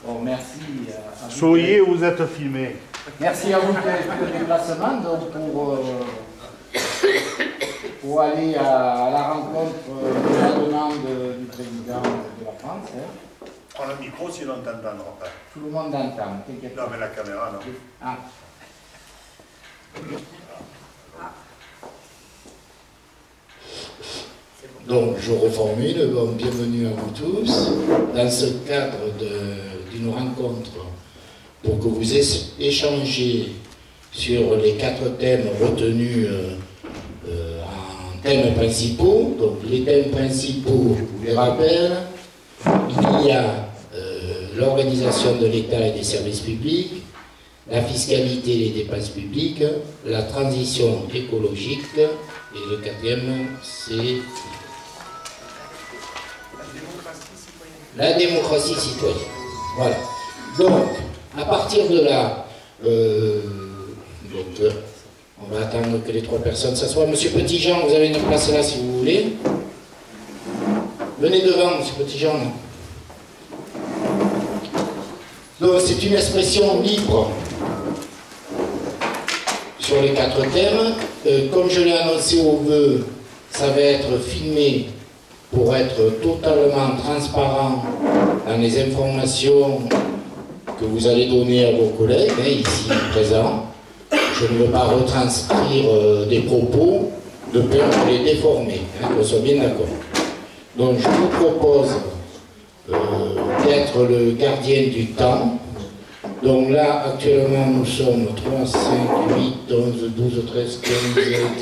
Bon, merci à vous. Soyez, vous êtes filmé. Merci à vous pour le déplacement donc pour aller à la rencontre de la demande du président de la France. Hein. Prends le micro si l'on t'entendra pas. Tout le monde entend, t'inquiète Non, pas. mais la caméra, non. Ah. Donc, je reformule, bon, bienvenue à vous tous. Dans ce cadre d'une rencontre pour que vous échangez sur les 4 thèmes retenus en thèmes principaux. Donc, les thèmes principaux, je vous les rappelle, il y a l'organisation de l'État et des services publics, la fiscalité et les dépenses publiques, la transition écologique, et le 4e, c'est la démocratie citoyenne. Voilà. Donc, à partir de là, on va attendre que les 3 personnes s'assoient. Monsieur Petitjean, vous avez une place là si vous voulez. Venez devant, Monsieur Petitjean. Donc, c'est une expression libre sur les 4 thèmes. Comme je l'ai annoncé au vœu, ça va être filmé pour être totalement transparent dans les informations que vous allez donner à vos collègues, hein, ici présents. Je ne veux pas retranscrire des propos de peur de les déformer, hein, qu'on soit bien d'accord. Donc je vous propose d'être le gardien du temps. Donc là, actuellement, nous sommes 3, 5, 8, 11, 12, 13, 15,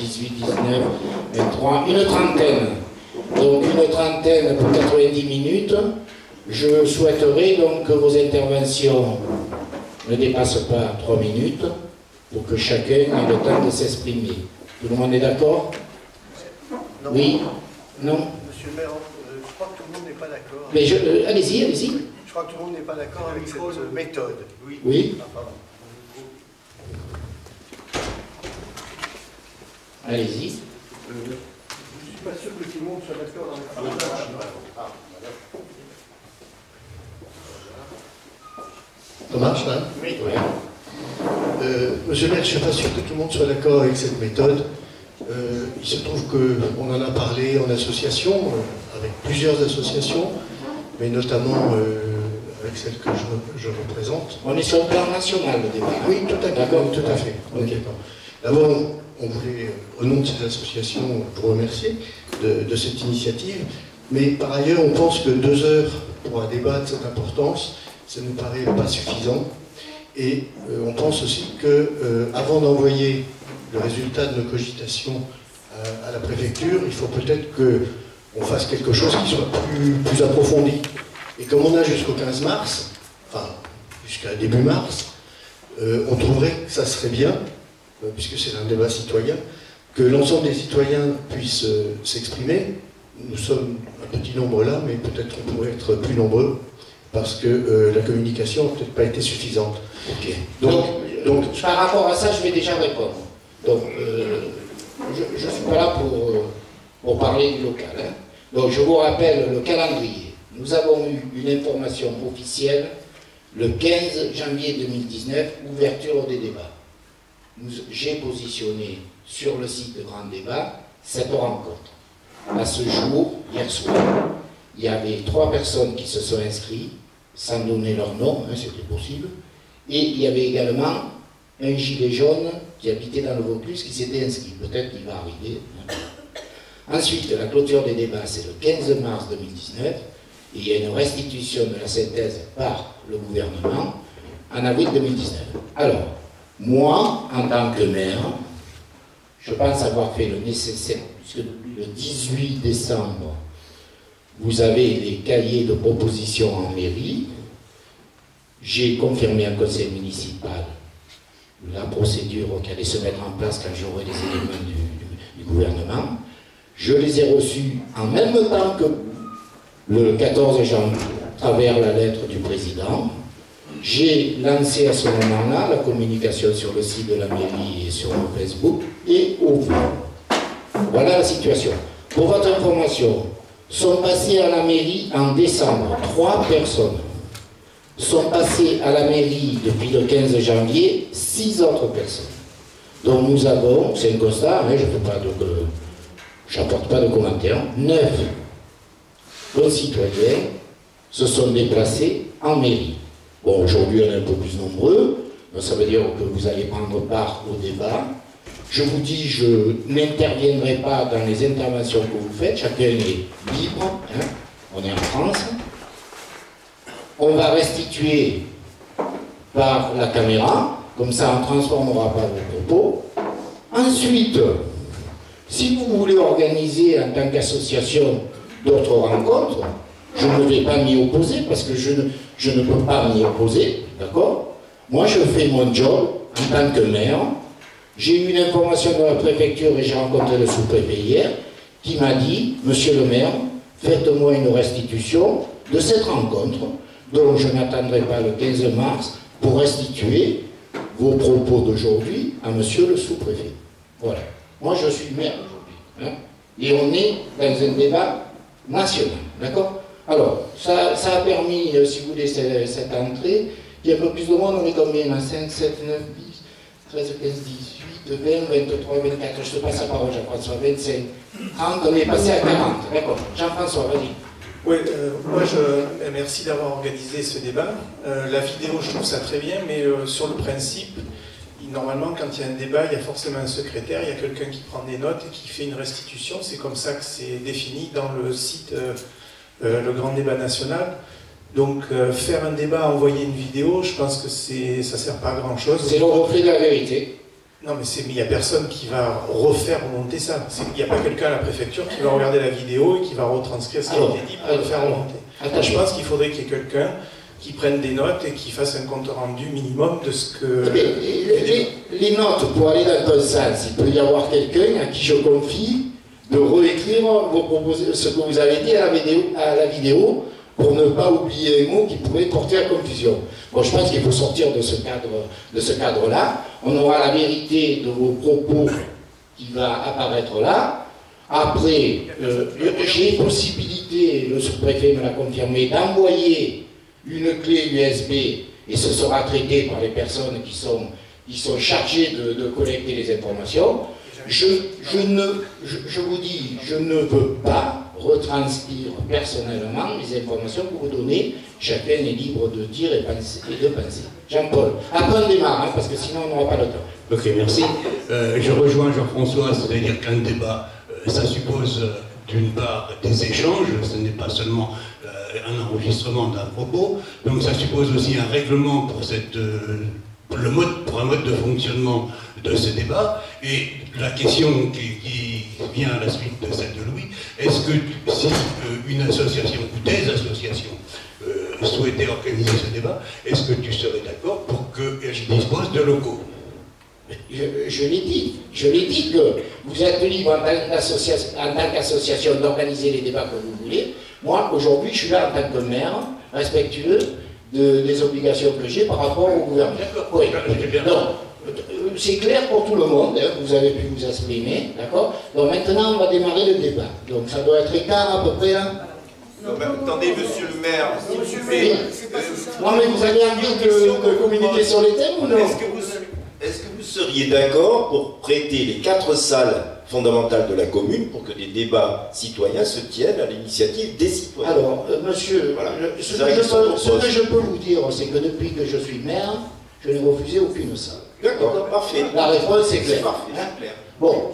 18, 19, 23, une trentaine. Donc une trentaine pour 90 minutes. Je souhaiterais donc que vos interventions ne dépassent pas 3 minutes pour que chacun ait le temps de s'exprimer. Tout le monde est d'accord? Oui? Non? Monsieur le maire, je crois que tout le monde n'est pas d'accord. Mais allez-y, allez-y. Je crois que tout le monde n'est pas d'accord avec cette méthode. Oui. Oui? Ah, pardon. Allez-y. Je ne suis pas sûr que tout le monde soit d'accord avec ça. Ça marche, hein? Oui. Monsieur le maire, je ne suis pas sûr que tout le monde soit d'accord avec cette méthode. Il se trouve qu'on en a parlé en association, avec plusieurs associations, mais notamment avec celle que je représente. On est sur le plan national, le débat. Oui, tout à fait. D'accord. Tout à fait. Ok. D'abord, on voulait, au nom de ces associations, vous remercier de cette initiative. Mais par ailleurs, on pense que 2 heures pour un débat de cette importance, ça ne nous paraît pas suffisant. Et on pense aussi qu'avant d'envoyer le résultat de nos cogitations à la préfecture, il faut peut-être qu'on fasse quelque chose qui soit plus approfondi. Et comme on a jusqu'au 15 mars, enfin jusqu'à début mars, on trouverait que ça serait bien, puisque c'est un débat citoyen, que l'ensemble des citoyens puissent s'exprimer. Nous sommes un petit nombre là, mais peut-être qu'on pourrait être plus nombreux, parce que la communication n'a peut-être pas été suffisante. Ok. Donc, Par rapport à ça, je vais déjà répondre. Donc, je ne suis pas là pour parler du local. Hein. Donc, je vous rappelle le calendrier. Nous avons eu une information officielle le 15 janvier 2019, ouverture des débats. J'ai positionné sur le site de Grand Débat cette rencontre. À ce jour, hier soir, il y avait 3 personnes qui se sont inscrites, sans donner leur nom, hein, c'était possible, et il y avait également un gilet jaune qui habitait dans le Vaucluse qui s'était inscrit. Peut-être qu'il va arriver. Ensuite, la clôture des débats, c'est le 15 mars 2019, et il y a une restitution de la synthèse par le gouvernement en avril 2019. Alors, moi, en tant que maire, je pense avoir fait le nécessaire, puisque depuis le 18 décembre, vous avez les cahiers de propositions en mairie. J'ai confirmé en conseil municipal la procédure qui allait se mettre en place quand j'aurai les éléments du gouvernement. Je les ai reçus en même temps que le 14 janvier, à travers la lettre du président. J'ai lancé à ce moment-là la communication sur le site de la mairie et sur le Facebook et au bout. Voilà la situation. Pour votre information, sont passées à la mairie en décembre 3 personnes. sont passées à la mairie depuis le 15 janvier 6 autres personnes. Donc nous avons, c'est un constat, hein, je n'apporte pas de commentaires, 9 concitoyens se sont déplacés en mairie. Bon, aujourd'hui on est un peu plus nombreux, donc ça veut dire que vous allez prendre part au débat. Je vous dis, je n'interviendrai pas dans les interventions que vous faites, chacun est libre, hein, on est en France. On va restituer par la caméra, comme ça on ne transformera pas vos propos. Ensuite, si vous voulez organiser en tant qu'association d'autres rencontres, je ne vais pas m'y opposer parce que je ne peux pas m'y opposer, d'accord? Moi je fais mon job en tant que maire. J'ai eu une information de la préfecture et j'ai rencontré le sous-préfet hier qui m'a dit, monsieur le maire, faites-moi une restitution de cette rencontre, donc je n'attendrai pas le 15 mars pour restituer vos propos d'aujourd'hui à monsieur le sous-préfet. Voilà. Moi, je suis maire aujourd'hui. Hein, et on est dans un débat national. D'accord? Alors, ça a permis, si vous voulez, cette entrée. Il y a un peu plus de monde, on est combien? 5, 7, 9, 10, 13, 15, 18, 20, 23, 24. Je te passe la parole, Jean-François. 25, 30, on est passé à 40. D'accord. Jean-François, vas-y. Oui, moi, merci d'avoir organisé ce débat. La vidéo, je trouve ça très bien, mais sur le principe, normalement, quand il y a un débat, il y a forcément un secrétaire, il y a quelqu'un qui prend des notes et qui fait une restitution. C'est comme ça que c'est défini dans le site Le Grand Débat National. Donc, faire un débat, envoyer une vidéo, je pense que ça ne sert pas à grand-chose. C'est le reflet de la vérité. Non, mais il n'y a personne qui va refaire remonter ça. Il n'y a pas quelqu'un à la préfecture qui va regarder la vidéo et qui va retranscrire ce qui a été dit pour le faire remonter. Je pense qu'il faudrait qu'il y ait quelqu'un qui prenne des notes et qui fasse un compte rendu minimum de ce que... Les notes, pour aller dans ton sens, il peut y avoir quelqu'un à qui je confie de réécrire ce que vous avez dit à la vidéo pour ne pas oublier un mot qui pourrait porter à confusion. Bon, je pense qu'il faut sortir de ce cadre-là. On aura la vérité de vos propos qui va apparaître là. Après, j'ai possibilité, le sous-préfet me l'a confirmé, d'envoyer une clé USB et ce sera traité par les personnes qui sont chargées de collecter les informations. Je vous dis, je ne veux pas retranscrire personnellement les informations que vous donnez. Chacun est libre de dire et de penser. Jean-Paul, après on démarre, hein, parce que sinon on n'aura pas le temps. Ok, merci. Je rejoins Jean-François, c'est-à-dire qu'un débat, ça suppose d'une part des échanges, ce n'est pas seulement un enregistrement d'un propos, donc ça suppose aussi un règlement pour un mode de fonctionnement de ce débat. Et la question qui vient à la suite de celle de Louis, est-ce que si une association ou des associations souhaitaient organiser ce débat, est-ce que tu serais d'accord pour qu'elles disposent de locaux? Je l'ai dit que vous êtes libre en tant qu'association d'organiser les débats que vous voulez. Moi, aujourd'hui, je suis là en tant que maire, respectueux des obligations que j'ai par rapport au gouvernement. Oui. Donc, c'est clair pour tout le monde, hein, vous avez pu vous exprimer, d'accord? Donc maintenant, on va démarrer le débat. Donc ça doit être écart à peu près là. Non, mais attendez, monsieur le maire, s'il vous plaît. Non, mais vous avez envie de communiquer sur les thèmes ou non? Est-ce que vous seriez d'accord pour prêter les 4 salles fondamentales de la commune pour que des débats citoyens se tiennent à l'initiative des citoyens? Alors, monsieur, voilà. ce que je peux vous dire, c'est que depuis que je suis maire, je n'ai refusé aucune salle. D'accord, parfait. La réponse est claire. C'est parfait, c'est clair. Bon,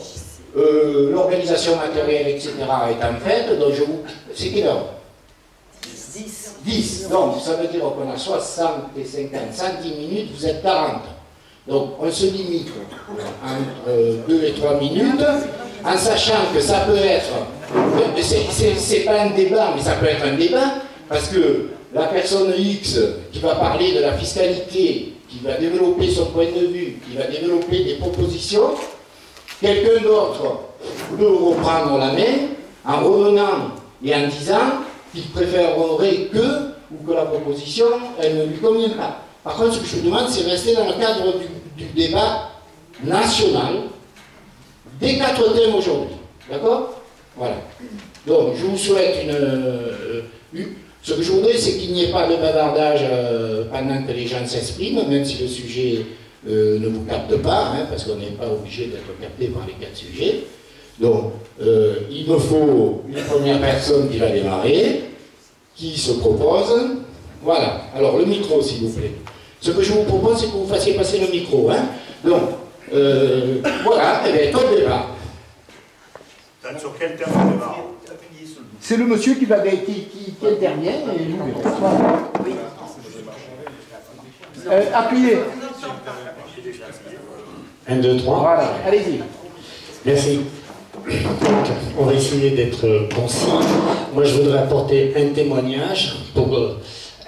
l'organisation matérielle, etc. étant faite, donc c'est quelle heure? 10. Donc, ça veut dire qu'on a 60 et 50, 110 minutes, vous êtes 40. Donc, on se limite entre 2 et 3 minutes, en sachant que ça peut être, c'est pas un débat, mais ça peut être un débat, parce que la personne X qui va parler de la fiscalité, qui va développer son point de vue, qui va développer des propositions, quelqu'un d'autre peut reprendre la main en revenant et en disant qu'il préférerait que la proposition, elle ne lui convient pas. Par contre, ce que je vous demande, c'est rester dans le cadre du débat national des 4 thèmes aujourd'hui. D'accord? Voilà. Donc, je vous souhaite Ce que je voudrais, c'est qu'il n'y ait pas de bavardage pendant que les gens s'expriment, même si le sujet ne vous capte pas, hein, parce qu'on n'est pas obligé d'être capté par les 4 sujets. Donc, il me faut une première personne qui va démarrer, qui se propose. Voilà. Alors, le micro, s'il vous plaît. Ce que je vous propose, c'est que vous fassiez passer le micro. Hein. Donc, voilà, et bien, top débat. Sur quel terme on démarre? C'est le monsieur qui intervient et nous verrons. Appuyez. 1, 2, 3. Voilà, allez-y. Merci. Donc, on va essayer d'être concis. Moi, je voudrais apporter un témoignage pour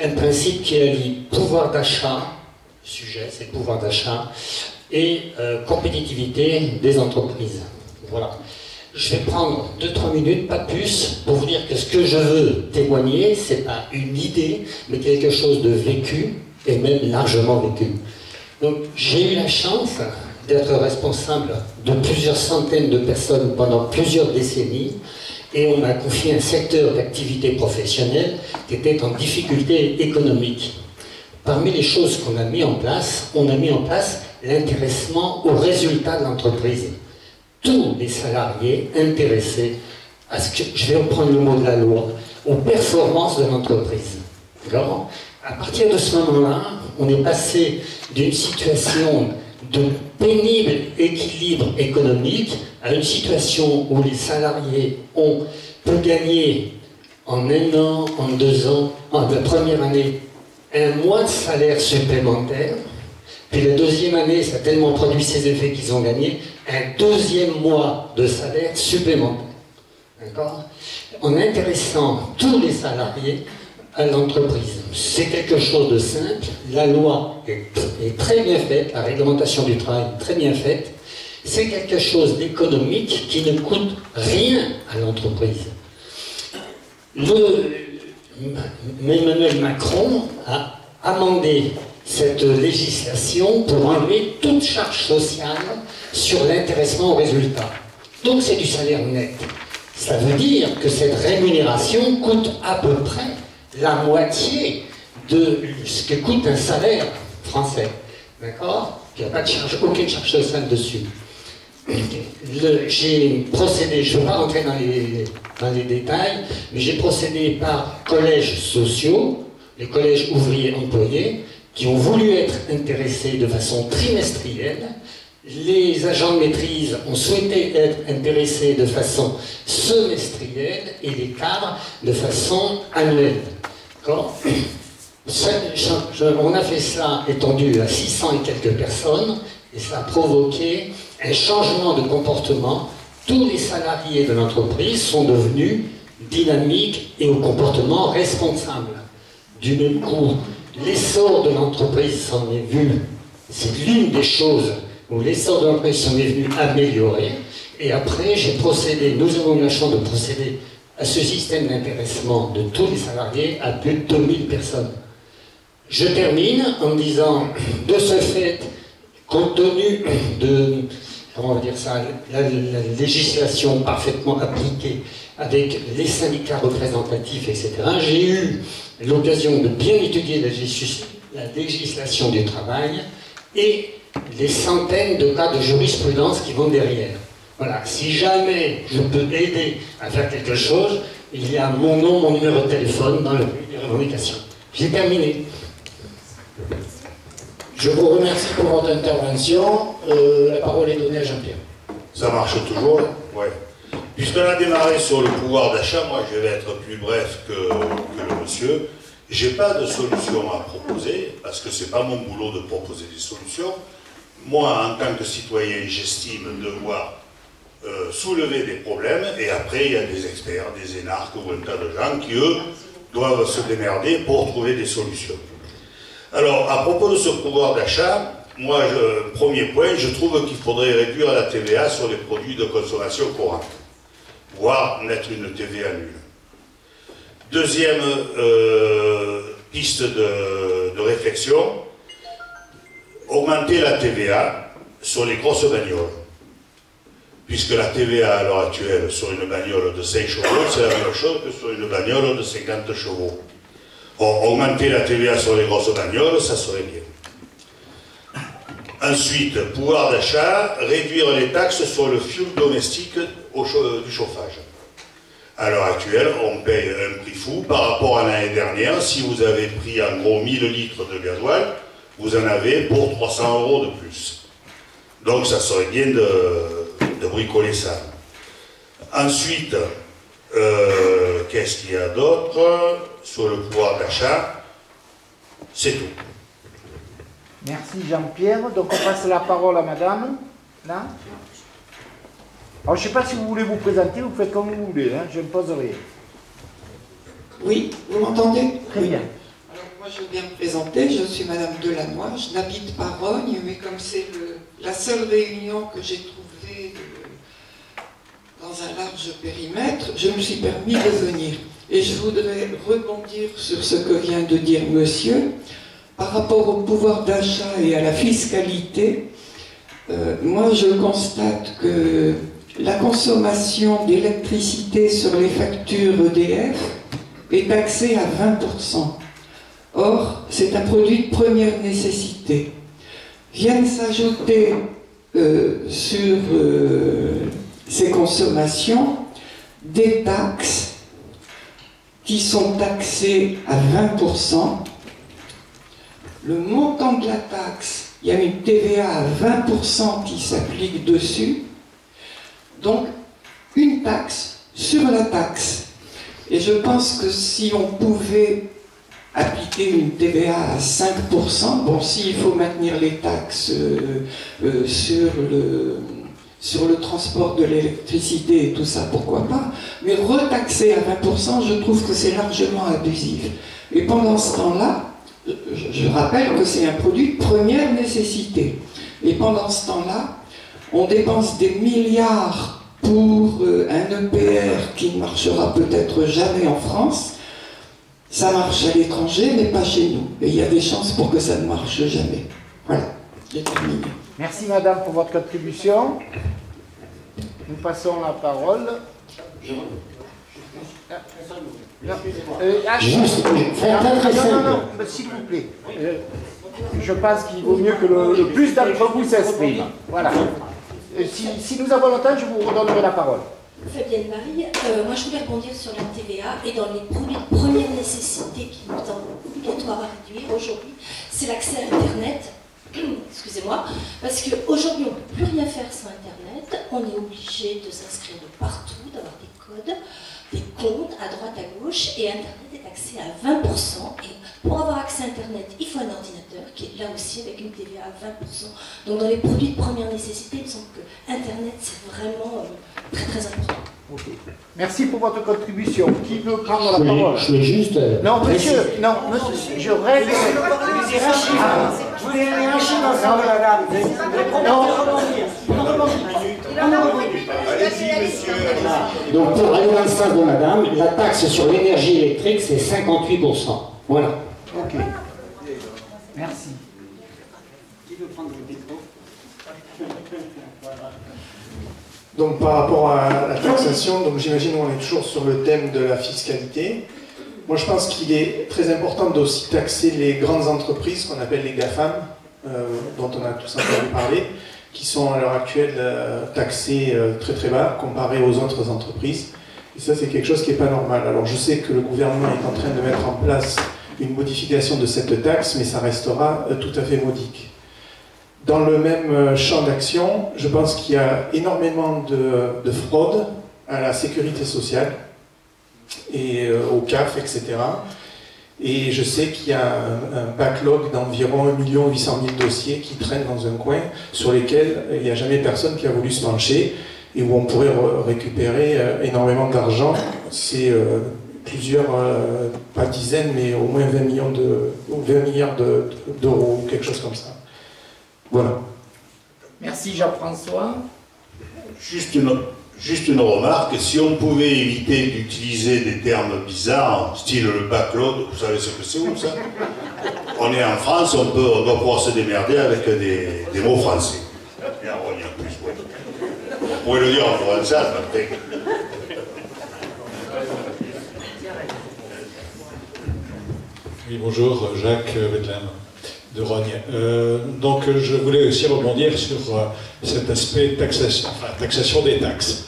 un principe qui allie pouvoir d'achat, le sujet c'est le pouvoir d'achat, et compétitivité des entreprises. Voilà. Je vais prendre 2-3 minutes, pas plus, pour vous dire que ce que je veux témoigner, c'est pas une idée, mais quelque chose de vécu, et même largement vécu. Donc, j'ai eu la chance d'être responsable de plusieurs centaines de personnes pendant plusieurs décennies, et on m'a confié un secteur d'activité professionnelle qui était en difficulté économique. Parmi les choses qu'on a mis en place, on a mis en place l'intéressement aux résultats de l'entreprise. Tous les salariés intéressés à ce que, je vais reprendre le mot de la loi, aux performances de l'entreprise. D'accord ? À partir de ce moment-là, on est passé d'une situation de pénible équilibre économique à une situation où les salariés peuvent gagner en 1 an, en 2 ans, en la première année, 1 mois de salaire supplémentaire, puis la deuxième année, ça a tellement produit ses effets qu'ils ont gagné un 2e mois de salaire supplémentaire. D'accord ? En intéressant tous les salariés à l'entreprise. C'est quelque chose de simple, la loi est très bien faite, la réglementation du travail est très bien faite, c'est quelque chose d'économique qui ne coûte rien à l'entreprise. Emmanuel Macron a amendé cette législation pour enlever toute charge sociale sur l'intéressement au résultat. Donc c'est du salaire net. Ça veut dire que cette rémunération coûte à peu près la moitié de ce que coûte un salaire français. D'accord ? Il n'y a pas de charge, aucune charge sociale dessus. J'ai procédé, je ne vais pas rentrer dans les détails, mais j'ai procédé par collèges sociaux, les collèges ouvriers employés, qui ont voulu être intéressés de façon trimestrielle. Les agents de maîtrise ont souhaité être intéressés de façon semestrielle et les cadres de façon annuelle. D'accord ? On a fait ça étendu à 600 et quelques personnes et ça a provoqué un changement de comportement. Tous les salariés de l'entreprise sont devenus dynamiques et au comportement responsable. Du même coup, l'essor de l'entreprise s'en est vu. C'est l'une des choses où l'essor de l'entreprise s'en est venu améliorer. Et après, nous avons eu la chance de procéder à ce système d'intéressement de tous les salariés à plus de 2000 personnes. Je termine en disant, de ce fait, compte tenu de, comment on va dire ça, la législation parfaitement appliquée avec les syndicats représentatifs, etc., j'ai eu l'occasion de bien étudier la législation du travail et les centaines de cas de jurisprudence qui vont derrière. Voilà, si jamais je peux aider à faire quelque chose, il y a mon nom, mon numéro de téléphone dans les revendications. J'ai terminé. Je vous remercie pour votre intervention. La parole est donnée à Jean-Pierre. Ça marche toujours? Oui. Puisqu'on a démarré sur le pouvoir d'achat, moi je vais être plus bref que le monsieur. J'ai pas de solution à proposer, parce que c'est pas mon boulot de proposer des solutions. Moi, en tant que citoyen, j'estime devoir soulever des problèmes, et après il y a des experts, des énarques ou un tas de gens qui, eux, doivent se démerder pour trouver des solutions. Alors, à propos de ce pouvoir d'achat, moi, premier point, je trouve qu'il faudrait réduire la TVA sur les produits de consommation courante, voire mettre une TVA nulle. Deuxième piste de réflexion, augmenter la TVA sur les grosses bagnoles. Puisque la TVA à l'heure actuelle sur une bagnole de 5 chevaux, c'est la même chose que sur une bagnole de 50 chevaux. Augmenter la TVA sur les grosses bagnoles, ça serait bien. Ensuite, pouvoir d'achat, réduire les taxes sur le fioul domestique du chauffage. À l'heure actuelle, on paye un prix fou par rapport à l'année dernière. Si vous avez pris en gros 1000 litres de gasoil, vous en avez pour 300 € de plus. Donc ça serait bien de bricoler ça. Ensuite, qu'est-ce qu'il y a d'autre sur le pouvoir d'achat? C'est tout. Merci Jean-Pierre. Donc on passe la parole à madame. Là. Alors je ne sais pas si vous voulez vous présenter, vous faites comme vous voulez, hein, je ne pose rien. Oui, vous m'entendez? Très bien. Alors moi je veux bien me présenter, je suis Madame Delannoy, je n'habite pas Rognes, mais comme c'est la seule réunion que j'ai trouvée dans un large périmètre, je me suis permis de venir. Et je voudrais rebondir sur ce que vient de dire monsieur. Par rapport au pouvoir d'achat et à la fiscalité, moi je constate que la consommation d'électricité sur les factures EDF est taxée à 20%. Or, c'est un produit de première nécessité. Viennent s'ajouter sur ces consommations des taxes qui sont taxées à 20%. Le montant de la taxe, il y a une TVA à 20% qui s'applique dessus. Donc, une taxe sur la taxe. Et je pense que si on pouvait appliquer une TVA à 5%, bon, s'il faut maintenir les taxes sur le transport de l'électricité et tout ça, pourquoi pas, mais retaxer à 20%, je trouve que c'est largement abusif. Et pendant ce temps-là, je rappelle que c'est un produit de première nécessité. Et pendant ce temps-là, on dépense des milliards pour un EPR qui ne marchera peut-être jamais en France. Ça marche à l'étranger, mais pas chez nous. Et il y a des chances pour que ça ne marche jamais. Voilà, j'ai terminé. Merci madame pour votre contribution. Nous passons la parole. Non, s'il vous plaît. Je pense qu'il vaut mieux que le plus d'entre vous s'exprime. Voilà. Si nous avons le temps, je vous redonnerai la parole. Fabienne Marie, moi je voulais rebondir sur la TVA et dans les produits de première nécessité qui nous sont obligatoires à réduire aujourd'hui, c'est l'accès à Internet. Excusez-moi, parce qu'aujourd'hui on ne peut plus rien faire sans Internet, on est obligé de s'inscrire de partout, d'avoir des codes, des comptes à droite, à gauche, et Internet est taxé à 20%, et pour avoir accès à Internet, il faut un ordinateur qui est là aussi avec une TVA à 20%. Donc dans les produits de première nécessité, il me semble que Internet c'est vraiment très très important. Okay. Merci pour votre contribution. Qui veut prendre la parole? Je voulais juste... non, monsieur, je règle... Je voulais réagir dans ça, madame. Allez-y, monsieur. Donc, pour aller dans le sens de madame, la taxe sur l'énergie électrique, c'est 58%. Voilà. Ok. Merci. Qui veut prendre le micro? Donc par rapport à la taxation, donc j'imagine qu'on est toujours sur le thème de la fiscalité. Moi je pense qu'il est très important d'aussi taxer les grandes entreprises qu'on appelle les GAFAM, dont on a tous entendu parler, qui sont à l'heure actuelle taxées très très bas comparé aux autres entreprises. Et ça c'est quelque chose qui n'est pas normal. Alors je sais que le gouvernement est en train de mettre en place une modification de cette taxe, mais ça restera tout à fait modique. Dans le même champ d'action, je pense qu'il y a énormément de fraude à la sécurité sociale et au CAF, etc. Et je sais qu'il y a un backlog d'environ 1 800 000 dossiers qui traînent dans un coin sur lesquels il n'y a jamais personne qui a voulu se pencher et où on pourrait récupérer énormément d'argent. C'est plusieurs, pas dizaines, mais au moins 20 milliards d'euros, quelque chose comme ça. Voilà. Merci Jean-François. Juste une remarque, si on pouvait éviter d'utiliser des termes bizarres, style le backlog, vous savez ce que c'est ou ça? On est en France, on doit pouvoir se démerder avec des mots français. Bien, on y a plus, ouais. Vous pouvez le dire en français, après. Oui, bonjour, Jacques Bedlam de Rogne. Donc je voulais aussi rebondir sur cet aspect taxation des taxes,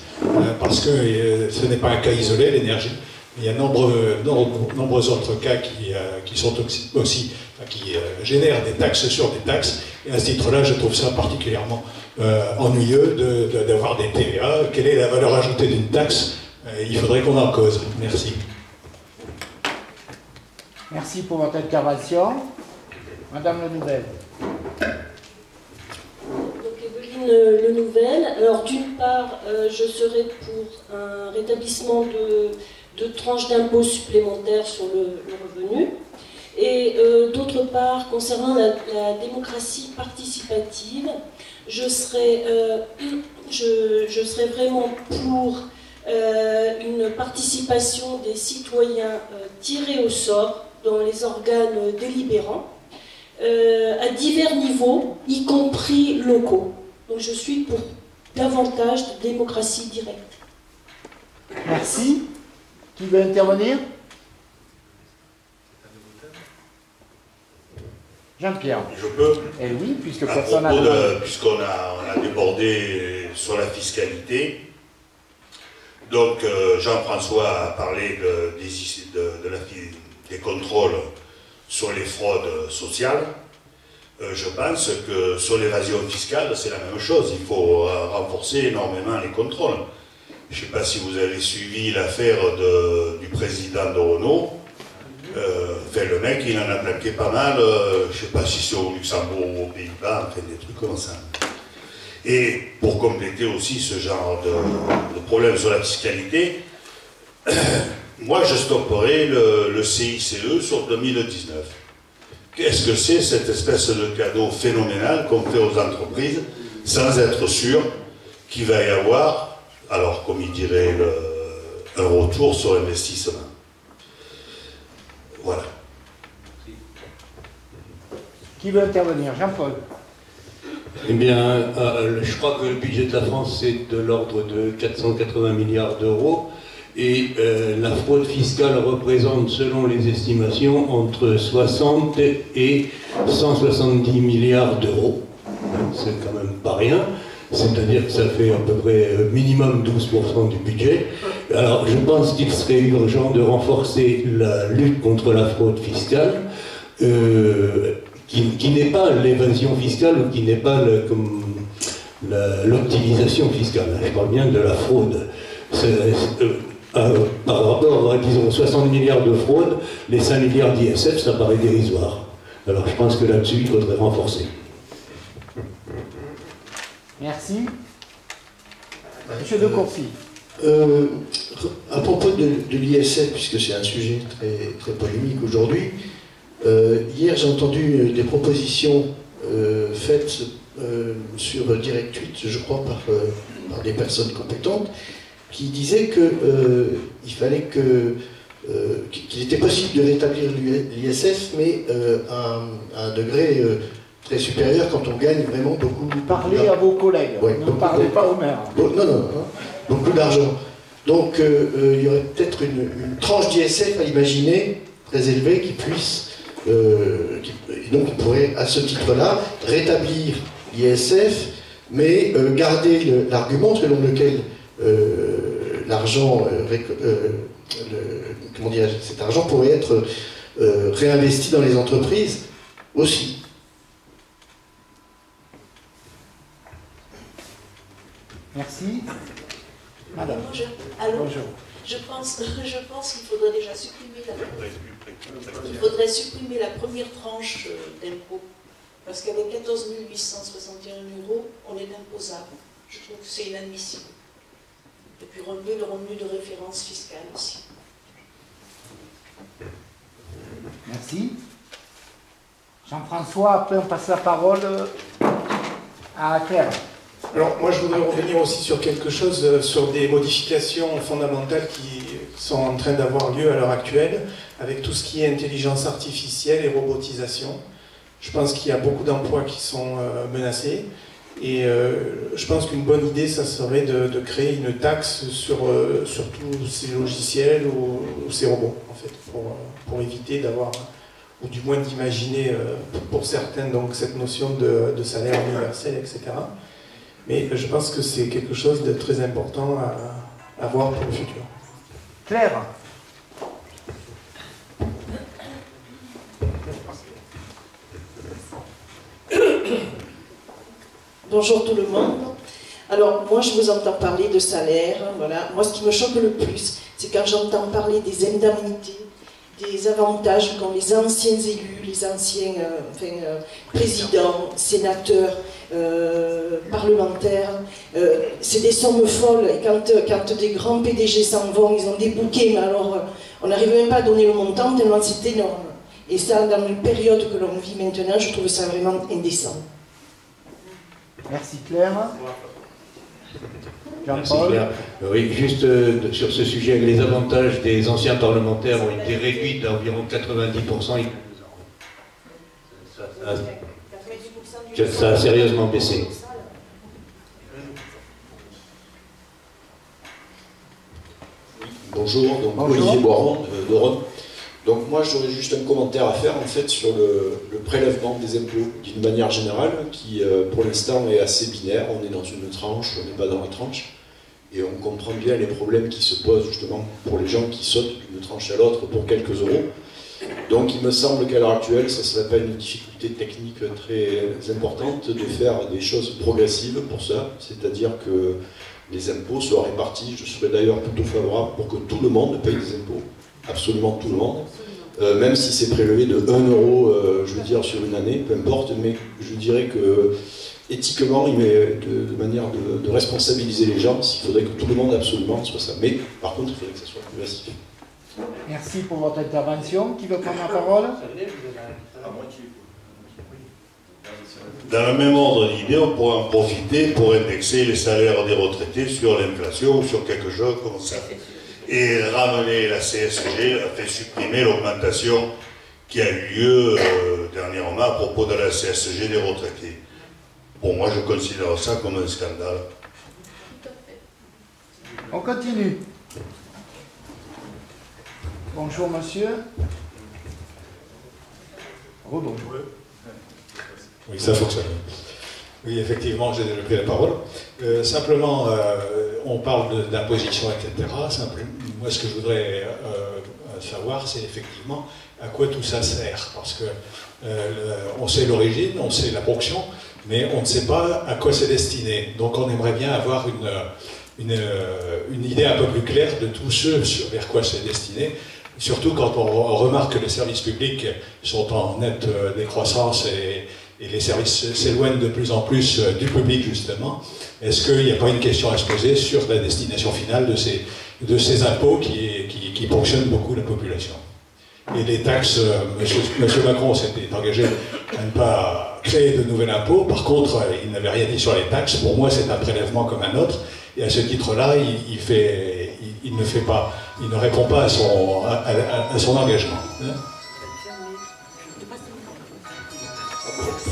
parce que ce n'est pas un cas isolé, l'énergie. Il y a nombreux autres cas qui sont aussi qui génèrent des taxes sur des taxes. Et à ce titre-là, je trouve ça particulièrement ennuyeux d'avoir des TVA. Quelle est la valeur ajoutée d'une taxe? Il faudrait qu'on en cause. Merci. Merci pour votre intervention. Madame Le Nouvel. Donc Evelyne Le Nouvel. Alors d'une part, je serai pour un rétablissement de tranches d'impôts supplémentaires sur le revenu. Et d'autre part, concernant la démocratie participative, je serai vraiment pour une participation des citoyens tirés au sort dans les organes délibérants, à divers niveaux, y compris locaux. Donc je suis pour davantage de démocratie directe. Merci. Qui veut intervenir? Jean-Pierre. Je peux. Eh oui, puisque à personne n'a... Puisqu'on a débordé sur la fiscalité, donc Jean-François a parlé des contrôles sur les fraudes sociales. Je pense que sur l'évasion fiscale, c'est la même chose. Il faut renforcer énormément les contrôles. Je ne sais pas si vous avez suivi l'affaire du président de Renault. Le mec, il en a plaqué pas mal. Je ne sais pas si c'est au Luxembourg ou aux Pays-Bas, enfin des trucs comme ça. Et pour compléter aussi ce genre de problème sur la fiscalité, moi je stopperai le CICE sur 2019. Qu'est-ce que c'est cette espèce de cadeau phénoménal qu'on fait aux entreprises sans être sûr qu'il va y avoir, alors comme il dirait, un retour sur investissement. Voilà. Qui veut intervenir? Jean-Paul. Eh bien, je crois que le budget de la France, c'est de l'ordre de 480 milliards d'euros. Et la fraude fiscale représente, selon les estimations, entre 60 et 170 milliards d'euros. C'est quand même pas rien. C'est-à-dire que ça fait à peu près minimum 12% du budget. Alors, je pense qu'il serait urgent de renforcer la lutte contre la fraude fiscale, qui n'est pas l'évasion fiscale ou qui n'est pas l'optimisation fiscale. Je parle bien de la fraude. Par rapport à, disons, 60 milliards de fraude, les 5 milliards d'ISF, ça paraît dérisoire. Alors, je pense que là-dessus, il faudrait renforcer. Merci. Monsieur de Courcy. À propos de l'ISF, puisque c'est un sujet très, très polémique aujourd'hui, hier j'ai entendu des propositions faites sur Direct 8, je crois, par des personnes compétentes, qui disaient qu'il fallait qu'il était possible de rétablir l'ISF, mais à un degré très supérieur quand on gagne vraiment beaucoup. Parlez à vos collègues, ouais, ne parlez pas au maire. Non, beaucoup d'argent. Donc il y aurait peut-être une tranche d'ISF à imaginer, très élevée, qui puisse... donc on pourrait, à ce titre-là, rétablir l'ISF, mais garder l'argument selon lequel l'argent, comment dire, cet argent pourrait être réinvesti dans les entreprises aussi. Merci. Madame. Bonjour. Bonjour. Je pense qu'il faudrait déjà supprimer la première tranche d'impôt. Parce qu'avec 14 861 €, on est imposable. Je trouve que c'est inadmissible. Et puis relever le revenu de référence fiscale aussi. Merci. Jean-François, après on passe la parole à Claire. Alors moi je voudrais revenir aussi sur quelque chose, sur des modifications fondamentales qui sont en train d'avoir lieu à l'heure actuelle, avec tout ce qui est intelligence artificielle et robotisation. Je pense qu'il y a beaucoup d'emplois qui sont menacés, et je pense qu'une bonne idée, ça serait de créer une taxe sur tous ces logiciels ou ces robots, en fait, pour éviter d'avoir ou du moins d'imaginer pour certains donc, cette notion de salaire universel, etc. Mais je pense que c'est quelque chose de très important à voir pour le futur. Claire. Bonjour tout le monde. Alors moi je vous entends parler de salaire, voilà. Moi ce qui me choque le plus, c'est quand j'entends parler des indemnités, des avantages qu'ont les anciens élus, les anciens présidents, sénateurs, parlementaires. C'est des sommes folles. Et quand des grands PDG s'en vont, ils ont des bouquets, mais alors on n'arrive même pas à donner le montant tellement c'est énorme. Et ça, dans une période que l'on vit maintenant, je trouve ça vraiment indécent. Merci Claire. Merci Claire. Oui, juste sur ce sujet, les avantages des anciens parlementaires ont été réduits d'environ 90%. Ça a sérieusement baissé. Bonjour, donc Olivier Boiron de Rhône. Donc moi j'aurais juste un commentaire à faire en fait sur le prélèvement des impôts d'une manière générale qui pour l'instant est assez binaire, on est dans une tranche, on n'est pas dans la tranche et on comprend bien les problèmes qui se posent justement pour les gens qui sautent d'une tranche à l'autre pour quelques euros. Donc il me semble qu'à l'heure actuelle ça ne serait pas une difficulté technique très importante de faire des choses progressives pour ça, c'est-à-dire que les impôts soient répartis, je serais d'ailleurs plutôt favorable pour que tout le monde paye des impôts. Absolument tout le monde, même si c'est prélevé de 1 euro, je veux dire, sur une année, peu importe, mais je dirais que éthiquement, de manière de responsabiliser les gens, il faudrait que tout le monde absolument soit ça. Mais par contre, il faudrait que ça soit progressif. Merci pour votre intervention. Qui veut prendre la parole? Dans le même ordre d'idée, on pourrait en profiter pour indexer les salaires des retraités sur l'inflation ou sur quelque chose comme ça. Et ramener la CSG, a fait supprimer l'augmentation qui a eu lieu dernièrement à propos de la CSG des retraités. Bon, moi je considère ça comme un scandale. On continue. Bonjour monsieur. Rebonjour. Oui, ça fonctionne. Oui, effectivement, j'ai déjà pris la parole. Simplement, on parle d'imposition, etc. Moi, ce que je voudrais savoir, c'est effectivement à quoi tout ça sert. Parce que on sait l'origine, on sait la ponction, mais on ne sait pas à quoi c'est destiné. Donc on aimerait bien avoir une idée un peu plus claire de tout ce vers quoi c'est destiné. Surtout quand on remarque que les services publics sont en nette décroissance et les services s'éloignent de plus en plus du public, justement. Est-ce qu'il n'y a pas une question à se poser sur la destination finale de ces impôts qui ponctionnent beaucoup la population? Et les taxes, M. Macron s'était engagé à ne pas créer de nouvel impôt. Par contre, il n'avait rien dit sur les taxes. Pour moi, c'est un prélèvement comme un autre. Et à ce titre-là, il ne répond pas à son engagement.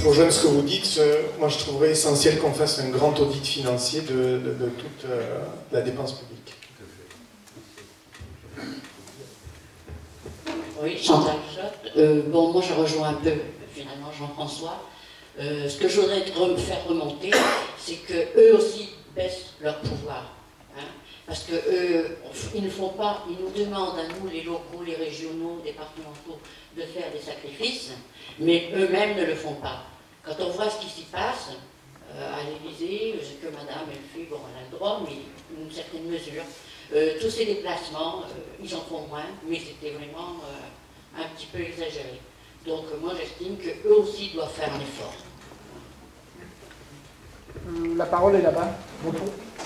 Pour rejoindre ce que vous dites, moi je trouverais essentiel qu'on fasse un grand audit financier de toute la dépense publique. Oui, Chantal Jotte. Bon, moi je rejoins un peu finalement Jean-François. Ce que je voudrais faire remonter, c'est qu'eux aussi baissent leur pouvoir. Hein, parce qu'ils ne font pas, ils nous demandent à nous, les locaux, les régionaux, départementaux, de faire des sacrifices, mais eux-mêmes ne le font pas. Quand on voit ce qui s'y passe à l'Élysée, ce que Madame elle fait, bon, elle a le droit, mais une certaine mesure. Tous ces déplacements, ils en font moins, mais c'était vraiment un petit peu exagéré. Donc moi j'estime qu'eux aussi doivent faire un effort. La parole est là-bas. Donc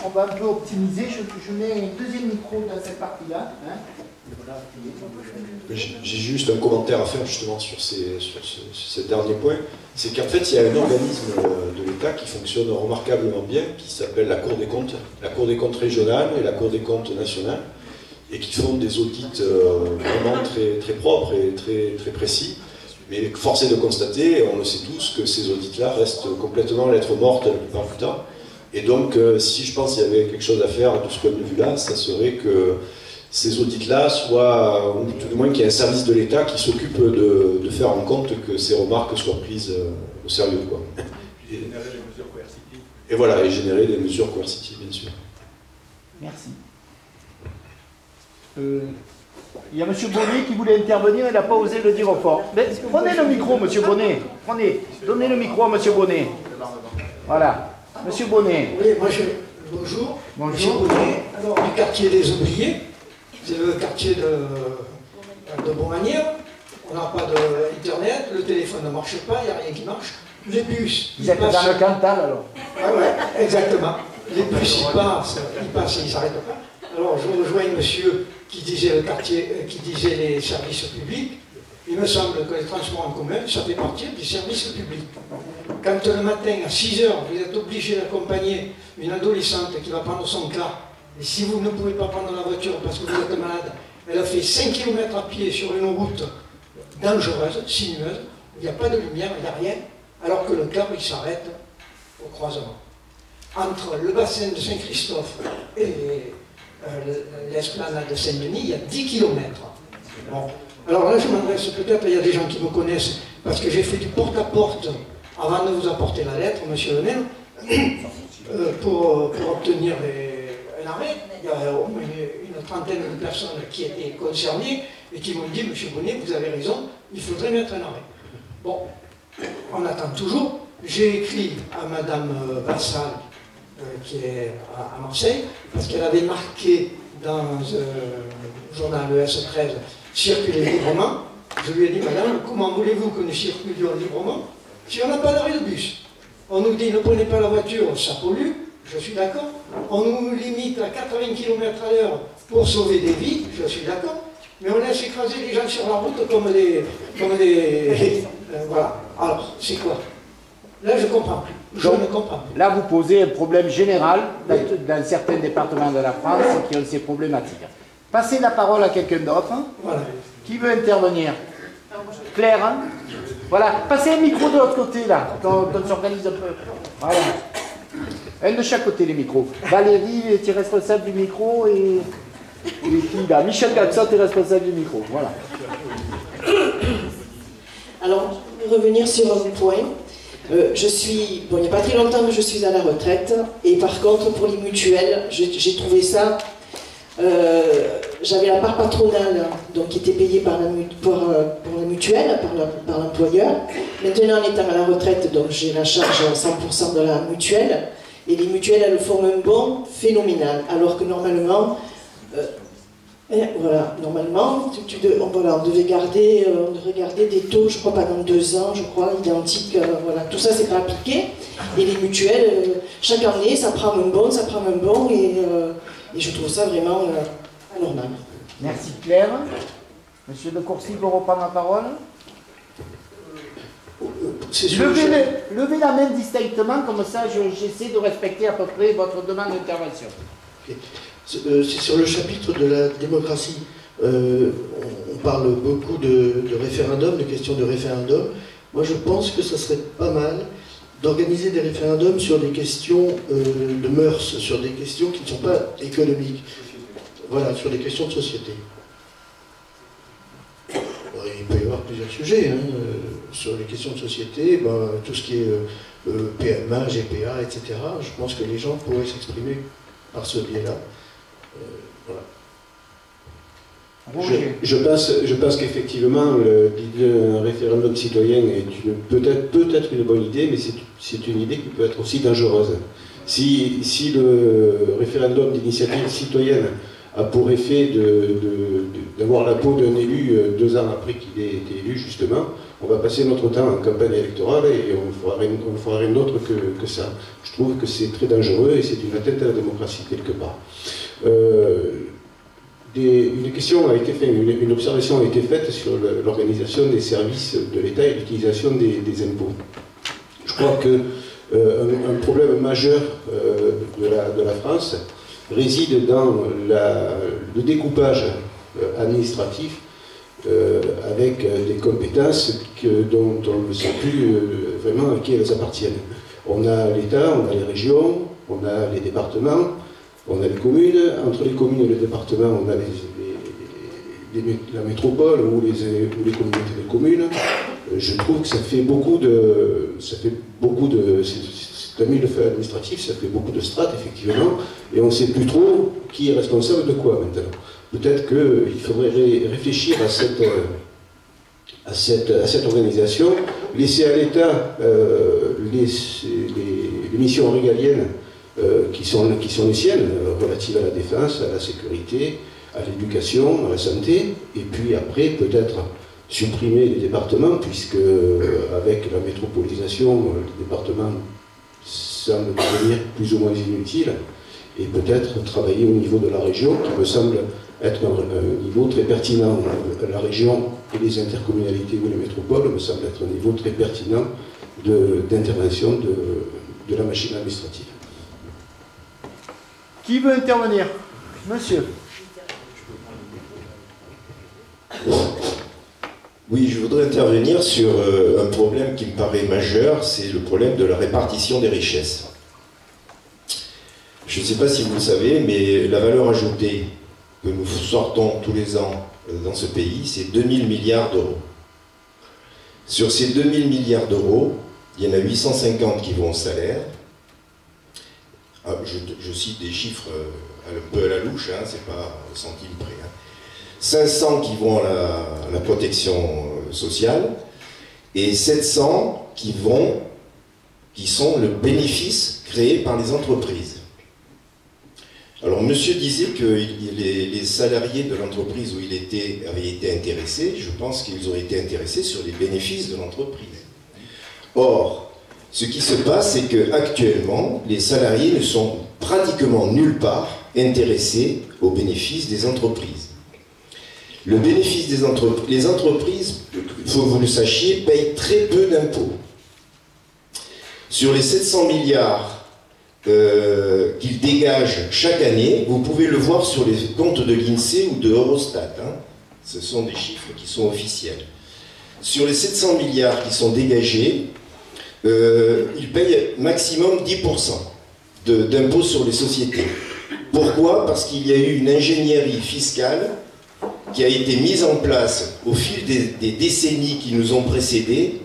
on va un peu optimiser. Je mets un deuxième micro dans cette partie-là. Hein. J'ai juste un commentaire à faire justement sur ce dernier point. C'est qu'en fait, il y a un organisme de l'État qui fonctionne remarquablement bien, qui s'appelle la Cour des comptes régionale et la Cour des comptes nationale, et qui font des audits vraiment très, très propres et très, très précis. Mais force est de constater, on le sait tous, que ces audits-là restent complètement lettre morte la plupart du temps. Et donc, si je pense qu'il y avait quelque chose à faire de ce point de vue-là, ça serait que ces audits-là soient, ou tout du moins qu'il y ait un service de l'État qui s'occupe de faire en compte que ces remarques soient prises au sérieux, quoi. Et générer des mesures coercitives. Et voilà, et générer des mesures coercitives, bien sûr. Merci. Il y a M. Bonnet qui voulait intervenir, il n'a pas osé le dire au fort. Mais prenez le micro, M. Bonnet. Donnez le micro à M. Bonnet. Voilà. M. Bonnet. Oui, moi bonjour. Bonjour. M. Bonnet, alors du quartier des oubliés, c'est le quartier de Beaumanière. On n'a pas d'internet, le téléphone ne marche pas, il n'y a rien qui marche. Les bus. Vous êtes dans le Cantal alors? Ah ouais, exactement. Les bus, ils passent et ils ne s'arrêtent pas. Alors je rejoins monsieur qui disait le quartier, qui disait les services publics. Il me semble que les transports en commun, ça fait partie des services publics. Quand le matin à 6 h, vous êtes obligé d'accompagner une adolescente qui va prendre son car, et si vous ne pouvez pas prendre la voiture parce que vous êtes malade, elle a fait 5 km à pied sur une route dangereuse, sinueuse, où il n'y a pas de lumière, il n'y a rien, alors que le car il s'arrête au croisement. Entre le bassin de Saint-Christophe et l'esplanade de Saint-Denis, il y a 10 km. Bon. Alors là, je m'adresse peut-être, il y a des gens qui me connaissent, parce que j'ai fait du porte-à-porte avant de vous apporter la lettre, monsieur le maire, pour obtenir un arrêt. Il y a au moins une trentaine de personnes qui étaient concernées et qui m'ont dit, monsieur Bonnet, vous avez raison, il faudrait mettre un arrêt. Bon, on attend toujours. J'ai écrit à madame Vassal, qui est à Marseille, parce qu'elle avait marqué dans le journal ES13 circuler librement. Je lui ai dit, madame, comment voulez-vous que nous circulions librement si on n'a pas d'arrêt de bus? On nous dit, ne prenez pas la voiture, ça pollue, je suis d'accord. On nous limite à 80 km/h pour sauver des vies, je suis d'accord. Mais on laisse écraser les gens sur la route comme des voilà. Alors, c'est quoi? Là, je comprends plus. Je ne comprends plus. Là, vous posez un problème général dans certains départements de la France qui ont ces problématiques. Passez la parole à quelqu'un d'autre. Voilà. Qui veut intervenir? Claire, hein? Voilà. Passez le micro de l'autre côté, là. On s'organise un peu. Voilà. Un de chaque côté, les micros. Valérie est responsable du micro et qui, là, Michel Gatsot est responsable du micro. Voilà. Alors, je vais revenir sur un point. Bon, il n'y a pas très longtemps que je suis à la retraite, et par contre, pour les mutuelles, j'ai trouvé ça. J'avais la part patronale, donc qui était payée pour la mutuelle, par l'employeur. Maintenant, en étant à la retraite, donc j'ai la charge à 100% de la mutuelle, et les mutuelles, elles font un bond phénoménal, alors que normalement, voilà, normalement, on devait garder des taux, je crois, pendant 2 ans, je crois, identiques, voilà, tout ça, c'est pas appliqué, et les mutuelles, chaque année, ça prend un bond, et je trouve ça vraiment anormal. Merci Claire. Monsieur de Courcy peut reprendre la parole. Levez la main distinctement, comme ça j'essaie de respecter à peu près votre demande d'intervention. Okay. C'est sur le chapitre de la démocratie. On parle beaucoup de référendum, de questions de référendum. Moi je pense que ça serait pas mal d'organiser des référendums sur des questions de mœurs, sur des questions qui ne sont pas économiques. Voilà, sur des questions de société. Il peut y avoir plusieurs sujets. Hein. Sur les questions de société, tout ce qui est PMA, GPA, etc. Je pense que les gens pourraient s'exprimer par ce biais-là. Voilà. Je pense qu'effectivement, un référendum citoyen est peut-être une bonne idée, mais c'est une idée qui peut être aussi dangereuse. Si le référendum d'initiative citoyenne a pour effet d'avoir la peau d'un élu 2 ans après qu'il ait été élu, justement, on va passer notre temps en campagne électorale et on ne fera rien d'autre que ça. Je trouve que c'est très dangereux et c'est une atteinte à la démocratie quelque part. Une observation a été faite sur l'organisation des services de l'État et l'utilisation des impôts. Je crois qu'un problème majeur de la France réside dans le découpage administratif avec des compétences dont on ne sait plus vraiment à qui elles appartiennent. On a l'État, on a les régions, on a les départements, On a les communes, entre les communes et le département, on a la métropole ou les communautés de communes. Je trouve que ça fait beaucoup de... c'est un millefeuille administratif, ça fait beaucoup de strates, effectivement, et on ne sait plus trop qui est responsable de quoi maintenant. Peut-être qu'il faudrait réfléchir à cette organisation, laisser à l'État les missions régaliennes qui sont les siennes, relatives à la défense, à la sécurité, à l'éducation, à la santé, et puis après peut-être supprimer les départements, puisque avec la métropolisation, les départements semblent devenir plus ou moins inutiles, et peut-être travailler au niveau de la région, qui me semble être un niveau très pertinent. La région et les intercommunalités ou les métropoles me semblent être un niveau très pertinent d'intervention de la machine administrative. Qui veut intervenir? Monsieur. Oui, je voudrais intervenir sur un problème qui me paraît majeur, c'est le problème de la répartition des richesses. Je ne sais pas si vous le savez, mais la valeur ajoutée que nous sortons tous les ans dans ce pays, c'est 2000 milliards d'euros. Sur ces 2000 milliards d'euros, il y en a 850 qui vont au salaire. Je cite des chiffres un peu à la louche, hein, c'est pas au centime près. 500 qui vont à la protection sociale et 700 qui sont le bénéfice créé par les entreprises. Alors monsieur disait que les salariés de l'entreprise où il avaient été intéressés, je pense qu'ils auraient été intéressés sur les bénéfices de l'entreprise. Or, ce qui se passe, c'est qu'actuellement, les salariés ne sont pratiquement nulle part intéressés aux bénéfices des entreprises. Le bénéfice des entreprises, les entreprises, il faut que vous le sachiez, payent très peu d'impôts. Sur les 700 milliards qu'ils dégagent chaque année, vous pouvez le voir sur les comptes de l'INSEE ou de Eurostat. Hein. Ce sont des chiffres qui sont officiels. Sur les 700 milliards qui sont dégagés, ils payent maximum 10% d'impôts sur les sociétés. Pourquoi? Parce qu'il y a eu une ingénierie fiscale qui a été mise en place au fil des décennies qui nous ont précédés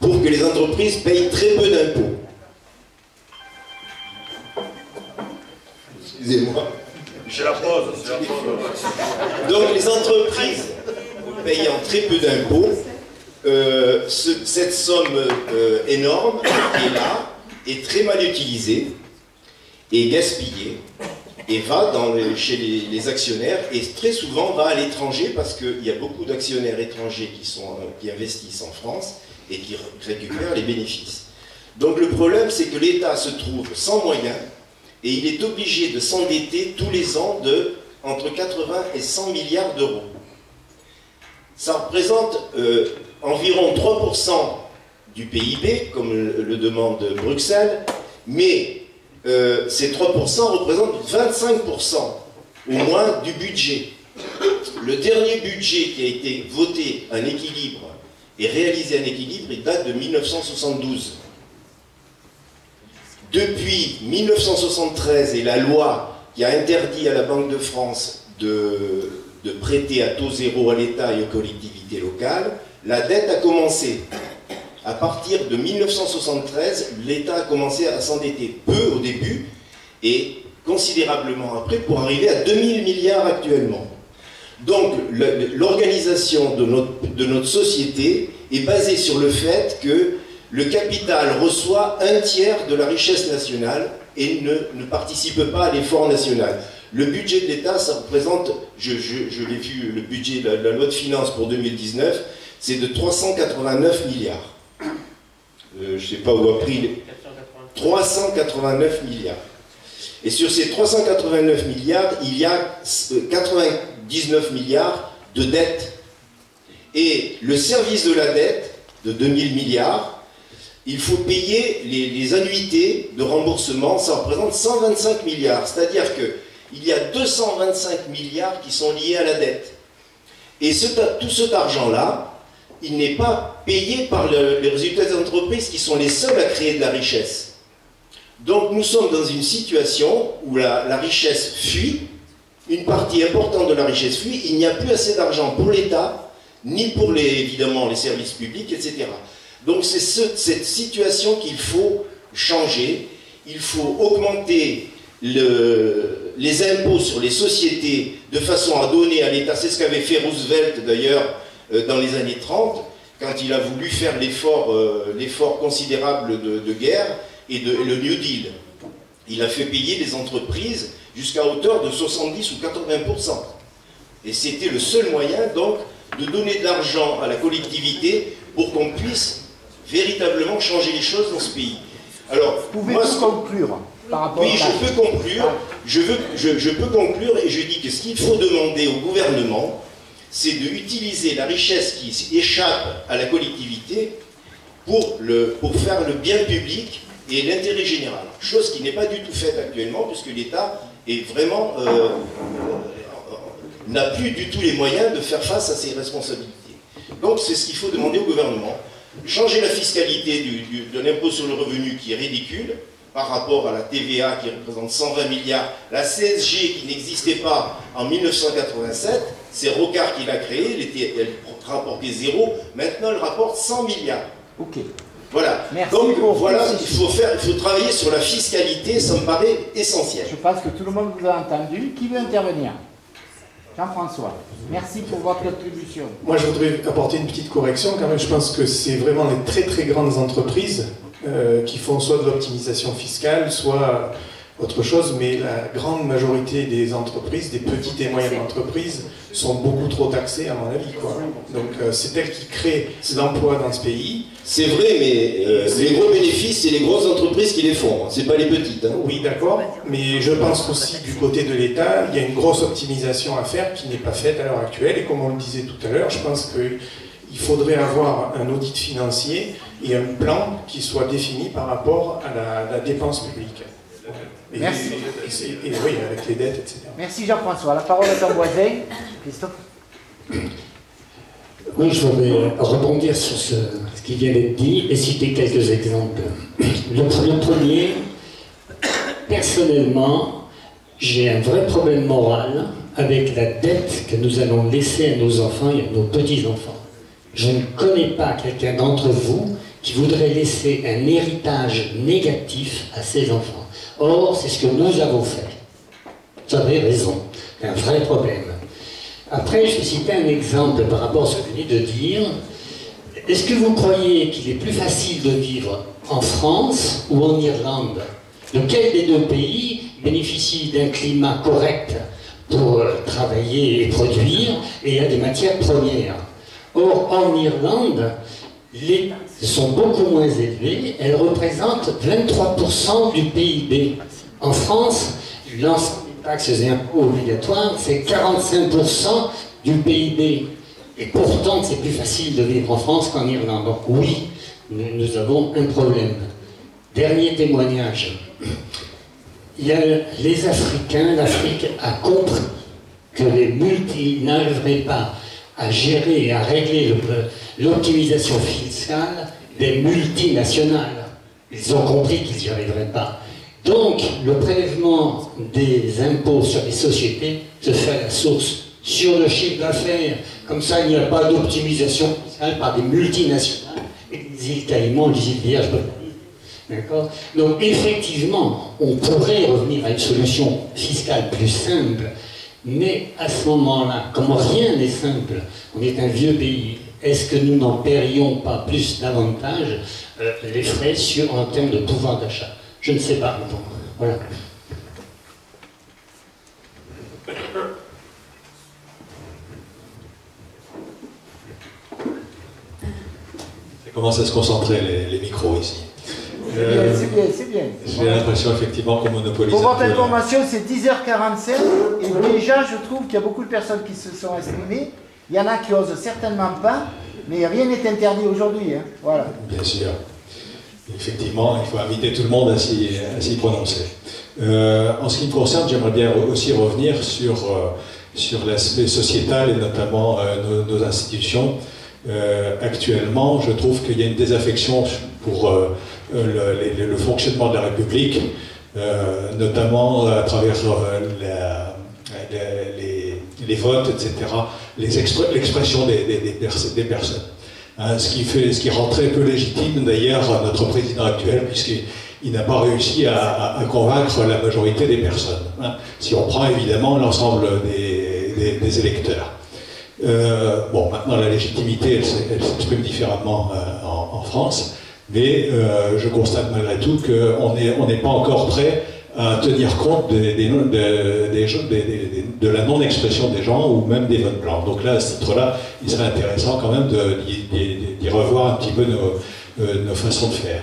pour que les entreprises payent très peu d'impôts. Excusez-moi. C'est la pause, c'est la pause. Donc les entreprises payant très peu d'impôts, cette somme énorme est là, est très mal utilisée, est gaspillée, et va chez les actionnaires, et très souvent va à l'étranger, parce qu'il y a beaucoup d'actionnaires étrangers qui investissent en France, et qui récupèrent les bénéfices. Donc le problème, c'est que l'État se trouve sans moyens, et il est obligé de s'endetter tous les ans entre 80 et 100 milliards d'euros. Ça représente environ 3% du PIB, comme le demande Bruxelles, mais ces 3% représentent 25% au moins du budget. Le dernier budget qui a été voté en équilibre et réalisé en équilibre, il date de 1972. Depuis 1973 et la loi qui a interdit à la Banque de France de prêter à taux zéro à l'État et aux collectivités locales, la dette a commencé. À partir de 1973, l'État a commencé à s'endetter peu au début et considérablement après pour arriver à 2000 milliards actuellement. Donc l'organisation de notre société est basée sur le fait que le capital reçoit un tiers de la richesse nationale et ne participe pas à l'effort national. Le budget de l'État, ça représente, je l'ai vu, le budget de la loi de finances pour 2019, c'est de 389 milliards. Je ne sais pas où a pris 389 milliards. Et sur ces 389 milliards, il y a 99 milliards de dettes. Et le service de la dette, de 2000 milliards, il faut payer les annuités de remboursement, ça représente 125 milliards. C'est-à-dire qu'il y a 225 milliards qui sont liés à la dette. Et tout cet argent-là, il n'est pas payé par les résultats des entreprises qui sont les seuls à créer de la richesse. Donc nous sommes dans une situation où la richesse fuit, une partie importante de la richesse fuit, il n'y a plus assez d'argent pour l'État, ni pour évidemment les services publics, etc. Donc c'est cette situation qu'il faut changer. Il faut augmenter les impôts sur les sociétés de façon à donner à l'État. C'est ce qu'avait fait Roosevelt d'ailleurs dans les années 30, quand il a voulu faire l'effort considérable de guerre et le New Deal. Il a fait payer les entreprises jusqu'à hauteur de 70 ou 80%. Et c'était le seul moyen donc de donner de l'argent à la collectivité pour qu'on puisse véritablement changer les choses dans ce pays. Alors, pouvez-vous conclure par rapport oui, je peux conclure. Je peux conclure et je dis que ce qu'il faut demander au gouvernement, c'est d'utiliser la richesse qui échappe à la collectivité pour faire le bien public et l'intérêt général. Chose qui n'est pas du tout faite actuellement, puisque l'État est vraiment n'a plus du tout les moyens de faire face à ses responsabilités. Donc c'est ce qu'il faut demander au gouvernement. Changer la fiscalité de l'impôt sur le revenu qui est ridicule par rapport à la TVA qui représente 120 milliards, la CSG qui n'existait pas en 1987, c'est Rocard qui l'a créée, elle rapportait 0, maintenant elle rapporte 100 milliards. Ok. Voilà. Merci. Donc voilà, il faut travailler sur la fiscalité, ça me paraît essentiel. Je pense que tout le monde vous a entendu. Qui veut intervenir? Jean-François, merci pour votre contribution. Moi, je voudrais apporter une petite correction. Quand même, je pense que c'est vraiment les très très grandes entreprises qui font soit de l'optimisation fiscale, soit autre chose, mais la grande majorité des entreprises, des petites et moyennes entreprises, sont beaucoup trop taxées, à mon avis, quoi. Donc, c'est elles qui créent l'emploi dans ce pays. C'est vrai, mais les gros bénéfices, c'est les grosses entreprises qui les font, c'est pas les petites. Hein. Oui, d'accord, mais je pense aussi du côté de l'État, il y a une grosse optimisation à faire qui n'est pas faite à l'heure actuelle, et comme on le disait tout à l'heure, je pense qu'il faudrait avoir un audit financier et un plan qui soit défini par rapport à la dépense publique. Merci. Et oui, avec les dettes, etc. Merci Jean-François. La parole est à ton voisin. Christophe. Oui, je voudrais rebondir sur ce qui vient d'être dit et citer quelques exemples. Le premier, personnellement, j'ai un vrai problème moral avec la dette que nous allons laisser à nos enfants et à nos petits-enfants. Je ne connais pas quelqu'un d'entre vous qui voudrait laisser un héritage négatif à ses enfants. Or, c'est ce que nous avons fait. Vous avez raison, c'est un vrai problème. Après, je vais citer un exemple par rapport à ce que vous venez de dire. Est-ce que vous croyez qu'il est plus facile de vivre en France ou en Irlande? Lequel des deux pays bénéficie d'un climat correct pour travailler et produire et a des matières premières? Or, en Irlande, les taxes sont beaucoup moins élevées, elles représentent 23% du PIB. En France, l'ensemble des taxes et impôts obligatoires, c'est 45% du PIB. Et pourtant, c'est plus facile de vivre en France qu'en Irlande. Donc oui, nous avons un problème. Dernier témoignage. Il y a les Africains, l'Afrique a compris que les multi n'arriveraient pas à gérer et à régler l'optimisation fiscale des multinationales. Ils ont compris qu'ils n'y arriveraient pas. Donc, le prélèvement des impôts sur les sociétés se fait à la source, sur le chiffre d'affaires. Comme ça, il n'y a pas d'optimisation fiscale par des multinationales et des îles Caïmans, des îles Vierges. D'accord? Donc, effectivement, on pourrait revenir à une solution fiscale plus simple. Mais à ce moment-là, comme rien n'est simple, on est un vieux pays, est-ce que nous n'en paierions pas plus davantage les frais en termes de pouvoir d'achat? Je ne sais pas. Bon, voilà. Ça commence à se concentrer les micros ici. C'est bien, c'est bien. J'ai l'impression effectivement qu'on monopolise. Pour votre information, c'est 10h45 et déjà je trouve qu'il y a beaucoup de personnes qui se sont exprimées. Il y en a qui osent certainement pas, mais rien n'est interdit aujourd'hui. Hein. Voilà. Bien sûr. Effectivement, il faut inviter tout le monde à s'y prononcer. En ce qui me concerne, j'aimerais bien aussi revenir sur l'aspect sociétal et notamment nos institutions. actuellement, je trouve qu'il y a une désaffection pour le fonctionnement de la République, notamment à travers les votes, etc., l'expression des personnes. Hein, ce qui rend très peu légitime d'ailleurs notre président actuel, puisqu'il n'a pas réussi à convaincre la majorité des personnes, hein, si on prend évidemment l'ensemble des électeurs. Bon, maintenant la légitimité, elle s'exprime différemment en France, mais je constate malgré tout qu'on n'est pas encore prêt à tenir compte de la non-expression des gens ou même des votes blancs. Donc là, à ce titre-là, il serait intéressant quand même d'y revoir un petit peu nos façons de faire.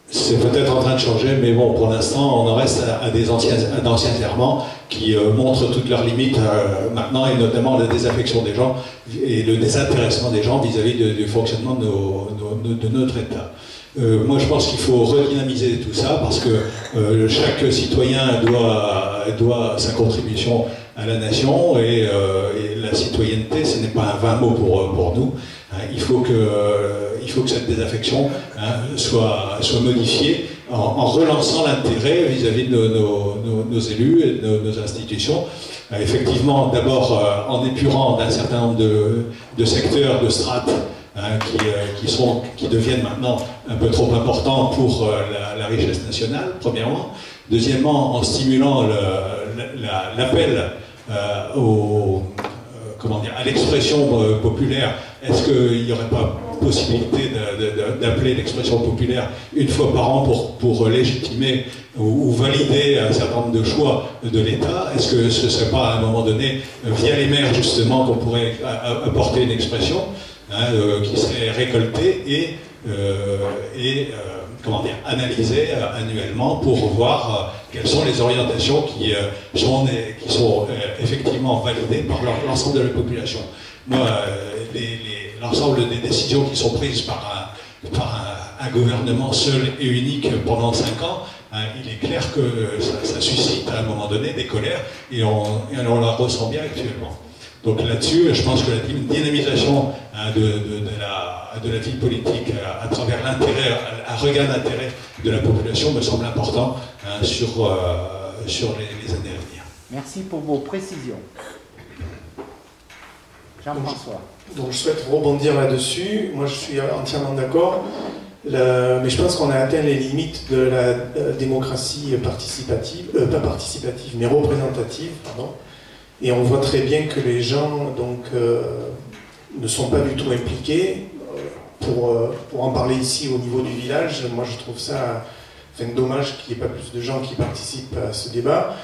C'est peut-être en train de changer, mais bon, pour l'instant, on en reste à d'anciens serments qui montrent toutes leurs limites maintenant, et notamment la désaffection des gens et le désintéressement des gens vis-à-vis du fonctionnement de notre État. Moi, je pense qu'il faut redynamiser tout ça parce que chaque citoyen doit sa contribution à la nation et la citoyenneté, ce n'est pas un vain mot pour nous. Hein, il faut que cette désaffection soit modifiée en relançant l'intérêt vis-à-vis de nos élus et de nos institutions. Effectivement, d'abord en épurant d'un certain nombre de secteurs, de strates, qui deviennent maintenant un peu trop importants pour la richesse nationale, premièrement. Deuxièmement, en stimulant l'appel à l'expression populaire. Est-ce qu'il n'y aurait pas possibilité d'appeler l'expression populaire une fois par an pour légitimer ou valider un certain nombre de choix de l'État? Est-ce que ce ne serait pas à un moment donné, via les maires justement, qu'on pourrait apporter une expression qui serait récoltée et analysée annuellement pour voir quelles sont les orientations qui sont effectivement validées par l'ensemble de la population. Moi, l'ensemble des décisions qui sont prises par un gouvernement seul et unique pendant 5 ans, il est clair que ça suscite à un moment donné des colères et on la ressent bien actuellement. Donc là-dessus, je pense que la dynamisation de la vie politique à travers l'intérêt, un regain d'intérêt de la population me semble important sur les années à venir. Merci pour vos précisions. Jean-François. Donc je souhaite rebondir là-dessus. Moi je suis entièrement d'accord. Mais je pense qu'on a atteint les limites de la démocratie participative, pas participative, mais représentative, pardon. Et on voit très bien que les gens ne sont pas du tout impliqués. Pour en parler ici au niveau du village, moi je trouve ça dommage qu'il n'y ait pas plus de gens qui participent à ce débat.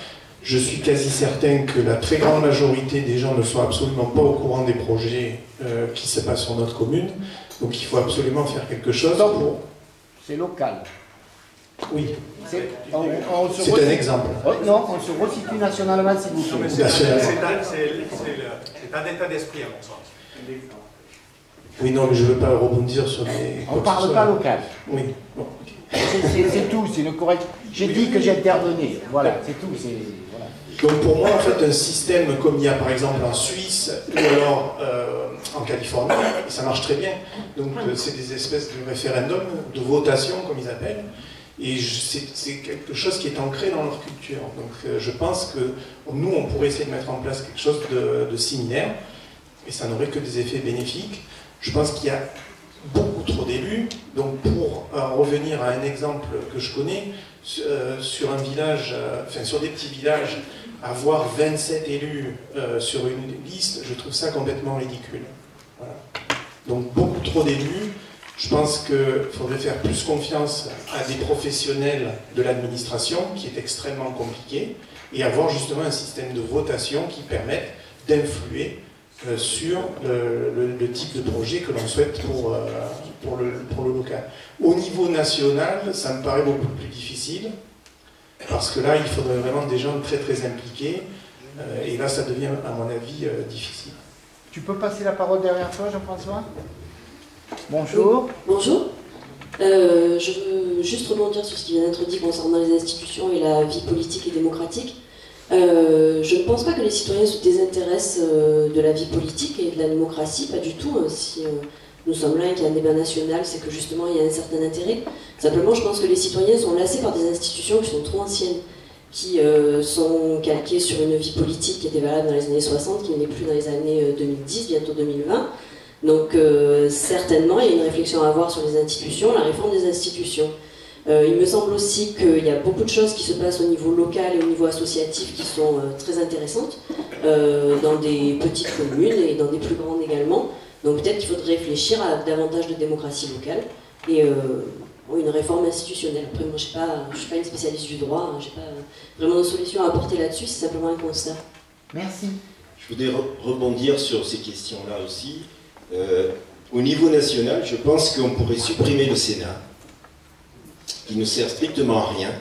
Je suis quasi certain que la très grande majorité des gens ne sont absolument pas au courant des projets qui se passent sur notre commune. Donc il faut absolument faire quelque chose pour... C'est local. Oui. C'est un exemple. Non, on se resitue nationalement si vous voulez. C'est un état d'esprit à mon sens. Oui, non, mais je ne veux pas rebondir sur les... On ne parle pas local. Oui. Bon. C'est tout, c'est une correction. J'ai dit que j'intervenais. Voilà, c'est tout. Voilà. Donc pour moi, en fait, un système comme il y a par exemple en Suisse ou alors en Californie, et ça marche très bien. Donc c'est des espèces de référendums, de votation comme ils appellent. Et c'est quelque chose qui est ancré dans leur culture. Donc je pense que nous, on pourrait essayer de mettre en place quelque chose de similaire, et ça n'aurait que des effets bénéfiques. Je pense qu'il y a beaucoup trop d'élus. Donc pour revenir à un exemple que je connais, sur un village, sur des petits villages, avoir 27 élus sur une liste, je trouve ça complètement ridicule. Voilà. Donc beaucoup trop d'élus. Je pense qu'il faudrait faire plus confiance à des professionnels de l'administration, qui est extrêmement compliqué, et avoir justement un système de votation qui permette d'influer sur le type de projet que l'on souhaite pour le local. Au niveau national, ça me paraît beaucoup plus difficile, parce que là, il faudrait vraiment des gens très très impliqués, et là, ça devient, à mon avis, difficile. Tu peux passer la parole derrière toi, Jean-François ? Bonjour. Oui, bonjour. Je veux juste rebondir sur ce qui vient d'être dit concernant les institutions et la vie politique et démocratique. Je ne pense pas que les citoyens se désintéressent de la vie politique et de la démocratie, pas du tout. Si nous sommes là et qu'il y a un débat national, c'est que justement il y a un certain intérêt. Simplement, je pense que les citoyens sont lassés par des institutions qui sont trop anciennes, qui sont calquées sur une vie politique qui était valable dans les années 60, qui n'est plus dans les années 2010, bientôt 2020. Donc certainement, il y a une réflexion à avoir sur les institutions, la réforme des institutions. Il me semble aussi qu'il y a beaucoup de choses qui se passent au niveau local et au niveau associatif qui sont très intéressantes, dans des petites communes et dans des plus grandes également. Donc peut-être qu'il faudrait réfléchir à davantage de démocratie locale et une réforme institutionnelle. Après, moi, je ne suis pas une spécialiste du droit, je n'ai pas vraiment de solution à apporter là-dessus, c'est simplement un constat. Merci. Je voudrais rebondir sur ces questions-là aussi. Au niveau national, je pense qu'on pourrait supprimer le Sénat, qui ne sert strictement à rien,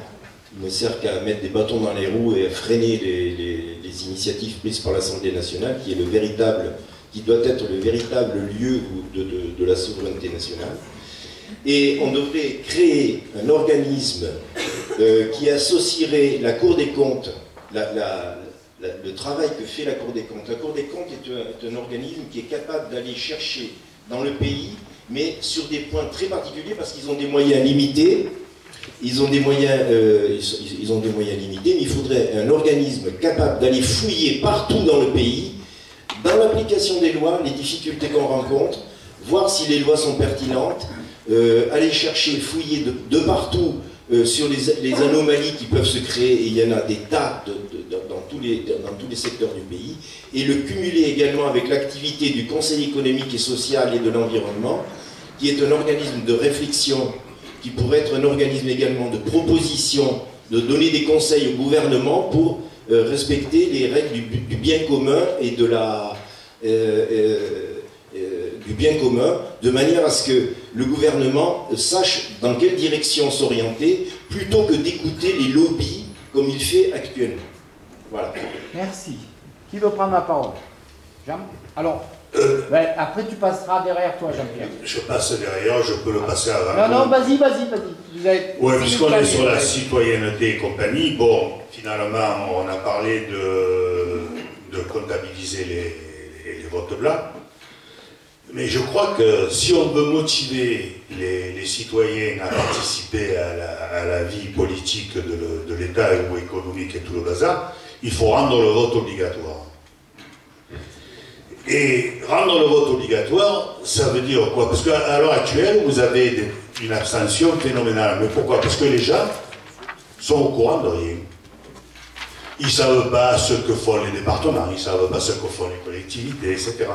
qui ne sert qu'à mettre des bâtons dans les roues et à freiner les initiatives prises par l'Assemblée nationale, qui doit être le véritable lieu de la souveraineté nationale. Et on devrait créer un organisme qui associerait la Cour des comptes, le travail que fait la Cour des comptes. La Cour des comptes est un organisme qui est capable d'aller chercher dans le pays, mais sur des points très particuliers, parce qu'ils ont des moyens limités. Ils ont des moyens limités, mais il faudrait un organisme capable d'aller fouiller partout dans le pays, dans l'application des lois, les difficultés qu'on rencontre, voir si les lois sont pertinentes, aller chercher, fouiller de partout sur les anomalies qui peuvent se créer, et il y en a des tas dans tous les secteurs du pays, et le cumuler également avec l'activité du Conseil économique et social et de l'environnement, qui est un organisme de réflexion, qui pourrait être un organisme également de proposition, de donner des conseils au gouvernement pour respecter les règles du bien commun et du bien commun, de manière à ce que le gouvernement sache dans quelle direction s'orienter, plutôt que d'écouter les lobbies comme il fait actuellement. Voilà. Merci. Qui veut prendre la parole? Jean? Alors, après tu passeras derrière toi, Jean-Pierre. Je passe derrière, je peux le passer avant. Non, vas-y. Oui, puisqu'on est sur la citoyenneté et compagnie, bon, finalement, on a parlé de comptabiliser les votes blancs. Mais je crois que si on veut motiver les citoyens à participer à la vie politique de l'État ou économique et tout le bazar, il faut rendre le vote obligatoire. Et rendre le vote obligatoire, ça veut dire quoi? Parce qu'à l'heure actuelle, vous avez une abstention phénoménale. Mais pourquoi? Parce que les gens sont au courant de rien. Ils ne savent pas ce que font les départements, ils ne savent pas ce que font les collectivités, etc.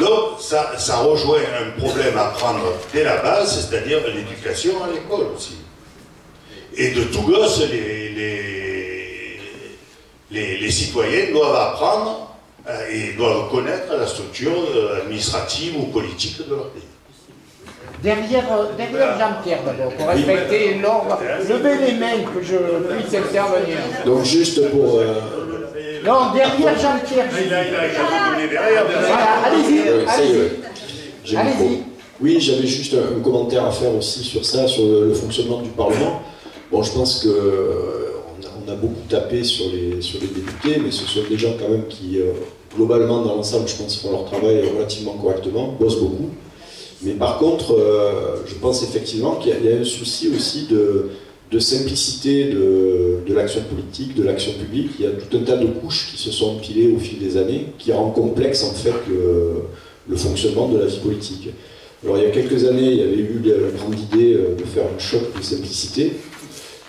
Donc, ça rejoint un problème à prendre dès la base, c'est-à-dire l'éducation à l'école aussi. Et de tout gosse, les citoyens doivent apprendre et doivent connaître la structure administrative ou politique de leur pays. Derrière Jean-Pierre d'abord, pour respecter l'ordre. Levez les mains que je puisse intervenir. Donc juste pour... Non, derrière Jean-Pierre. Voilà, allez-y. Oui, j'avais juste un commentaire à faire aussi sur ça, sur le fonctionnement du Parlement. Bon, je pense qu'on a beaucoup tapé sur les députés, mais ce sont des gens quand même qui, globalement, dans l'ensemble, je pense, font leur travail relativement correctement, bossent beaucoup. Mais par contre, je pense effectivement qu'il y a un souci aussi de simplicité de l'action politique, de l'action publique. Il y a tout un tas de couches qui se sont empilées au fil des années, qui rendent complexe en fait le fonctionnement de la vie politique. Alors il y a quelques années, il y avait eu la grande idée de faire un choc de simplicité,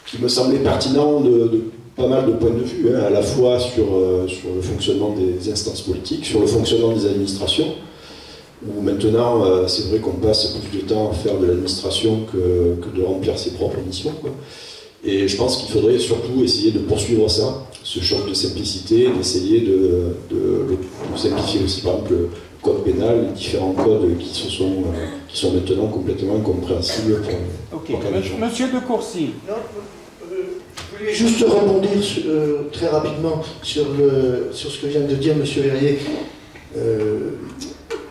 qui me semblait pertinent de pas mal de points de vue, hein, à la fois sur le fonctionnement des instances politiques, sur le fonctionnement des administrations, où maintenant, c'est vrai qu'on passe plus de temps à faire de l'administration que de remplir ses propres missions, quoi. Et je pense qu'il faudrait surtout essayer de poursuivre ça, ce choc de simplicité, d'essayer de simplifier aussi, par exemple, le code pénal, les différents codes qui sont maintenant complètement incompréhensibles pour les gens. Monsieur de Courcy. Je voulais juste rebondir très rapidement sur ce que vient de dire M. Verrier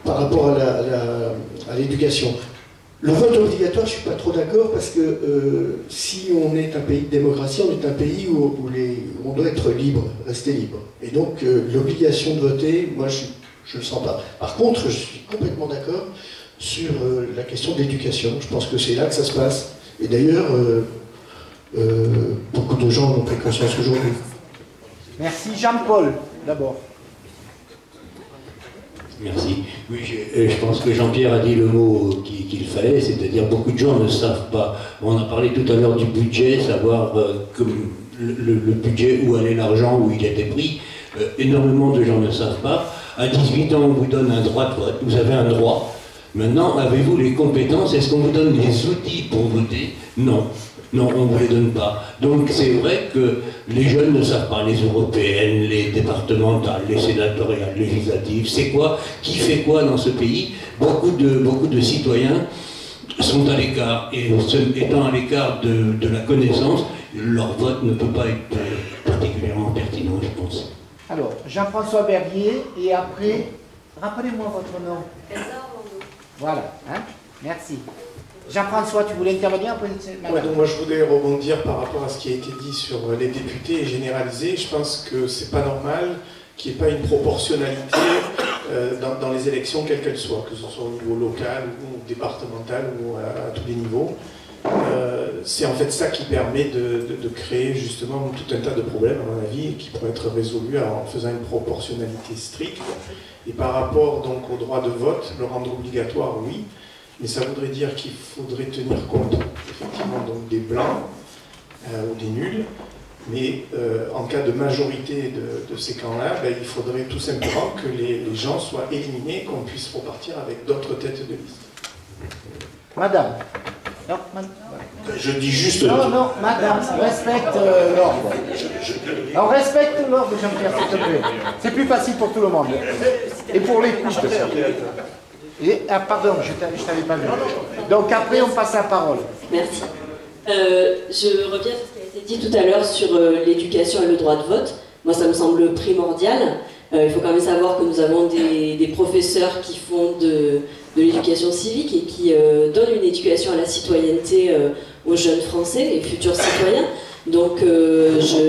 par rapport à l'éducation. Le vote obligatoire, je ne suis pas trop d'accord parce que si on est un pays de démocratie, on est un pays où on doit être libre, rester libre. Et donc l'obligation de voter, moi je ne le sens pas. Par contre, je suis complètement d'accord sur la question de l'éducation. Je pense que c'est là que ça se passe. Et d'ailleurs, beaucoup de gens en ont pris conscience aujourd'hui. Merci. Jean-Paul, d'abord. Merci. Oui, je pense que Jean-Pierre a dit le mot qu'il fallait, c'est-à-dire beaucoup de gens ne savent pas. On a parlé tout à l'heure du budget, savoir le budget, où allait l'argent, où il était pris. Énormément de gens ne savent pas. À 18 ans, on vous donne un droit de vote, vous avez un droit. Maintenant, avez-vous les compétences? Est-ce qu'on vous donne les outils pour voter? Non. Non, on ne vous les donne pas. Donc c'est vrai que les jeunes ne savent pas, les européennes, les départementales, les sénatoriales, les législatives, c'est quoi, qui fait quoi dans ce pays. Beaucoup de citoyens sont à l'écart, et étant à l'écart de la connaissance, leur vote ne peut pas être particulièrement pertinent, je pense. Alors, Jean-François Berbier, et après, rappelez-moi votre nom. Voilà, hein? Merci. Jean-François, tu voulais intervenir après? Ouais, donc moi je voulais rebondir par rapport à ce qui a été dit sur les députés et généraliser. Je pense que c'est pas normal qu'il n'y ait pas une proportionnalité dans les élections, quelles qu'elles soient, que ce soit au niveau local ou départemental ou à tous les niveaux. C'est en fait ça qui permet de créer justement tout un tas de problèmes, à mon avis, qui pourraient être résolus en faisant une proportionnalité stricte. Et par rapport donc au droit de vote, le rendre obligatoire, oui. Mais ça voudrait dire qu'il faudrait tenir compte effectivement donc des blancs ou des nuls, mais en cas de majorité de ces camps-là, ben, il faudrait tout simplement que les gens soient éliminés, qu'on puisse repartir avec d'autres têtes de liste. Madame. Non, madame. Je dis juste... Non, non, madame, respecte l'ordre. Alors respecte l'ordre, Jean-Pierre, s'il te plaît. C'est plus facile pour tout le monde. Et pour l'écoute. Pardon, je t'avais pas vu. Donc après, on passe la parole. Merci. Je reviens à ce qui a été dit tout à l'heure sur l'éducation et le droit de vote. Moi, ça me semble primordial. Il faut quand même savoir que nous avons des professeurs qui font de l'éducation civique et qui donnent une éducation à la citoyenneté aux jeunes Français et futurs citoyens. Donc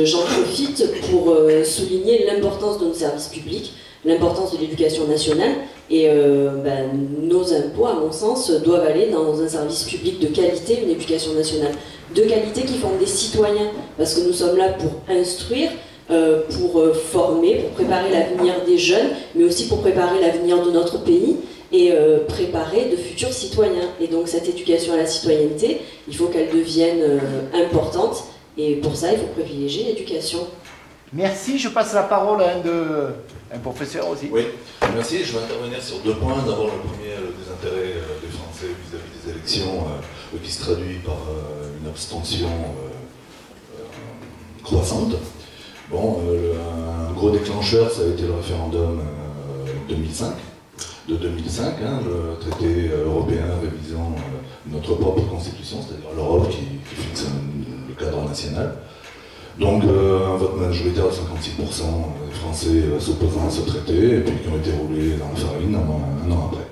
j'en profite pour souligner l'importance de nos services publics, l'importance de l'éducation nationale. Et nos impôts, à mon sens, doivent aller dans un service public de qualité, une éducation nationale de qualité qui forme des citoyens. Parce que nous sommes là pour instruire, pour former, pour préparer l'avenir des jeunes, mais aussi pour préparer l'avenir de notre pays et préparer de futurs citoyens. Et donc cette éducation à la citoyenneté, il faut qu'elle devienne importante. Et pour ça, il faut privilégier l'éducation. Merci, je passe la parole à un professeur aussi. Oui, merci. Je vais intervenir sur deux points. D'abord, le premier, le désintérêt des Français vis-à-vis des élections, qui se traduit par une abstention croissante. Bon, un gros déclencheur, ça a été le référendum de 2005, hein, le traité européen révisant notre propre constitution, c'est-à-dire l'Europe qui fixe le cadre national. Donc un vote majoritaire de 56% des Français s'opposant à ce traité, et puis qui ont été roulés dans la farine un an après.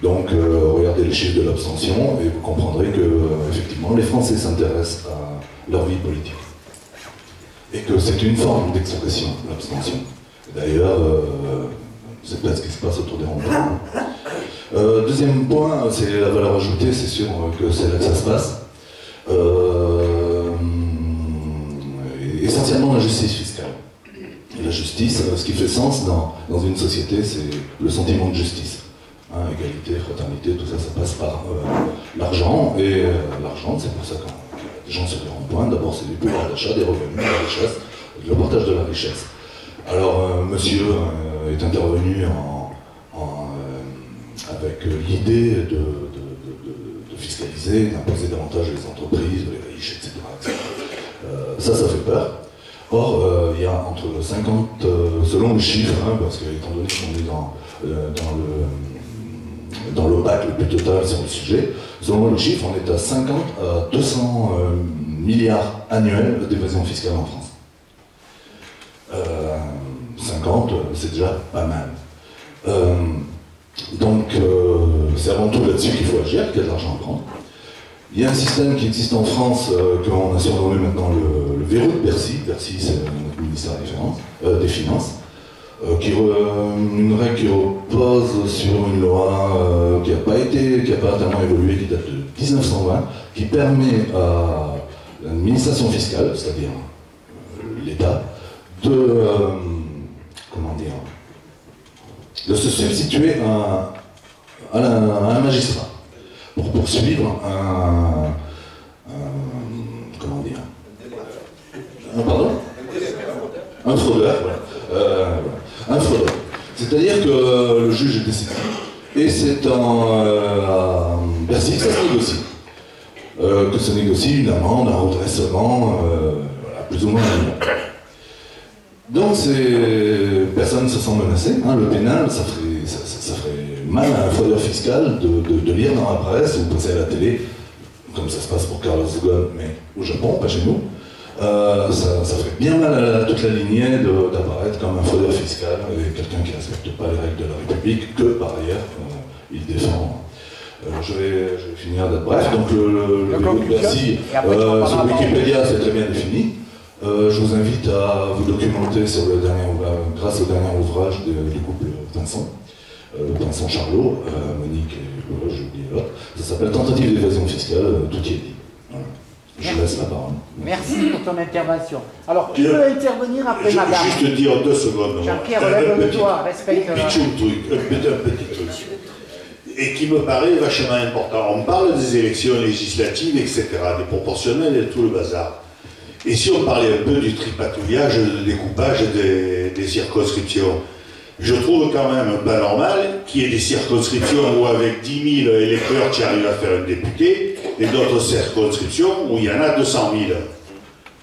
Donc regardez les chiffres de l'abstention, et vous comprendrez que effectivement les Français s'intéressent à leur vie politique. Et que c'est une forme d'expression, l'abstention. D'ailleurs, c'est peut-être ce qui se passe autour des ronds-points. Deuxième point, c'est la valeur ajoutée, c'est sûr que c'est là que ça se passe. Essentiellement la justice fiscale. Et la justice, ce qui fait sens dans une société, c'est le sentiment de justice. Hein, égalité, fraternité, tout ça, ça passe par l'argent. Et l'argent, c'est pour ça que les gens se les ronds-points. D'abord, c'est du pouvoir d'achat, des revenus, de la richesse, le partage de la richesse. Alors, monsieur est intervenu avec l'idée de fiscaliser, d'imposer davantage les entreprises, les riches, etc. Ça fait peur. Or, il y a entre 50, selon le chiffre, hein, parce qu'étant donné qu'on est dans l'OPAC le plus total sur le sujet, selon le chiffre, on est à 50 à 200 milliards annuels d'évasion fiscale en France. 50, c'est déjà pas mal. Donc c'est avant tout là-dessus qu'il faut agir, qu'il y a de l'argent à prendre. Il y a un système qui existe en France qu'on a surnommé maintenant le verrou de Bercy. Bercy, c'est notre ministère des Finances. Une règle qui repose sur une loi qui n'a pas tellement évolué, qui date de 1920, qui permet à l'administration fiscale, c'est-à-dire l'État, de se substituer à un magistrat pour poursuivre un fraudeur. Un fraudeur. C'est-à-dire que le juge est décidé. Et c'est à Bercy que ça se négocie. Que se négocie une amende, un redressement, plus ou moins un million. Donc personne ne se sent menacé. Hein. Le pénal, ça ferait mal à un fraudeur fiscal de lire dans la presse ou passer à la télé, comme ça se passe pour Carlos Ghosn, mais au Japon, pas chez nous. Ça ferait bien mal à toute la lignée d'apparaître comme un fraudeur fiscal et quelqu'un qui ne respecte pas les règles de la République, que par ailleurs il défend. Je vais finir d'être bref. Donc le verrou de Bercy, sur Wikipédia, c'est très bien défini. Je vous invite à vous documenter grâce au dernier ouvrage du couple Vincent Charlot, Monique et j'ai oublié l'autre. Ça s'appelle Tentative d'évasion fiscale, tout y est dit. Voilà. Je laisse la parole. Merci pour ton intervention. Alors, qui veut intervenir après madame? Juste dire 2 secondes. Jean-Pierre, lève-toi, respecte. Un petit truc. Et qui me paraît vachement important. On parle des élections législatives, etc., des proportionnelles et tout le bazar. Et si on parlait un peu du tripatouillage, du découpage des circonscriptions, je trouve quand même pas normal qu'il y ait des circonscriptions où avec 10 000 électeurs tu arrives à faire un député, et d'autres circonscriptions où il y en a 200 000.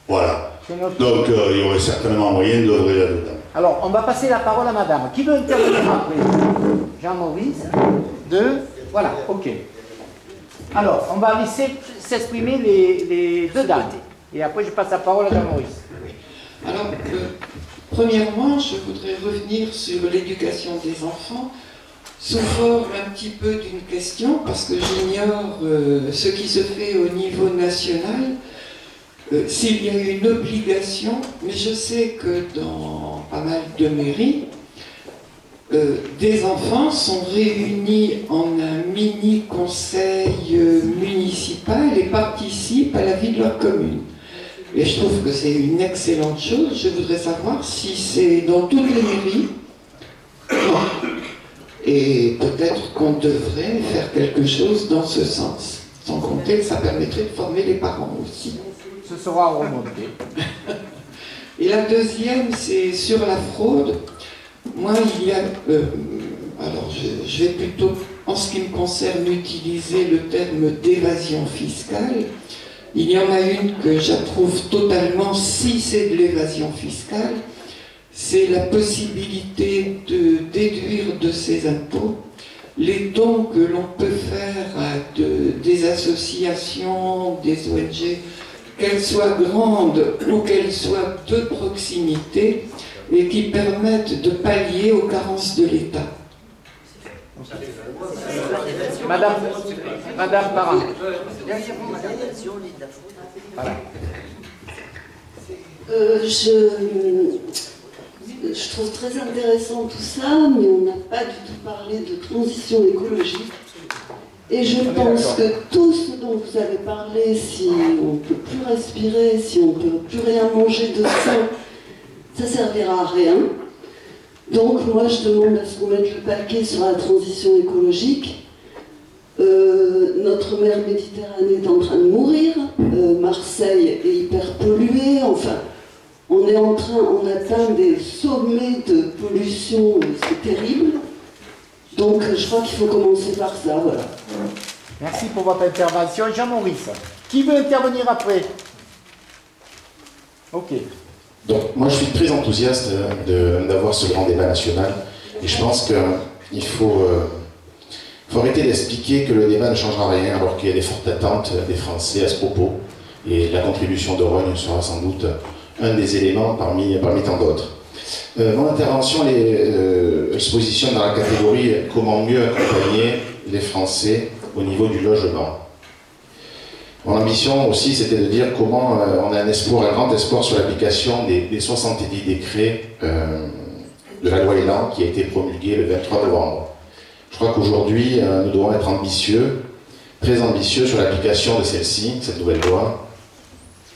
Voilà. Donc il y aurait certainement moyen d'œuvrer là-dedans. Alors, on va passer la parole à madame. Qui veut intervenir après? Jean-Maurice. Voilà, ok. Alors, on va laisser s'exprimer les 2 dames. Et après, je passe la parole à Jean-Maurice. Alors, premièrement, je voudrais revenir sur l'éducation des enfants, sous forme un petit peu d'une question, parce que j'ignore ce qui se fait au niveau national, s'il y a une obligation, mais je sais que dans pas mal de mairies, des enfants sont réunis en un mini-conseil municipal et participent à la vie de leur commune. Et je trouve que c'est une excellente chose. Je voudrais savoir si c'est dans toutes les mairies. Non. Et peut-être qu'on devrait faire quelque chose dans ce sens. Sans compter que ça permettrait de former les parents aussi. Ce sera remonté. Et la deuxième, c'est sur la fraude. Moi, il y a... alors, je vais plutôt, en ce qui me concerne, utiliser le terme d'évasion fiscale. Il y en a une que j'approuve totalement, si c'est de l'évasion fiscale, c'est la possibilité de déduire de ses impôts les dons que l'on peut faire à des associations, des ONG, qu'elles soient grandes ou qu'elles soient de proximité, et qui permettent de pallier aux carences de l'État. Madame Parra. Voilà. Je trouve très intéressant tout ça, mais on n'a pas du tout parlé de transition écologique. Et je pense que tout ce dont vous avez parlé, si on ne peut plus respirer, si on ne peut plus rien manger de sain, ça servira à rien. Donc moi je demande à ce qu'on mette le paquet sur la transition écologique. Notre mer Méditerranée est en train de mourir, Marseille est hyper polluée, enfin on atteint des sommets de pollution, c'est terrible. Donc je crois qu'il faut commencer par ça, voilà. Merci pour votre intervention. Jean-Maurice, qui veut intervenir après? Ok. Donc moi je suis très enthousiaste d'avoir ce grand débat national et je pense qu'il faut arrêter d'expliquer que le débat ne changera rien alors qu'il y a des fortes attentes des Français à ce propos et la contribution de Rogne sera sans doute un des éléments parmi tant d'autres. Mon intervention se positionne dans la catégorie comment mieux accompagner les Français au niveau du logement. Mon ambition aussi, c'était de dire comment on a un grand espoir sur l'application des 70 décrets de la loi Elan qui a été promulguée le 23 novembre. Je crois qu'aujourd'hui, nous devons être ambitieux, très ambitieux sur l'application de celle-ci, cette nouvelle loi,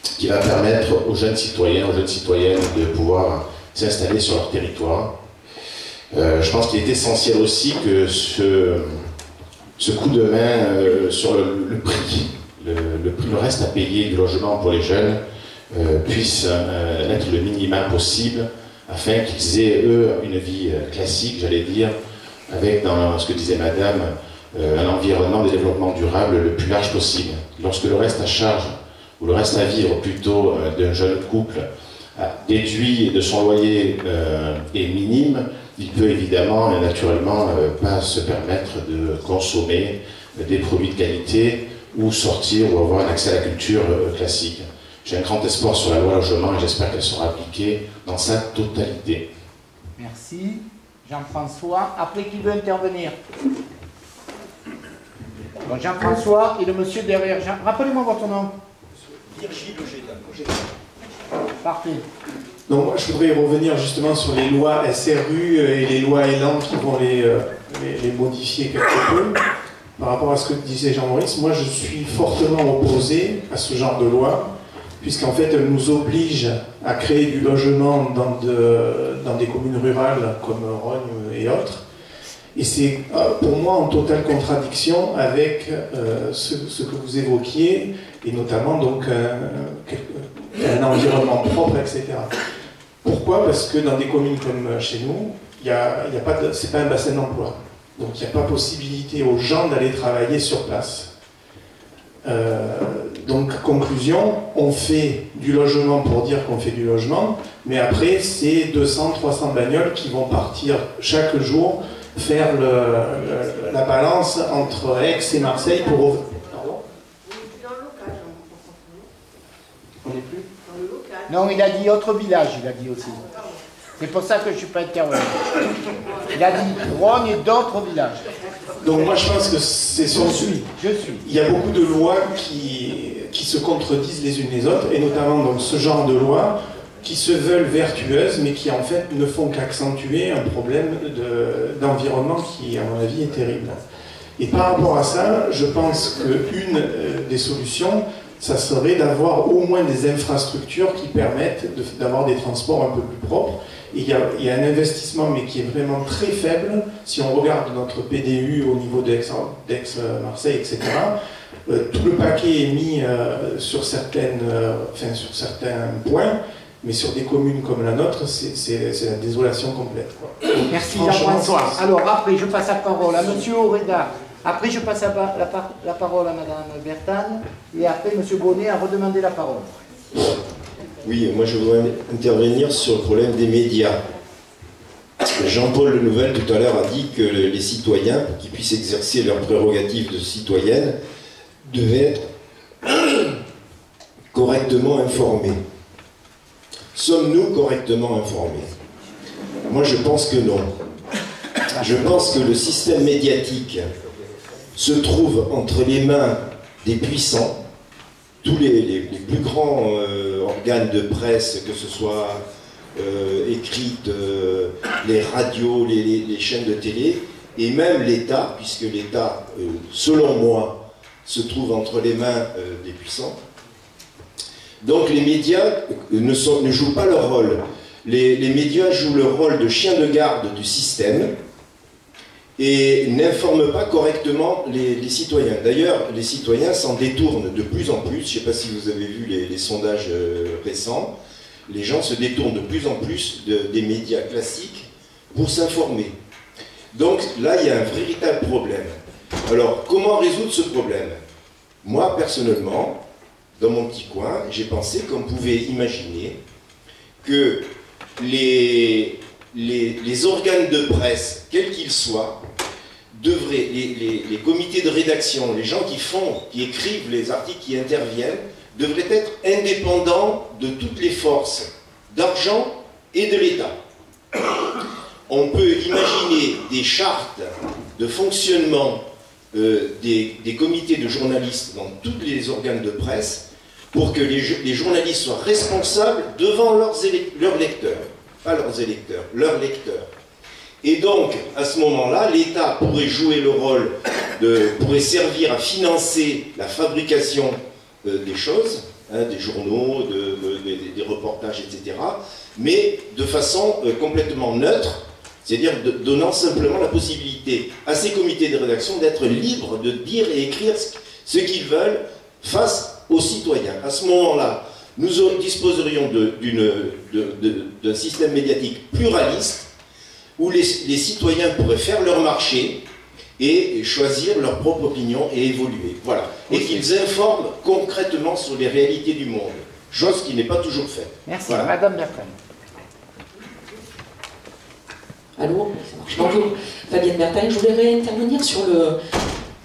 qui va permettre aux jeunes citoyens, aux jeunes citoyennes de pouvoir s'installer sur leur territoire. Je pense qu'il est essentiel aussi que ce coup de main sur le prix, le reste à payer du logement pour les jeunes puisse être le minimum possible afin qu'ils aient, eux, une vie classique, j'allais dire, avec, dans ce que disait Madame, un environnement de développement durable le plus large possible. Lorsque le reste à charge, ou le reste à vivre plutôt d'un jeune couple, déduit de son loyer est minime, il peut évidemment et naturellement pas se permettre de consommer des produits de qualité ou sortir ou avoir un accès à la culture classique. J'ai un grand espoir sur la loi logement et j'espère qu'elle sera appliquée dans sa totalité. Merci. Jean-François. Après, qui veut intervenir? Donc Jean-François et le monsieur derrière. Rappelez-moi votre nom. Virgile Auger. Parfait. Donc moi je voudrais revenir justement sur les lois SRU et les lois Elan qui vont les modifier quelque peu. Par rapport à ce que disait Jean-Maurice, moi je suis fortement opposé à ce genre de loi, puisqu'en fait elle nous oblige à créer du logement dans des communes rurales comme Rognes et autres. Et c'est pour moi en totale contradiction avec ce que vous évoquiez, et notamment donc un environnement propre, etc. Pourquoi? Parce que dans des communes comme chez nous, c'est pas un bassin d'emploi. Donc il n'y a pas possibilité aux gens d'aller travailler sur place. Donc conclusion, on fait du logement pour dire qu'on fait du logement, mais après c'est 200-300 bagnoles qui vont partir chaque jour faire la balance entre Aix et Marseille pour... Pardon? On n'est plus dans le local. Non, il a dit autre village, il a dit aussi. C'est pour ça que je ne suis pas intervenu. Il a dit Rognes et d'autres villages. Donc moi je pense que c'est son suivi. Je suis. Il y a beaucoup de lois qui se contredisent les unes les autres, et notamment donc ce genre de lois qui se veulent vertueuses, mais qui en fait ne font qu'accentuer un problème d'environnement qui, à mon avis, est terrible. Et par rapport à ça, je pense qu'une des solutions, ça serait d'avoir au moins des infrastructures qui permettent d'avoir des transports un peu plus propres. Et il y a un investissement, mais qui est vraiment très faible. Si on regarde notre PDU au niveau d'Aix-Marseille, etc., tout le paquet est mis sur certains points, mais sur des communes comme la nôtre, c'est la désolation complète, quoi. Merci Jean-François. Alors après, je passe la parole à M. Oreda. Après, je passe la parole à Mme Bertagne. Et après, M. Bonnet a redemandé la parole. Oui, moi je voudrais intervenir sur le problème des médias. Jean-Paul Le Nouvel tout à l'heure a dit que les citoyens, pour qu'ils puissent exercer leurs prérogatives de citoyenne, devaient être correctement informés. Sommes-nous correctement informés? Moi je pense que non. Je pense que le système médiatique se trouve entre les mains des puissants. Tous les plus grands organes de presse, que ce soit écrites, les radios, les chaînes de télé, et même l'État, puisque l'État, selon moi, se trouve entre les mains des puissants. Donc les médias ne jouent pas leur rôle. Les médias jouent le rôle de chien de garde du système et n'informent pas correctement les citoyens. D'ailleurs, les citoyens s'en détournent de plus en plus. Je ne sais pas si vous avez vu les sondages récents. Les gens se détournent de plus en plus des médias classiques pour s'informer. Donc là, il y a un véritable problème. Alors, comment résoudre ce problème? Moi, personnellement, dans mon petit coin, j'ai pensé qu'on pouvait imaginer que les organes de presse, quels qu'ils soient, devraient, les comités de rédaction, les gens qui écrivent les articles, qui interviennent, devraient être indépendants de toutes les forces d'argent et de l'État. On peut imaginer des chartes de fonctionnement des comités de journalistes dans tous les organes de presse pour que les journalistes soient responsables devant leurs lecteurs, pas leurs électeurs, leurs lecteurs. Et donc, à ce moment-là, l'État pourrait jouer le rôle, pourrait servir à financer la fabrication des choses, hein, des journaux, des reportages, etc., mais de façon complètement neutre, c'est-à-dire donnant simplement la possibilité à ces comités de rédaction d'être libres de dire et écrire ce qu'ils veulent face aux citoyens. À ce moment-là, nous disposerions d'un système médiatique pluraliste où les citoyens pourraient faire leur marché et choisir leur propre opinion et évoluer. Voilà. Et qu'ils informent concrètement sur les réalités du monde, chose qui n'est pas toujours faite. Merci. Voilà. Madame Bertrand. Allô, bonjour, Fabienne Bertin. Je voulais réintervenir sur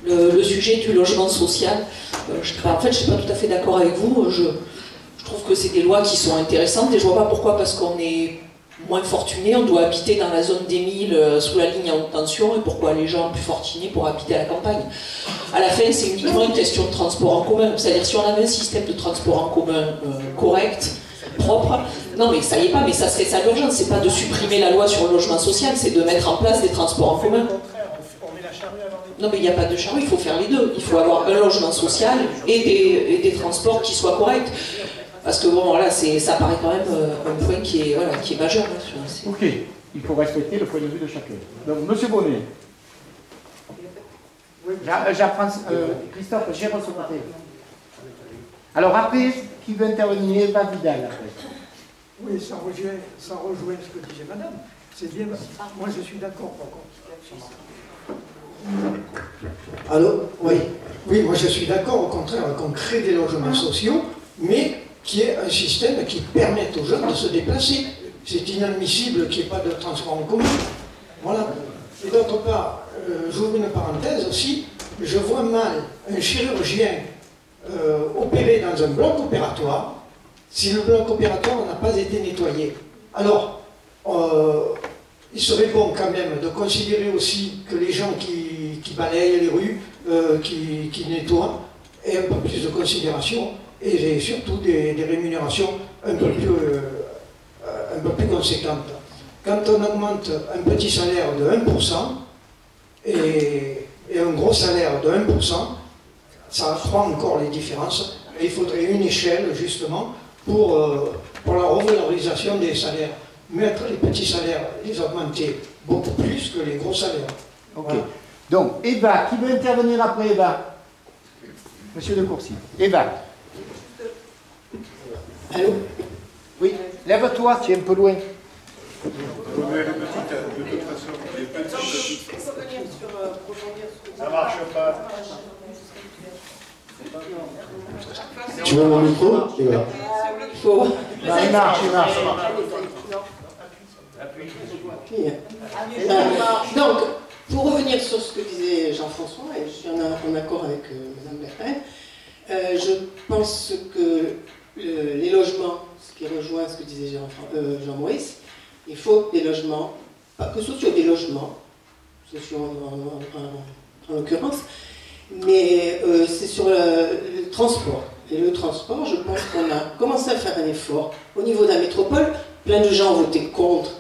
le sujet du logement social. En fait, je ne suis pas tout à fait d'accord avec vous. Je trouve que c'est des lois qui sont intéressantes et je ne vois pas pourquoi, parce qu'on est moins fortunés, on doit habiter dans la zone des 1000 sous la ligne à haute tension, et pourquoi les gens plus fortunés pour habiter à la campagne. À la fin, c'est uniquement une question de transport en commun. C'est-à-dire, si on avait un système de transport en commun correct, propre, non mais ça y est pas, mais ça serait ça l'urgence, c'est pas de supprimer la loi sur le logement social, c'est de mettre en place des transports en commun. Non mais il n'y a pas de charrue, il faut faire les deux. Il faut avoir un logement social et des transports qui soient corrects. Parce que bon, là, ça paraît quand même un point qui est majeur. Hein, ok, il faut respecter le point de vue de chacun. Donc, Monsieur Bonnet. J'apprends, Christophe, j'ai reçu. Alors après, qui veut intervenir? Eva Vidal après. Oui, ça rejoint ce que disait Madame. C'est bien. Moi, je suis d'accord, par contre. Allô? Oui. Oui, moi, je suis d'accord, au contraire, qu'on crée des logements sociaux, mais qui est un système qui permette aux jeunes de se déplacer. C'est inadmissible qu'il n'y ait pas de transport en commun. Voilà. Et d'autre part, j'ouvre une parenthèse aussi, je vois mal un chirurgien opérer dans un bloc opératoire si le bloc opératoire n'a pas été nettoyé. Alors, il serait bon quand même de considérer aussi que les gens qui balayent les rues, qui nettoient, aient un peu plus de considération et surtout des rémunérations un peu plus conséquentes. Quand on augmente un petit salaire de 1% et un gros salaire de 1%, ça accroît encore les différences. Et il faudrait une échelle, justement, pour la revalorisation des salaires. Mettre les petits salaires, les augmenter beaucoup plus que les gros salaires. Ok. Voilà. Donc, Eva, qui veut intervenir après Eva? Monsieur de Courcy. Eva. Allô? Oui, lève-toi, tu es un peu loin. Ça marche pas. Tu veux mon micro? Il faut... Il marche. Donc, pour revenir sur ce que disait Jean-François, et je suis en accord avec Mme Bertin, je pense que les logements, ce qui rejoint ce que disait Jean-Maurice, il faut des logements, pas que sociaux, des logements, sociaux en l'occurrence, mais c'est sur le transport. Et le transport, je pense qu'on a commencé à faire un effort. Au niveau de la métropole, plein de gens étaient contre.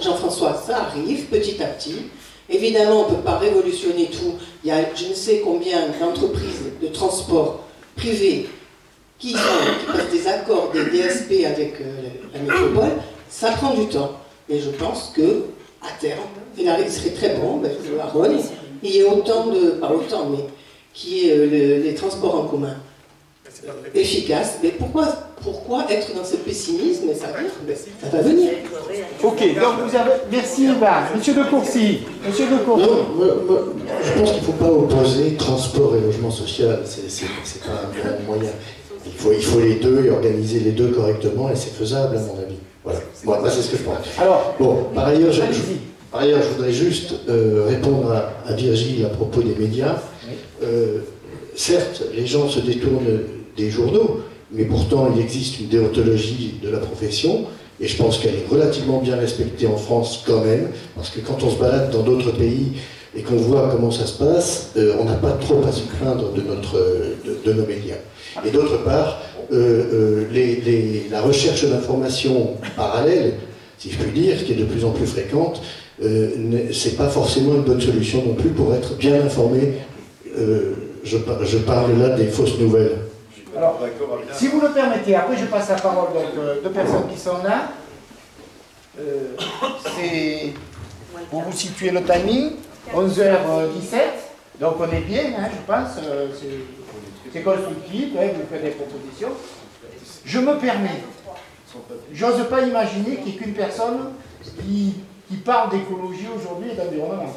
Jean-François, ça arrive petit à petit. Évidemment, on ne peut pas révolutionner tout. Il y a je ne sais combien d'entreprises de transport privées qui passent des accords, des DSP avec la métropole. Ça prend du temps. Et je pense que à terme, il serait très bon, à Rhône, il y a autant de, pas autant, mais qui est les transports en commun efficaces. Mais pourquoi être dans ce pessimisme? Ça va venir. Ok, donc vous avez... Merci Eva. Monsieur de Courcy. Monsieur de Courcy. Non, je pense qu'il ne faut pas opposer transport et logement social. C'est pas un bon moyen. Il faut les deux et organiser les deux correctement, et c'est faisable à mon avis. Voilà. Moi, c'est ce que je pense. Alors, bon, par ailleurs, je voudrais juste répondre à Virgile à propos des médias. Certes, les gens se détournent des journaux, mais pourtant il existe une déontologie de la profession, et je pense qu'elle est relativement bien respectée en France quand même, parce que quand on se balade dans d'autres pays et qu'on voit comment ça se passe, on n'a pas trop à se craindre de nos médias. Et d'autre part, la recherche d'informations parallèles, si je puis dire, qui est de plus en plus fréquente, c'est pas forcément une bonne solution non plus pour être bien informé. Je parle là des fausses nouvelles. Alors, si vous le permettez, après je passe la parole donc, deux personnes qui sont là. C'est pour vous situer le timing, 11h17, donc on est bien, hein, je pense, c'est constructif, hein, vous faites des propositions. Je me permets, j'ose pas imaginer qu'il y ait qu'une personne qui parle d'écologie aujourd'hui et d'environnement.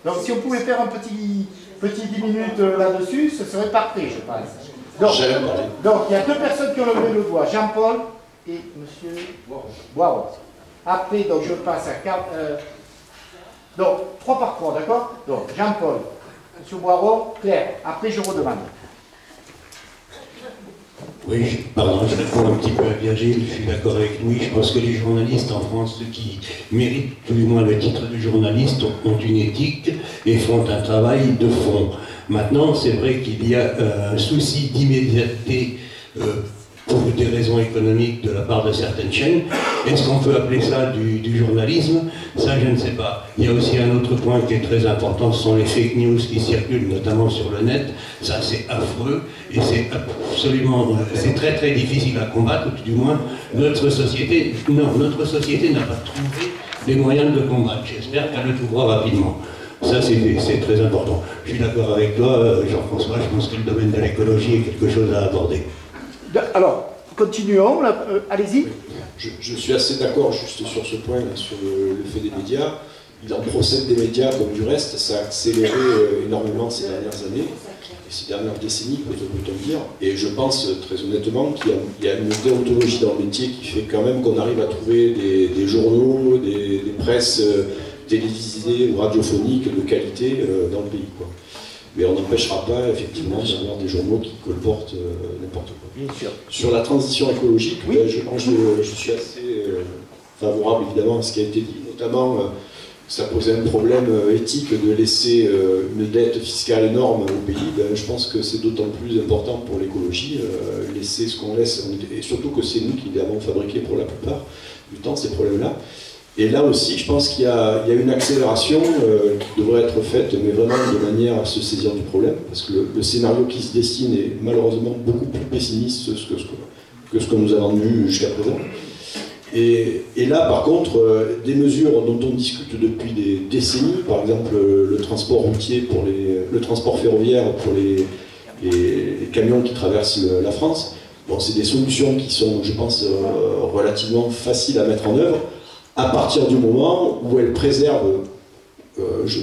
Donc si on pouvait faire un petit 10 minutes là-dessus, ce serait parfait, je pense. Donc, il y a deux personnes qui ont levé le doigt, Jean-Paul et M. Boiron. Après, donc, je passe à... donc, 3 par 3, d'accord? Donc, Jean-Paul, M. Boiron, Claire. Après, je redemande. Oui, pardon, je réponds un petit peu à Virgile, je suis d'accord avec lui. Je pense que les journalistes en France, ceux qui méritent tout du moins le titre de journaliste, ont une éthique et font un travail de fond. Maintenant, c'est vrai qu'il y a un souci d'immédiateté pour des raisons économiques de la part de certaines chaînes. Est-ce qu'on peut appeler ça du journalisme? Ça, je ne sais pas. Il y a aussi un autre point qui est très important, ce sont les fake news qui circulent, notamment sur le net. Ça, c'est affreux et c'est absolument... c'est très très difficile à combattre, ou du moins, notre société n'a pas trouvé les moyens de combattre. J'espère qu'elle le trouvera rapidement. Ça, c'est très important. Je suis d'accord avec toi, Jean-François, je pense que le domaine de l'écologie est quelque chose à aborder. Alors, continuons, allez-y. Je suis assez d'accord juste sur ce point, là, sur le fait des médias. Il en procède des médias comme du reste, ça a accéléré énormément ces dernières années, et ces dernières décennies, peut-on dire. Et je pense très honnêtement qu'il y a une déontologie dans le métier qui fait quand même qu'on arrive à trouver des journaux, des presses télévisées ou radiophoniques de qualité dans le pays, quoi. Mais on n'empêchera pas effectivement d'avoir des journaux qui colportent n'importe quoi. Bien sûr. Sur la transition écologique, oui. je suis assez favorable évidemment à ce qui a été dit, notamment ça posait un problème éthique de laisser une dette fiscale énorme au pays. Je pense que c'est d'autant plus important pour l'écologie, laisser ce qu'on laisse, et surtout que c'est nous qui les avons fabriqués pour la plupart du temps, ces problèmes-là. Et là aussi, je pense qu'il y a une accélération qui devrait être faite, mais vraiment de manière à se saisir du problème, parce que le scénario qui se dessine est malheureusement beaucoup plus pessimiste que ce que nous avons vu jusqu'à présent. Et là, par contre, des mesures dont on discute depuis des décennies, par exemple le transport routier, le transport ferroviaire pour les camions qui traversent la France, bon, c'est des solutions qui sont, je pense, relativement faciles à mettre en œuvre, à partir du moment où elle préserve, je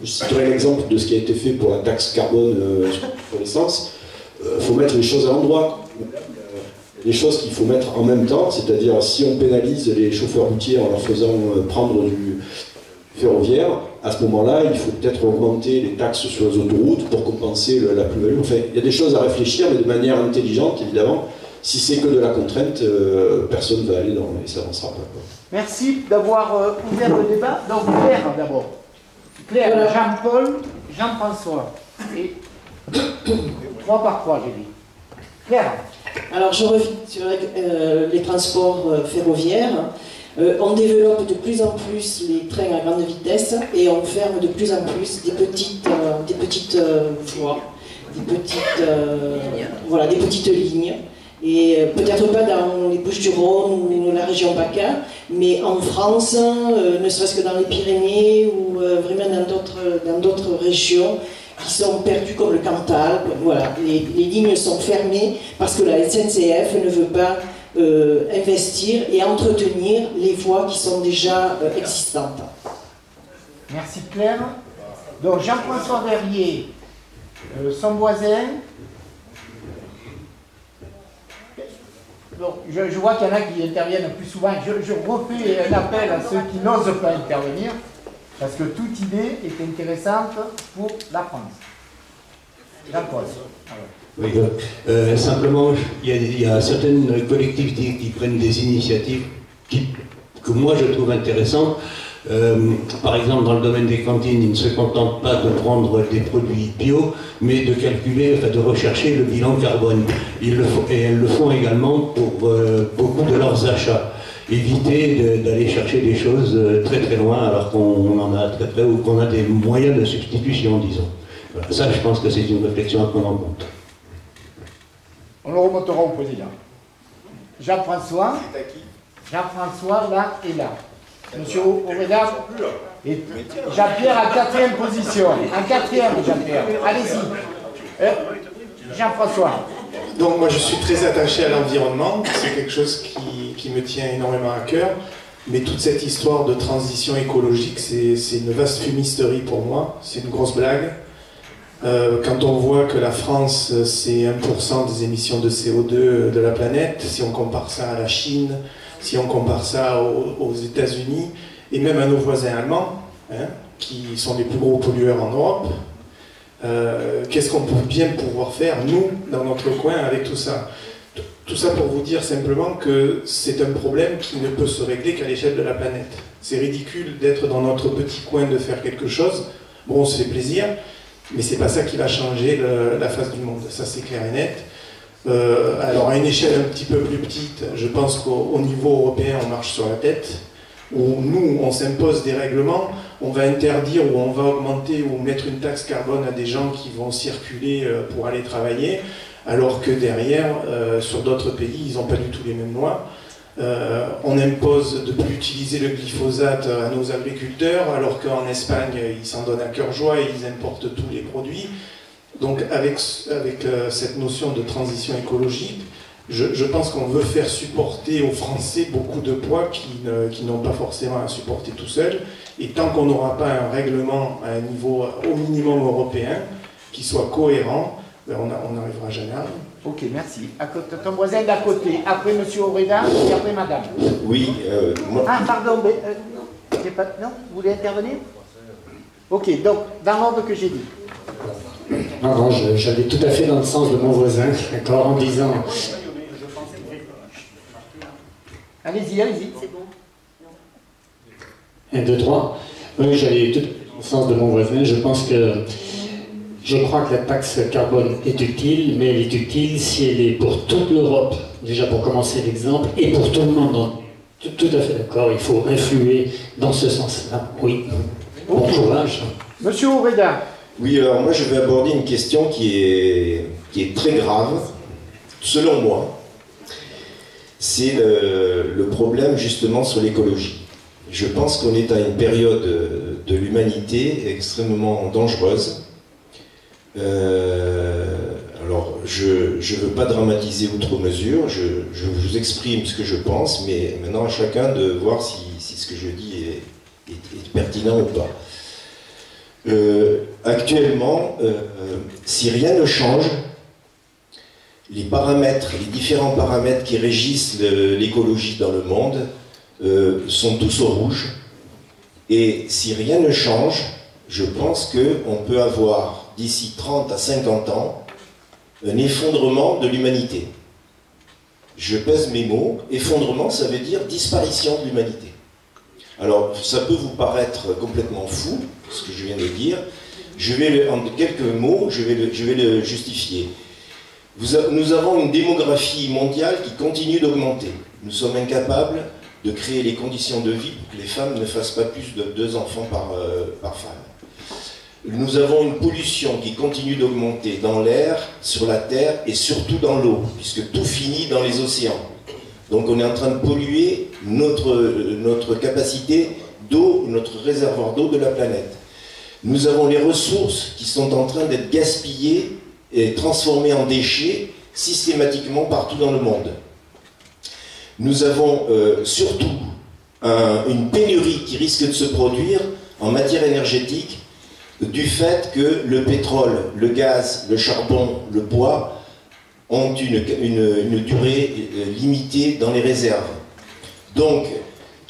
citerai l'exemple de ce qui a été fait pour la taxe carbone pour l'essence, il faut mettre les choses à l'endroit. Les choses qu'il faut mettre en même temps, c'est-à-dire si on pénalise les chauffeurs routiers en leur faisant prendre du ferroviaire, à ce moment-là, il faut peut-être augmenter les taxes sur les autoroutes pour compenser la plus-value. Enfin, il y a des choses à réfléchir, mais de manière intelligente, évidemment. Si c'est que de la contrainte, personne ne va aller dans et ça n'avancera pas, quoi. Merci d'avoir ouvert le débat. Donc Claire d'abord. Claire, Jean-Paul, Jean-François. Et 3 par 3, j'ai dit. Claire. Alors je reviens sur les transports ferroviaires. On développe de plus en plus les trains à grande vitesse et on ferme de plus en plus des petites voies, des petites lignes. Et peut-être pas dans les Bouches-du-Rhône ou la région PACA, mais en France, ne serait-ce que dans les Pyrénées ou vraiment dans d'autres régions qui sont perdues comme le Cantal. Voilà, les lignes sont fermées parce que la SNCF ne veut pas investir et entretenir les voies qui sont déjà existantes. Merci Claire. Donc Jean-François Verrier, son voisin. Donc, je vois qu'il y en a qui interviennent plus souvent. Je refais un appel à ceux qui n'osent pas intervenir, parce que toute idée est intéressante pour la France. Jean-Paul. Oui, simplement, il y a certaines collectivités qui prennent des initiatives que moi je trouve intéressantes. Par exemple, dans le domaine des cantines, ils ne se contentent pas de prendre des produits bio, mais de calculer, enfin de rechercher le bilan carbone. Et elles le font également pour beaucoup de leurs achats. Éviter d'aller chercher des choses très très loin alors qu'on en a très près ou qu'on a des moyens de substitution, disons. Voilà, ça, je pense que c'est une réflexion à prendre en compte. On le remontera au président. Jean-François. Jean-François, là et là. Monsieur Aureda et Jean-Pierre en 4e position. En 4e, Jean-Pierre. Allez-y. Jean-François. Donc moi je suis très attaché à l'environnement, c'est quelque chose qui me tient énormément à cœur, mais toute cette histoire de transition écologique, c'est une vaste fumisterie pour moi, c'est une grosse blague. Quand on voit que la France, c'est 1% des émissions de CO2 de la planète, si on compare ça à la Chine, si on compare ça aux États-Unis, et même à nos voisins allemands, hein, qui sont les plus gros pollueurs en Europe, qu'est-ce qu'on peut bien pouvoir faire, nous, dans notre coin, avec tout ça? Tout ça pour vous dire simplement que c'est un problème qui ne peut se régler qu'à l'échelle de la planète. C'est ridicule d'être dans notre petit coin, de faire quelque chose. Bon, on se fait plaisir, mais c'est pas ça qui va changer la face du monde. Ça, c'est clair et net. Alors, à une échelle un petit peu plus petite, je pense qu'au niveau européen, on marche sur la tête. Où nous, on s'impose des règlements, on va interdire ou on va augmenter ou mettre une taxe carbone à des gens qui vont circuler pour aller travailler, alors que derrière, sur d'autres pays, ils n'ont pas du tout les mêmes lois. On impose de ne plus utiliser le glyphosate à nos agriculteurs, alors qu'en Espagne, ils s'en donnent à cœur joie et ils importent tous les produits. Donc avec cette notion de transition écologique, je pense qu'on veut faire supporter aux Français beaucoup de poids qui n'ont pas forcément à supporter tout seuls. Et tant qu'on n'aura pas un règlement à un niveau au minimum européen, qui soit cohérent, ben on n'arrivera jamais à rien. Ok, merci. Ton voisin d'à côté, après M. Aureda et après Madame. Oui, moi... Ah, pardon, mais, non, vous voulez intervenir? Ok, donc, dans l'ordre que j'ai dit. Non, j'allais tout à fait dans le sens de mon voisin, d'accord, en disant... Allez-y, allez-y. C'est bon. 1, 2, 3. Oui, j'allais tout dans le sens de mon voisin. Je crois que la taxe carbone est utile, mais elle est utile si elle est pour toute l'Europe, déjà pour commencer l'exemple, et pour tout le monde. Tout à fait d'accord, il faut influer dans ce sens-là. Oui. Bon courage. Monsieur Aureda. Oui, alors moi je vais aborder une question qui est très grave, selon moi. C'est le problème justement sur l'écologie. Je pense qu'on est à une période de l'humanité extrêmement dangereuse. Alors, je ne veux pas dramatiser outre mesure, je vous exprime ce que je pense, mais maintenant à chacun de voir si ce que je dis est pertinent ou pas. Actuellement, si rien ne change, les différents paramètres qui régissent l'écologie dans le monde sont tous au rouge. Et si rien ne change, je pense qu'on peut avoir d'ici 30 à 50 ans un effondrement de l'humanité. Je pèse mes mots, effondrement ça veut dire disparition de l'humanité. Alors ça peut vous paraître complètement fou, ce que je viens de dire, en quelques mots, je vais le justifier. Nous avons une démographie mondiale qui continue d'augmenter. Nous sommes incapables de créer les conditions de vie pour que les femmes ne fassent pas plus de 2 enfants par femme. Nous avons une pollution qui continue d'augmenter dans l'air, sur la terre et surtout dans l'eau, puisque tout finit dans les océans. Donc on est en train de polluer notre capacité d'eau, notre réservoir d'eau de la planète. Nous avons les ressources qui sont en train d'être gaspillées et transformées en déchets systématiquement partout dans le monde. Nous avons surtout une pénurie qui risque de se produire en matière énergétique du fait que le pétrole, le gaz, le charbon, le bois ont une durée limitée dans les réserves. Donc,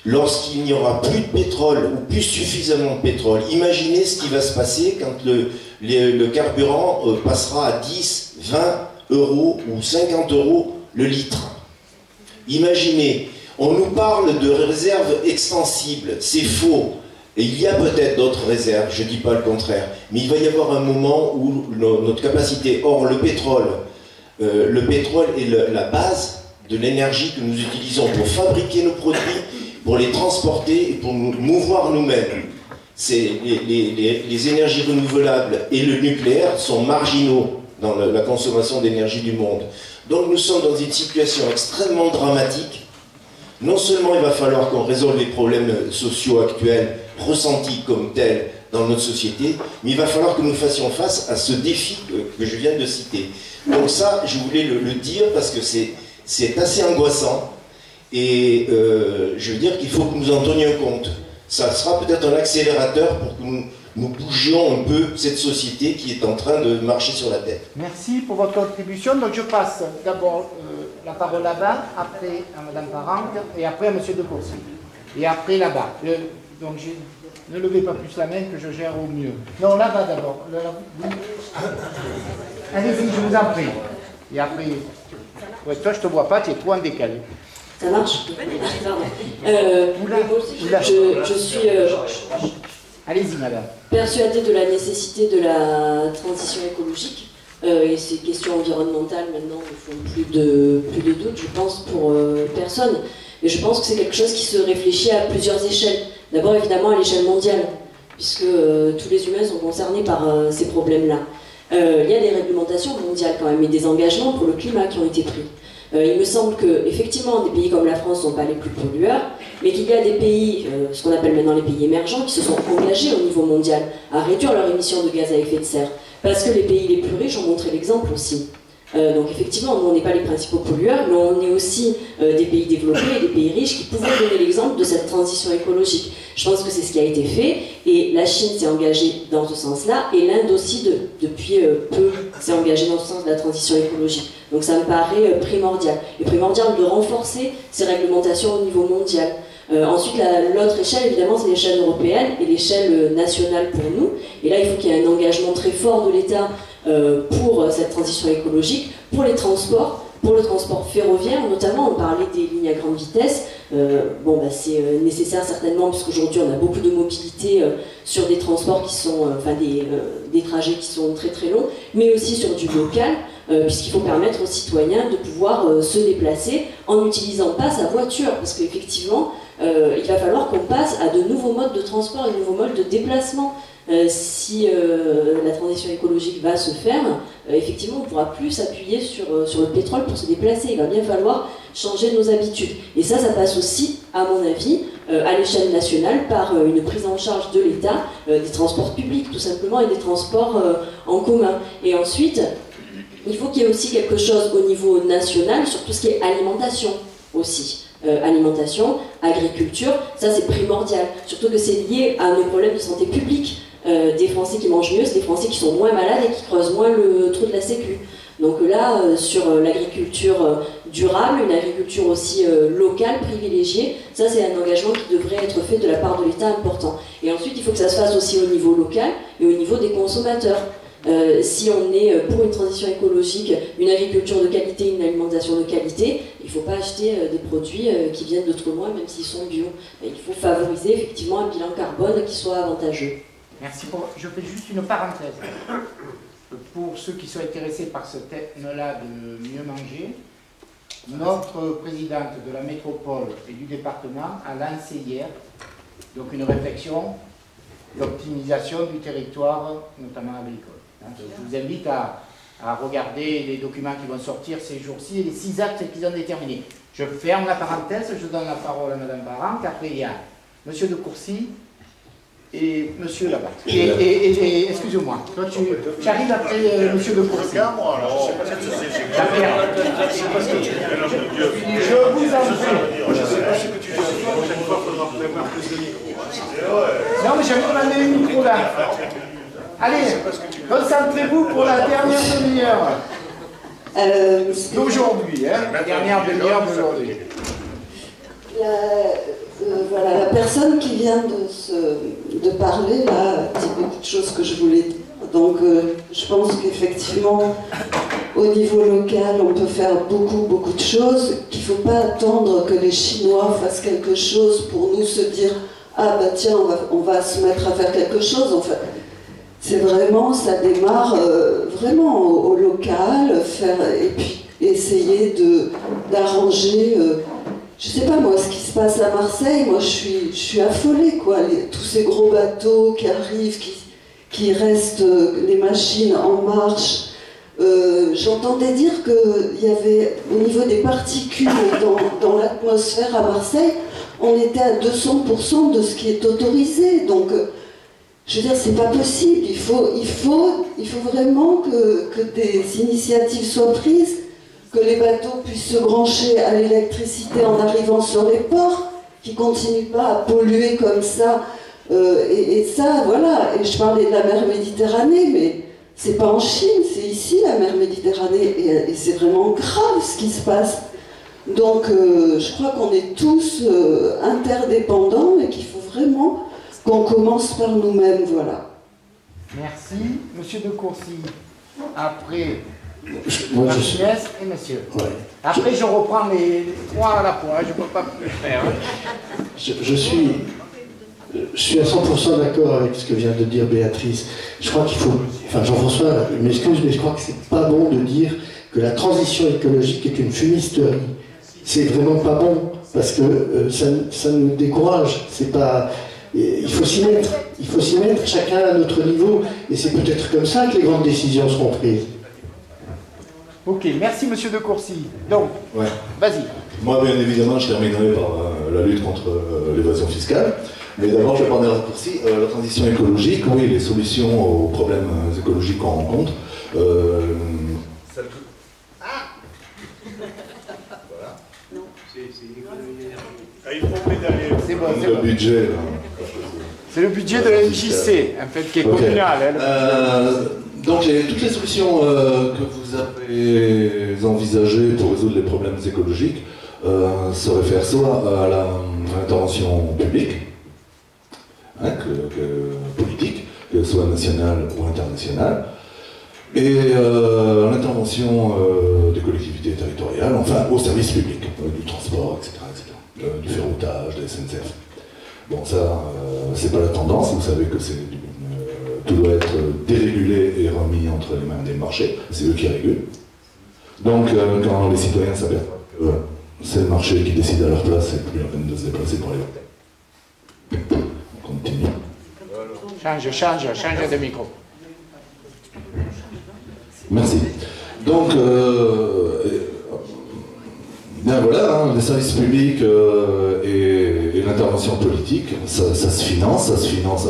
lorsqu'il n'y aura plus de pétrole ou plus suffisamment de pétrole, imaginez ce qui va se passer quand le carburant passera à 10, 20 euros ou 50 euros le litre. Imaginez, On nous parle de réserves extensibles, c'est faux. Et il y a peut-être d'autres réserves, je ne dis pas le contraire, mais il va y avoir un moment où notre capacité, or le pétrole est la base de l'énergie que nous utilisons pour fabriquer nos produits, pour les transporter et pour nous mouvoir nous-mêmes. Les énergies renouvelables et le nucléaire sont marginaux dans la consommation d'énergie du monde. Donc nous sommes dans une situation extrêmement dramatique. Non seulement il va falloir qu'on résolve les problèmes sociaux actuels, ressentis comme tels dans notre société, mais il va falloir que nous fassions face à ce défi que je viens de citer. Donc ça, je voulais le dire parce que c'est assez angoissant et je veux dire qu'il faut que nous en tenions compte. Ça sera peut-être un accélérateur pour que nous bougions un peu cette société qui est en train de marcher sur la tête. Merci pour votre contribution. Donc je passe d'abord la parole là-bas, après à Mme Parent et après à M. De Courcy. Et après là-bas. Donc ne levez pas plus la main que je gère au mieux. Non, là-bas d'abord. Oui. Allez-y, je vous en prie. Et après... Ouais, toi, je ne te vois pas, tu es trop en décalé. Ça marche? Je suis allez-y, madame. Persuadée de la nécessité de la transition écologique. Et ces questions environnementales, maintenant, ne font plus de doute, je pense, pour personne. Mais je pense que c'est quelque chose qui se réfléchit à plusieurs échelles. D'abord, évidemment, à l'échelle mondiale, puisque tous les humains sont concernés par ces problèmes-là. Il y a des réglementations mondiales quand même, et des engagements pour le climat qui ont été pris. Il me semble que, effectivement, des pays comme la France ne sont pas les plus pollueurs, mais qu'il y a des pays, ce qu'on appelle maintenant les pays émergents, qui se sont engagés au niveau mondial à réduire leurs émissions de gaz à effet de serre. Parce que les pays les plus riches ont montré l'exemple aussi. Donc effectivement, nous on n'est pas les principaux pollueurs, mais on est aussi des pays développés et des pays riches qui pouvaient donner l'exemple de cette transition écologique. Je pense que c'est ce qui a été fait, et la Chine s'est engagée dans ce sens-là, et l'Inde aussi, depuis peu, s'est engagée dans ce sens de la transition écologique. Donc ça me paraît primordial. Et primordial de renforcer ces réglementations au niveau mondial. Ensuite, l'autre échelle, évidemment, c'est l'échelle européenne et l'échelle nationale pour nous. Et là, il faut qu'il y ait un engagement très fort de l'État pour cette transition écologique, pour les transports, pour le transport ferroviaire notamment. On parlait des lignes à grande vitesse. C'est nécessaire certainement, puisqu'aujourd'hui on a beaucoup de mobilité sur des transports qui sont, des trajets qui sont très très longs, mais aussi sur du local, puisqu'il faut permettre aux citoyens de pouvoir se déplacer en n'utilisant pas sa voiture, parce qu'effectivement il va falloir qu'on passe à de nouveaux modes de transport et de nouveaux modes de déplacement. Si la transition écologique va se faire, effectivement on ne pourra plus s'appuyer sur le pétrole pour se déplacer. Il va bien falloir changer nos habitudes. Et ça passe aussi, à mon avis, à l'échelle nationale, par une prise en charge de l'État des transports publics, tout simplement, et des transports en commun. Et ensuite, il faut qu'il y ait aussi quelque chose au niveau national sur tout ce qui est alimentation aussi. Alimentation, agriculture, ça c'est primordial. Surtout que c'est lié à nos problèmes de santé publique. Des Français qui mangent mieux, c'est des Français qui sont moins malades et qui creusent moins le trou de la Sécu. Donc là, sur l'agriculture durable, une agriculture aussi locale, privilégiée, ça c'est un engagement qui devrait être fait de la part de l'État important. Et ensuite, il faut que ça se fasse aussi au niveau local et au niveau des consommateurs. Si on est pour une transition écologique, une agriculture de qualité, une alimentation de qualité, il ne faut pas acheter des produits qui viennent de trop loin, même s'ils sont bio. Il faut favoriser effectivement un bilan carbone qui soit avantageux. Merci. Je fais juste une parenthèse. Pour ceux qui sont intéressés par ce thème-là de mieux manger, notre présidente de la métropole et du département a lancé hier donc une réflexion d'optimisation du territoire, notamment agricole. Donc, je vous invite à regarder les documents qui vont sortir ces jours-ci et les 6 actes qu'ils ont déterminés. Je ferme la parenthèse, je donne la parole à Mme Parent, après il y a M. De Courcy et monsieur là-bas. Et excusez-moi, toi tu arrives après monsieur de Courcy. Je vous en prie. Je sais pas ce que tu dis, la prochaine fois il faudra prévoir plus de micros. Non mais j'avais demandé le micro là. Allez, concentrez-vous pour la dernière demi-heure. D'aujourd'hui, la dernière demi-heure d'aujourd'hui. Voilà, la personne qui vient de parler, là, a dit beaucoup de choses que je voulais dire. Donc, je pense qu'effectivement, au niveau local, on peut faire beaucoup de choses, qu'il ne faut pas attendre que les Chinois fassent quelque chose pour nous se dire « Ah bah tiens, on va se mettre à faire quelque chose ». En fait, c'est vraiment, ça démarre vraiment au local, et puis essayer d'arranger, je sais pas moi, ce qui se passe à Marseille. Moi je suis affolée, quoi, tous ces gros bateaux qui arrivent, qui restent les machines en marche. J'entendais dire qu'il y avait, au niveau des particules dans l'atmosphère à Marseille, on était à 200% de ce qui est autorisé. Donc, je veux dire, c'est pas possible. Il faut vraiment que des initiatives soient prises, que les bateaux puissent se brancher à l'électricité en arrivant sur les ports, qui ne continuent pas à polluer comme ça. Et ça, voilà. Et je parlais de la mer Méditerranée, mais c'est pas en Chine, c'est ici la mer Méditerranée. Et c'est vraiment grave ce qui se passe. Donc, je crois qu'on est tous interdépendants et qu'il faut vraiment qu'on commence par nous-mêmes, voilà. Merci. Monsieur de Courcy. Après, Martinez et monsieur. Ouais. Après, je reprends les trois à la fois, je ne peux pas plus faire. Je suis à 100% d'accord avec ce que vient de dire Béatrice. Je crois qu'il faut... Enfin, Jean-François m'excuse, mais je crois que c'est pas bon de dire que la transition écologique est une fumisterie. C'est vraiment pas bon, parce que ça nous décourage. C'est pas... Il faut s'y mettre, chacun à notre niveau, et c'est peut-être comme ça que les grandes décisions seront prises. Ok, merci monsieur de Courcy. Donc, ouais. Vas-y. Moi, bien évidemment, je terminerai par la lutte contre l'évasion fiscale. Mais d'abord, je vais prendre des raccourcis. La transition écologique, oui, les solutions aux problèmes écologiques qu'on rencontre. C'est bon, c'est le bon. budget. C'est le budget de la MJC, en fait, qui est communal. Donc, toutes les solutions que vous avez envisagées pour résoudre les problèmes écologiques se réfèrent soit à l'intervention publique, politique, que ce soit nationale ou internationale, et l'intervention des collectivités territoriales, enfin au service public, du transport, etc., du ferroutage, de la SNCF. Bon, ça, c'est pas la tendance, vous savez que tout doit être dérégulé et remis entre les mains des marchés, c'est eux qui régulent. Donc, quand les citoyens s'aperçoivent que c'est le marché qui décide à leur place, c'est plus la peine de se déplacer pour les voter. On continue. Change de micro. Merci. Donc, bien voilà, les services publics et l'intervention politique, ça se finance.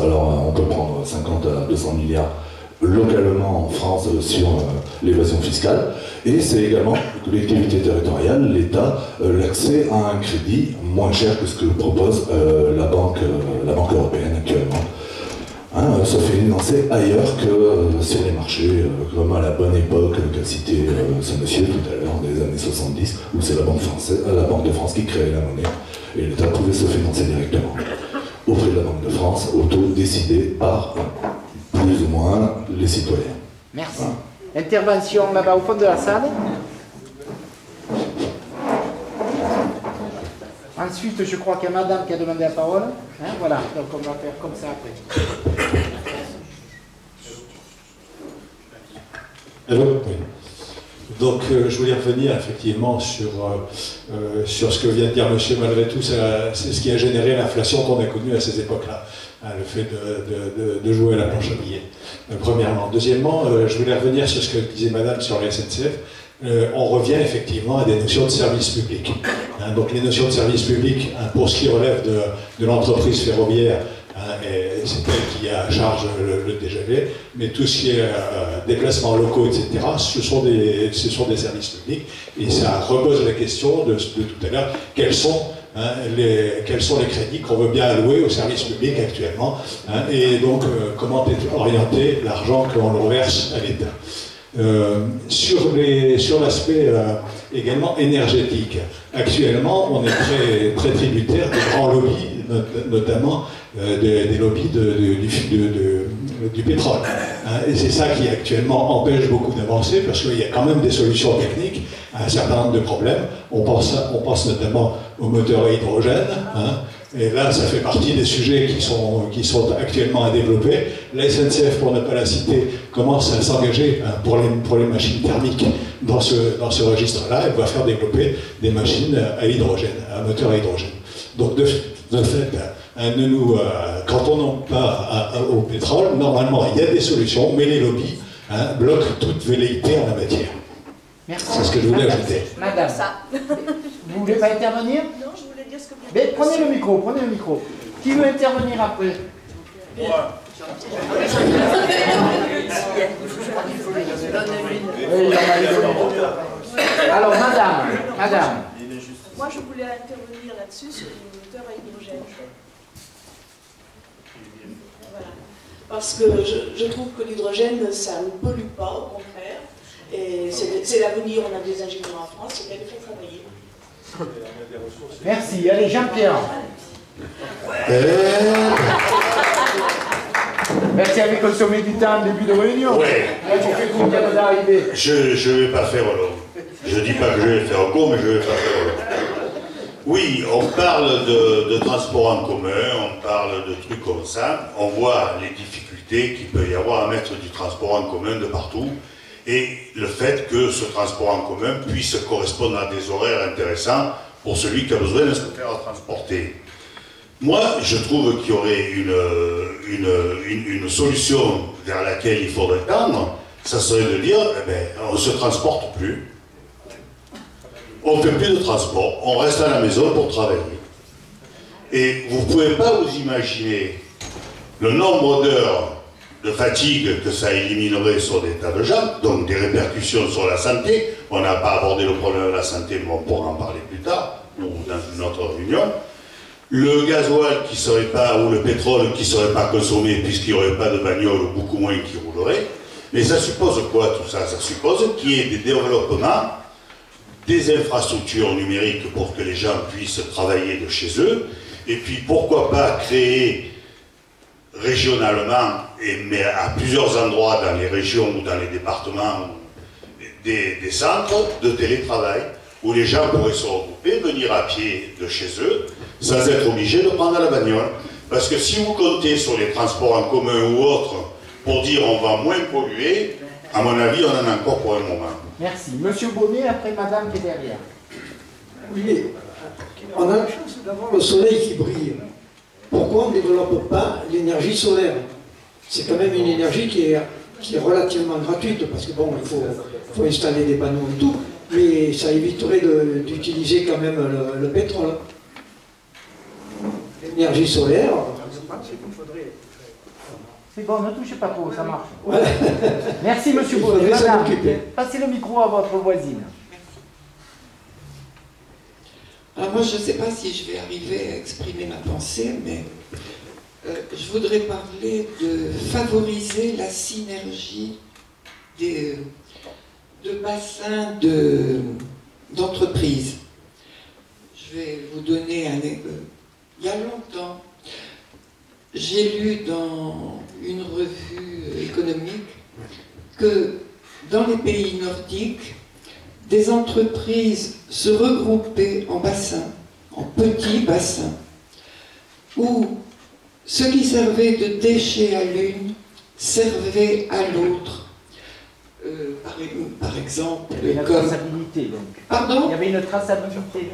Alors, on peut prendre 50 à 200 milliards localement en France sur l'évasion fiscale. Et c'est également les collectivités territoriales, l'État, l'accès à un crédit moins cher que ce que propose la Banque européenne actuellement. Ça fait financer ailleurs que sur les marchés, comme à la bonne époque qu'a cité ce monsieur tout à l'heure, des années 70, où c'est la Banque de France qui créait la monnaie, et l'État pouvait se financer directement auprès de la Banque de France, au taux décidé par plus ou moins les citoyens. Merci. Intervention là-bas au fond de la salle. Ensuite, je crois qu'il y a madame qui a demandé la parole. Voilà, donc on va faire comme ça après. Allô ? Oui. Donc, je voulais revenir effectivement sur ce que vient de dire monsieur. Malgré tout, c'est ce qui a généré l'inflation qu'on a connue à ces époques-là. Le fait de jouer à la planche à billets, premièrement. Deuxièmement, je voulais revenir sur ce que disait madame sur les SNCF. On revient effectivement à des notions de service public. Donc les notions de service public, pour ce qui relève de l'entreprise ferroviaire, c'est elle qui a à charge le TGV, mais tout ce qui est déplacements locaux, etc., ce sont des services publics, et ça repose la question de tout à l'heure, quels sont les crédits qu'on veut bien allouer au service public actuellement, et donc comment orienter l'argent qu'on leur verse à l'État. Sur l'aspect également énergétique, actuellement on est très tributaire des grands lobbies, notamment des lobbies du pétrole. Et c'est ça qui actuellement empêche beaucoup d'avancer, parce qu'il y a quand même des solutions techniques à un certain nombre de problèmes. On pense notamment aux moteurs à hydrogène, hein, et là, ça fait partie des sujets qui sont actuellement à développer. La SNCF, pour ne pas la citer, commence à s'engager pour les machines thermiques dans ce registre-là. Elle va faire développer des machines à hydrogène, à moteur à hydrogène. Donc, de fait, quand on n'en pas au pétrole, normalement, il y a des solutions, mais les lobbies bloquent toute velléité en la matière. Merci. C'est ce que je voulais ajouter. Madame, vous voulez pas intervenir? Non, je voulais dire ce que vous Mais prenez le micro, Qui veut intervenir après? Moi. Alors, madame. Moi, je voulais intervenir là-dessus sur les moteurs à hydrogène. Voilà. Parce que je trouve que l'hydrogène, ça ne pollue pas, au contraire. Et c'est l'avenir, on a des ingénieurs en France, et bien il faut travailler. Merci. Allez, Jean-Pierre. Merci, avec consommer du temps en début de réunion. Ouais. Tu fais combien d'arriver? Je ne vais pas faire long. Je ne dis pas que je vais faire court, mais je vais pas faire long. Oui, on parle de transport en commun, on parle de trucs comme ça. On voit les difficultés qu'il peut y avoir à mettre du transport en commun de partout. Et le fait que ce transport en commun puisse correspondre à des horaires intéressants pour celui qui a besoin de se faire transporter. Moi, je trouve qu'il y aurait une solution vers laquelle il faudrait tendre, ça serait de dire, eh bien, on ne se transporte plus, on ne fait plus de transport, on reste à la maison pour travailler. Et vous ne pouvez pas vous imaginer le nombre d'heures de fatigue que ça éliminerait sur des tas de gens, donc des répercussions sur la santé. On n'a pas abordé le problème de la santé, mais on pourra en parler plus tard, ou dans une autre réunion. Le gasoil qui serait pas, ou le pétrole qui ne serait pas consommé, puisqu'il n'y aurait pas de bagnole, ou beaucoup moins qui roulerait. Mais ça suppose quoi tout ça? Ça suppose qu'il y ait des développements, des infrastructures numériques pour que les gens puissent travailler de chez eux, et puis pourquoi pas créer régionalement, mais à plusieurs endroits dans les régions ou dans les départements, des centres de télétravail où les gens pourraient se regrouper, venir à pied de chez eux, sans être obligés de prendre la bagnole. Parce que si vous comptez sur les transports en commun ou autres pour dire on va moins polluer, à mon avis, on en a encore pour un moment. Merci. Monsieur Bonnet, après madame qui est derrière. Oui, on a la chance d'avoir le soleil qui brille. Pourquoi on ne développe pas l'énergie solaire? C'est quand même une énergie qui est relativement gratuite, parce que bon, il faut installer des panneaux et tout, mais ça éviterait d'utiliser quand même le pétrole. L'énergie solaire, c'est bon, ne touchez pas trop, ça marche. Ouais. Merci monsieur Bonnet. Madame, passez le micro à votre voisine. Alors moi, je ne sais pas si je vais arriver à exprimer ma pensée, mais je voudrais parler de favoriser la synergie de bassins d'entreprises. Je vais vous donner un exemple. Il y a longtemps, j'ai lu dans une revue économique que dans les pays nordiques, des entreprises se regroupaient en bassins, en petits bassins, où ce qui servait de déchets à l'une servait à l'autre. Par exemple, il y avait une traçabilité donc. Pardon? Il y avait une traçabilité.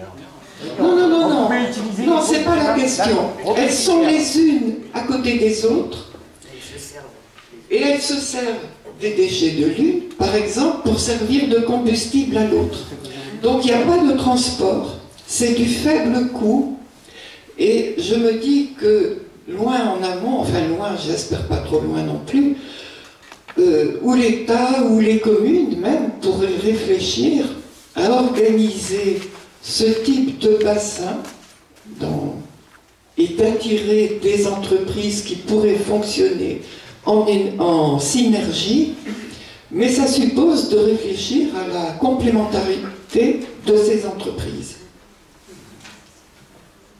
Non, c'est pas la question. Elles sont les unes à côté des autres et elles se servent des déchets de l'une, par exemple, pour servir de combustible à l'autre. Donc il n'y a pas de transport, c'est du faible coût, et je me dis que loin en amont, enfin loin, j'espère pas trop loin non plus, où l'État ou les communes même pourraient réfléchir à organiser ce type de bassin et d'attirer des entreprises qui pourraient fonctionner en synergie, mais ça suppose de réfléchir à la complémentarité de ces entreprises.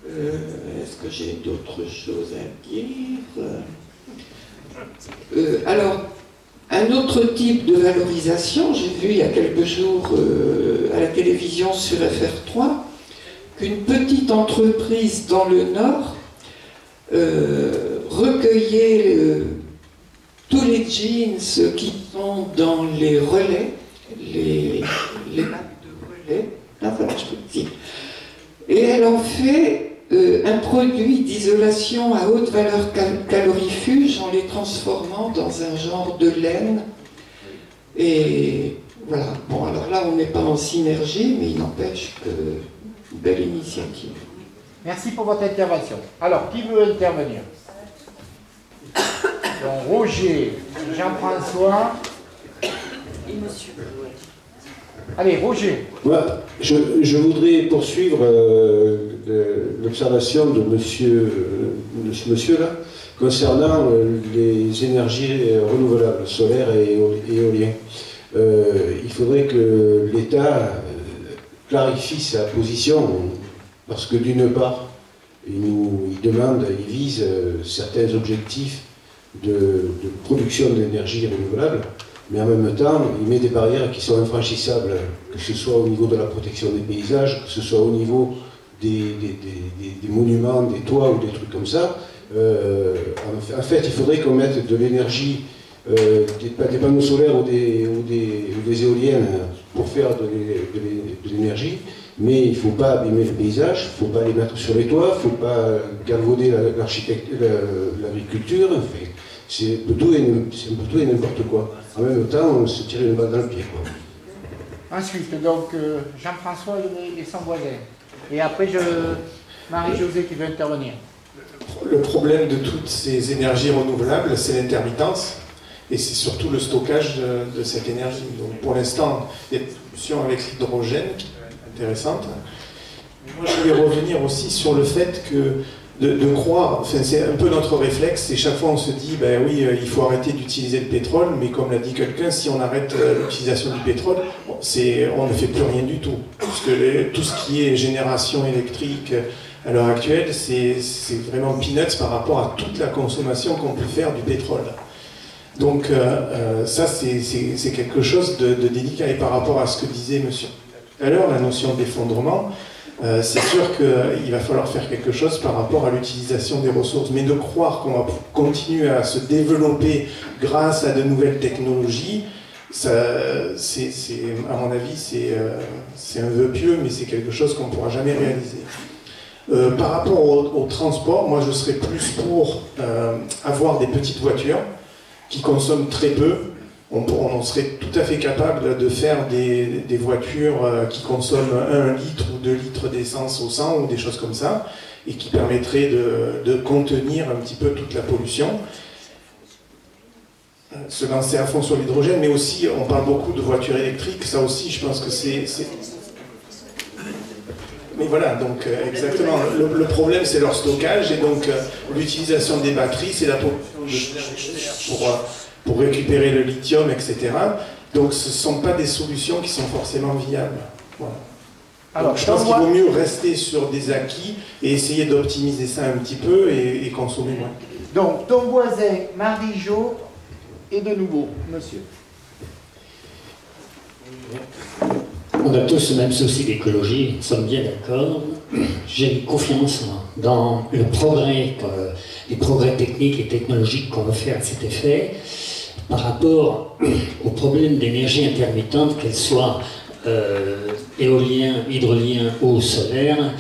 Est-ce que j'ai d'autres choses à dire? Alors, un autre type de valorisation. J'ai vu il y a quelques jours à la télévision sur FR3 qu'une petite entreprise dans le Nord recueillait tous les jeans qui sont dans les relais, les maps de relais, voilà, je peux dire. Et elle en fait un produit d'isolation à haute valeur calorifuge en les transformant dans un genre de laine. Et voilà, bon alors là on n'est pas en synergie, mais il n'empêche que belle initiative. Merci pour votre intervention. Alors, qui veut intervenir? Donc, Roger, Jean-François et monsieur. Allez, Roger. Moi, je voudrais poursuivre l'observation de monsieur là, concernant les énergies renouvelables, solaires et éoliennes. Il faudrait que l'État clarifie sa position, parce que d'une part, il vise certains objectifs de production d'énergie renouvelable, mais en même temps, il met des barrières qui sont infranchissables, que ce soit au niveau de la protection des paysages, que ce soit au niveau des monuments, des toits ou des trucs comme ça. En fait, il faudrait qu'on mette de l'énergie, des panneaux solaires ou des éoliennes pour faire de l'énergie, mais il ne faut pas abîmer le paysage, il ne faut pas les mettre sur les toits, il ne faut pas galvauder l'agriculture. Enfin, c'est un peu tout et n'importe quoi. En même temps, on se tire une balle dans le pied, quoi. Ensuite, donc, Jean-François et son voisin. Et après, Marie-Josée qui veut intervenir. Le problème de toutes ces énergies renouvelables, c'est l'intermittence. Et c'est surtout le stockage de cette énergie. Donc, pour l'instant, il y a des solutions avec l'hydrogène qui est intéressante. Moi, je voulais revenir aussi sur le fait que de croire, enfin, c'est un peu notre réflexe, et chaque fois on se dit, ben oui, il faut arrêter d'utiliser le pétrole, mais comme l'a dit quelqu'un, si on arrête l'utilisation du pétrole, on ne fait plus rien du tout. Parce que tout ce qui est génération électrique à l'heure actuelle, c'est vraiment peanuts par rapport à toute la consommation qu'on peut faire du pétrole. Donc ça, c'est quelque chose de délicat. Et par rapport à ce que disait monsieur tout à l'heure, la notion d'effondrement, c'est sûr qu'il va falloir faire quelque chose par rapport à l'utilisation des ressources. Mais de croire qu'on va continuer à se développer grâce à de nouvelles technologies, ça, à mon avis, c'est un vœu pieux, mais c'est quelque chose qu'on ne pourra jamais réaliser. Par rapport au transport, moi je serais plus pour avoir des petites voitures qui consomment très peu. On serait tout à fait capable de faire des voitures qui consomment 1 litre ou 2 litres d'essence au 100 ou des choses comme ça, et qui permettraient de contenir un petit peu toute la pollution. Se lancer à fond sur l'hydrogène, mais aussi, on parle beaucoup de voitures électriques, ça aussi, je pense que c'est... Mais voilà, donc exactement, le problème c'est leur stockage, et donc l'utilisation des batteries, c'est la pollution pour récupérer le lithium, etc. Donc ce ne sont pas des solutions qui sont forcément viables. Voilà. Alors, donc, je pense qu'il vaut mieux rester sur des acquis et essayer d'optimiser ça un petit peu et consommer moins. Donc, ton voisin, Marie-Jo, et de nouveau, monsieur. On a tous le même souci d'écologie, nous sommes bien d'accord. J'ai confiance dans le progrès, les progrès techniques et technologiques qu'on va faire à cet effet. Par rapport au problème d'énergie intermittente, qu'elle soit éolien, hydrolien ou solaire,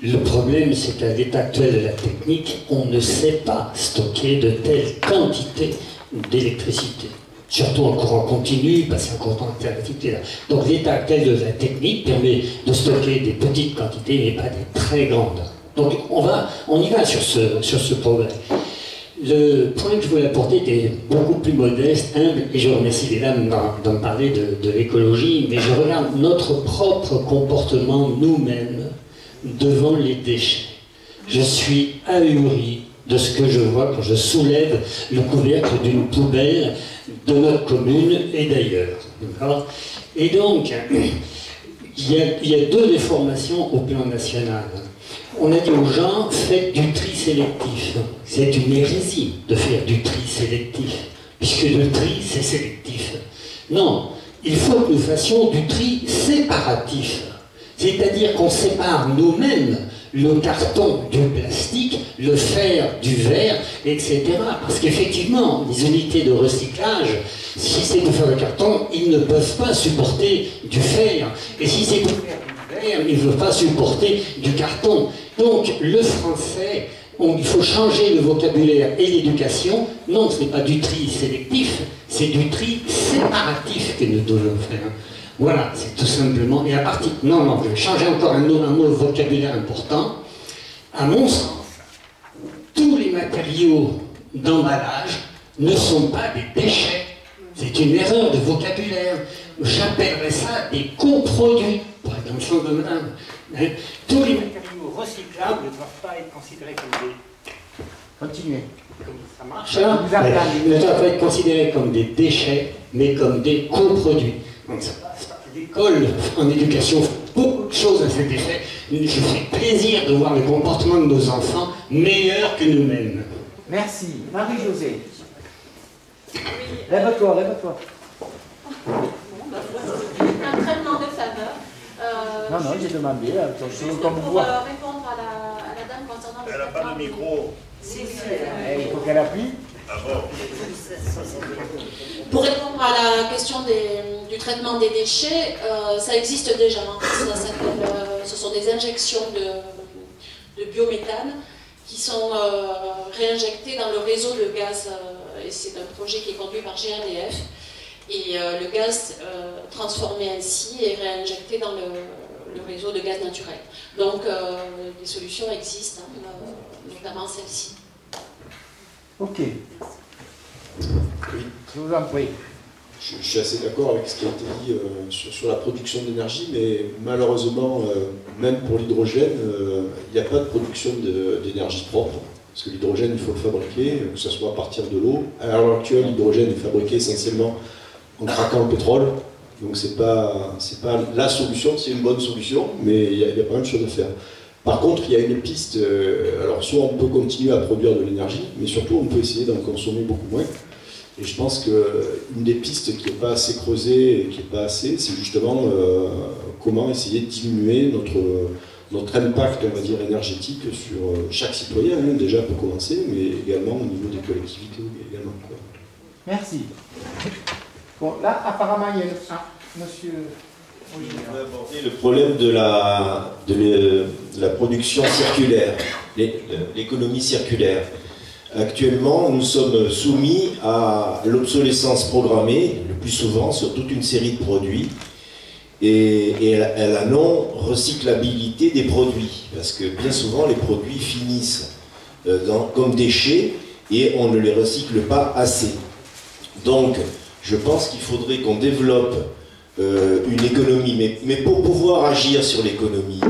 le problème c'est qu'à l'état actuel de la technique, on ne sait pas stocker de telles quantités d'électricité. Surtout en courant continu, passer en courant alternatif. Donc l'état actuel de la technique permet de stocker des petites quantités, mais pas des très grandes. Donc on y va sur ce problème. Le point que je voulais apporter était beaucoup plus modeste, humble, et je remercie les dames d'en parler de l'écologie, mais je regarde notre propre comportement nous-mêmes devant les déchets. Je suis ahuri de ce que je vois quand je soulève le couvercle d'une poubelle de notre commune et d'ailleurs. Et donc, il y a deux déformations au plan national. On a dit aux gens, faites du tri sélectif. C'est une hérésie de faire du tri sélectif. puisque le tri, c'est sélectif. Non, il faut que nous fassions du tri séparatif. C'est-à-dire qu'on sépare nous-mêmes le carton du plastique, le fer du verre, etc. Parce qu'effectivement, les unités de recyclage, si c'est du fer de carton, ils ne peuvent pas supporter du fer. Et si c'est du fer du verre, ils ne peuvent pas supporter du carton. Donc, le français, il faut changer le vocabulaire et l'éducation. Non, ce n'est pas du tri sélectif, c'est du tri séparatif que nous devons faire. Voilà, c'est tout simplement. Et à partir. Non, je vais changer encore un mot de vocabulaire important. À mon sens, tous les matériaux d'emballage ne sont pas des déchets. C'est une erreur de vocabulaire. J'appellerais ça des coproduits, pour être dans le sens de madame. Hein? Tous les matériaux recyclables ne doivent pas être considérés comme des. Continuez. Ça marche là? Ils ne doivent pas être considérés comme des déchets, mais comme des coproduits. Donc ça passe par l'école, en éducation, beaucoup de choses à cet effet. Je fais plaisir de voir le comportement de nos enfants meilleur que nous-mêmes. Merci. Marie-Josée. Lève-toi, lève-toi. Un traitement de faveur. Non, j'ai demandé, attention, comme vous pour voyez. répondre à la dame concernant le Elle n'a pas de micro. Il faut qu'elle appuie. Ah bon. Pour répondre à la question du traitement des déchets, ça existe déjà. Ce sont des injections de biométhane qui sont réinjectées dans le réseau de gaz. Et c'est un projet qui est conduit par GRDF. Et le gaz transformé ainsi est réinjecté dans le réseau de gaz naturel. Donc des solutions existent, notamment celle-ci. Ok. Oui. Je vous en prie. Je suis assez d'accord avec ce qui a été dit sur la production d'énergie, mais malheureusement, même pour l'hydrogène, il n'y a pas de production d'énergie propre. Parce que l'hydrogène, il faut le fabriquer, que ce soit à partir de l'eau. À l'heure actuelle, l'hydrogène est fabriqué essentiellement en craquant le pétrole. Donc c'est pas la solution, c'est une bonne solution, mais il y a pas mal de choses à faire. Par contre, il y a une piste, alors soit on peut continuer à produire de l'énergie, mais surtout on peut essayer d'en consommer beaucoup moins. Et je pense qu'une des pistes qui n'est pas assez creusée et qui n'est pas assez, c'est justement comment essayer de diminuer notre impact, on va dire, énergétique sur chaque citoyen, hein, déjà pour commencer, mais également au niveau des collectivités également. Quoi. Merci. Bon, là, apparemment, il y a monsieur... Oui, je vais aborder le problème de la production circulaire, l'économie circulaire. Actuellement, nous sommes soumis à l'obsolescence programmée, le plus souvent sur toute une série de produits, et à la non-recyclabilité des produits, parce que bien souvent les produits finissent comme déchets et on ne les recycle pas assez. Donc, je pense qu'il faudrait qu'on développe une économie, mais pour pouvoir agir sur l'économie,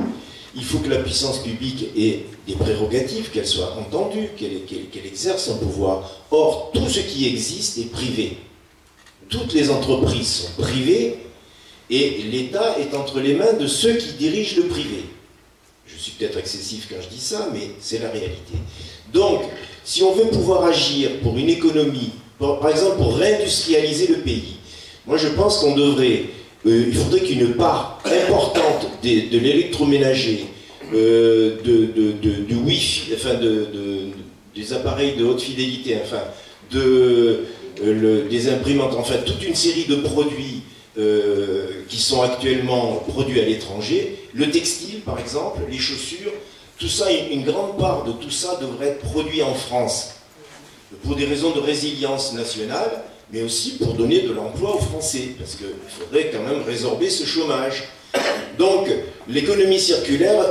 il faut que la puissance publique ait des prérogatives, qu'elle soit entendue, qu'elle exerce son pouvoir. Or, tout ce qui existe est privé. Toutes les entreprises sont privées et l'État est entre les mains de ceux qui dirigent le privé. Je suis peut-être excessif quand je dis ça, mais c'est la réalité. Donc, si on veut pouvoir agir pour une économie, par exemple pour réindustrialiser le pays, moi je pense qu'on devrait, il faudrait qu'une part importante de l'électroménager, du Wi-Fi, enfin des appareils de haute fidélité, enfin des imprimantes, enfin toute une série de produits qui sont actuellement produits à l'étranger, le textile par exemple, les chaussures, tout ça, une grande part de tout ça devrait être produit en France, pour des raisons de résilience nationale, mais aussi pour donner de l'emploi aux Français, parce qu'il faudrait quand même résorber ce chômage. Donc, l'économie circulaire a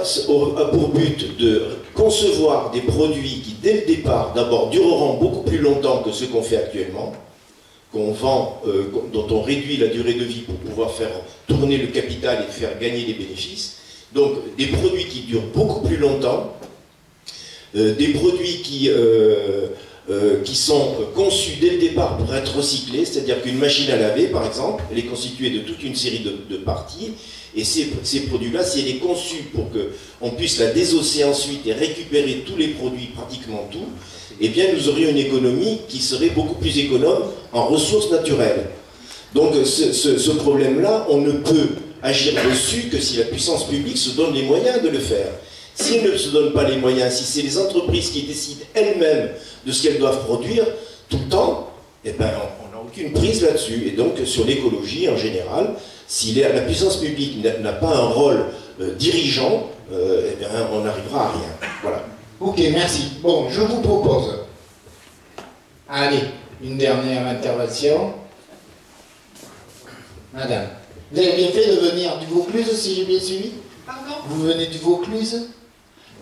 pour but de concevoir des produits qui, dès le départ, d'abord dureront beaucoup plus longtemps que ceux qu'on fait actuellement, qu'on vend, dont on réduit la durée de vie pour pouvoir faire tourner le capital et faire gagner des bénéfices. Donc, des produits qui durent beaucoup plus longtemps, des produits qui qui sont conçus dès le départ pour être recyclés, c'est-à-dire qu'une machine à laver, par exemple, elle est constituée de toute une série de parties, et ces produits-là, si elle est conçue pour qu'on puisse la désosser ensuite et récupérer tous les produits, pratiquement tout, eh bien nous aurions une économie qui serait beaucoup plus économe en ressources naturelles. Donc ce problème-là, on ne peut agir dessus que si la puissance publique se donne les moyens de le faire. Si elle ne se donne pas les moyens, si c'est les entreprises qui décident elles-mêmes de ce qu'elles doivent produire tout le temps, eh ben, on n'a aucune prise là-dessus. Et donc sur l'écologie en général, si la puissance publique n'a pas un rôle dirigeant, eh bien, on n'arrivera à rien. Voilà. Ok, merci. Bon, je vous propose, allez, une dernière intervention. Madame, vous avez bien fait de venir du Vaucluse, si j'ai bien suivi? Pardon? Vous venez du Vaucluse?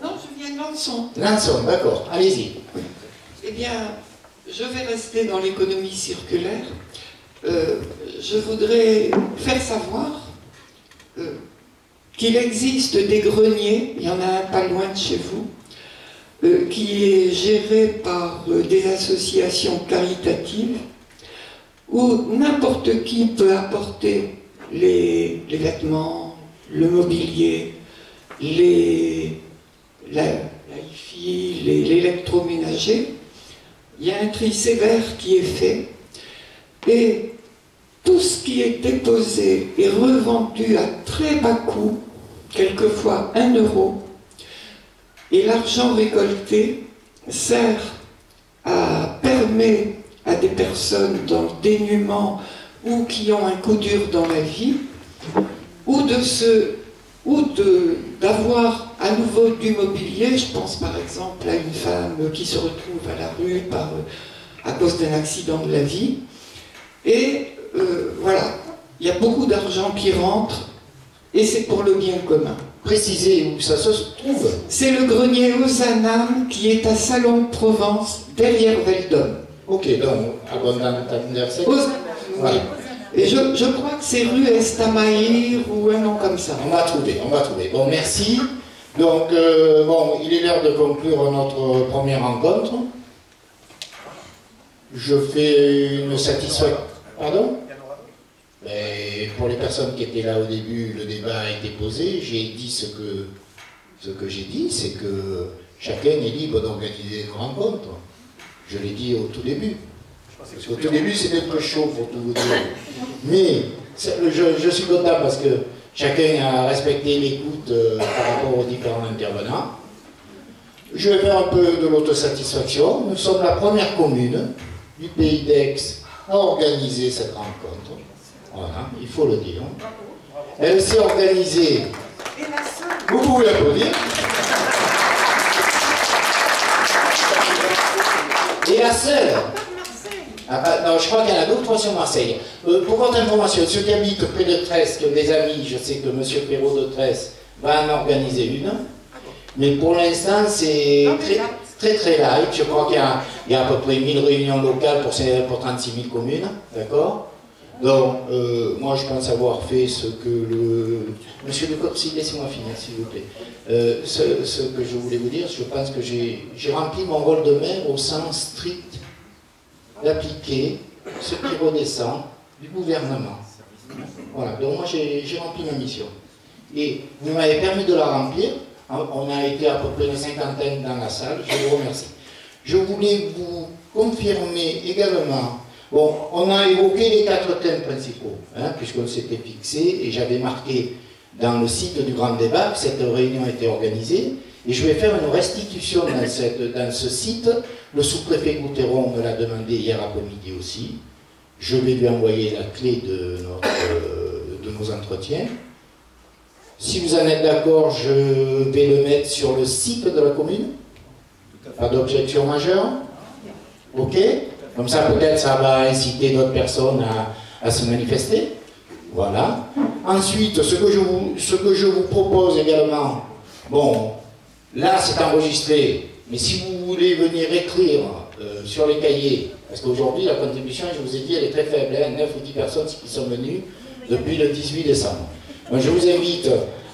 Non, je viens de Lançon. Lançon, d'accord, allez-y. Eh bien, je vais rester dans l'économie circulaire. Je voudrais faire savoir qu'il existe des greniers, il y en a un pas loin de chez vous, qui est géré par des associations caritatives, où n'importe qui peut apporter les vêtements, le mobilier, la hi-fi, l'électroménager. Il y a un tri sévère qui est fait, et tout ce qui est déposé est revendu à très bas coût, quelquefois 1 €, et l'argent récolté permet à des personnes dans le dénuement ou qui ont un coup dur dans la vie, ou d'avoir à nouveau du mobilier. Je pense par exemple à une femme qui se retrouve à la rue à cause d'un accident de la vie. Et voilà, il y a beaucoup d'argent qui rentre, et c'est pour le bien commun. Précisez où ça se trouve. C'est le grenier Ozanam qui est à Salon de Provence, derrière Veldon. Ok, donc, abondant oui. Et je crois que c'est rue Estamaïr ou un nom comme ça. On va trouver, on va trouver. Bon, merci. Donc, bon, il est l'heure de conclure notre première rencontre. Je fais une satisfaction. Pardon? Mais pour les personnes qui étaient là au début, le débat a été posé. J'ai dit ce que j'ai dit, c'est que chacun est libre d'organiser une rencontre. Je l'ai dit au tout début. Parce qu'au tout début, c'était un peu chaud pour tout vous dire. Mais je suis content parce que chacun a respecté l'écoute par rapport aux différents intervenants. Je vais faire un peu de l'autosatisfaction. Nous sommes la première commune du pays d'Aix à organiser cette rencontre. Voilà, il faut le dire. Elle s'est organisée. Vous pouvez applaudir. Et la seule. Non, je crois qu'il y en a d'autres sur Marseille. Pour votre information, ceux qui habitent près de Tresse, qui ont des amis, je sais que M. Perrault de Tresse va en organiser une. Mais pour l'instant, c'est très light. Je crois qu'il y a à peu près 1000 réunions locales pour 36 000 communes. D'accord? Donc, moi, je pense avoir fait ce que le... Monsieur de Corsi, laissez-moi finir, s'il vous plaît. Ce que je voulais vous dire, je pense que j'ai rempli mon rôle de maire au sens strict d'appliquer ce qui redescend du gouvernement. Voilà, donc moi, j'ai rempli ma mission. Et vous m'avez permis de la remplir. On a été à peu près une cinquantaine dans la salle, je vous remercie. Je voulais vous confirmer également. Bon, on a évoqué les 4 thèmes principaux, hein, puisqu'on s'était fixé, et j'avais marqué dans le site du Grand Débat que cette réunion était organisée, et je vais faire une restitution dans ce site. Le sous-préfet Gouteron me l'a demandé hier après-midi aussi. Je vais lui envoyer la clé de nos entretiens. Si vous en êtes d'accord, je vais le mettre sur le site de la commune. Pas d'objection majeure? Ok? Comme ça, peut-être, ça va inciter d'autres personnes à se manifester. Voilà. Ensuite, ce que je vous propose également, bon, là, c'est enregistré, mais si vous voulez venir écrire sur les cahiers, parce qu'aujourd'hui, la contribution, je vous ai dit, elle est très faible, hein, 9 ou 10 personnes qui sont venues depuis le 18 décembre. Donc, je vous invite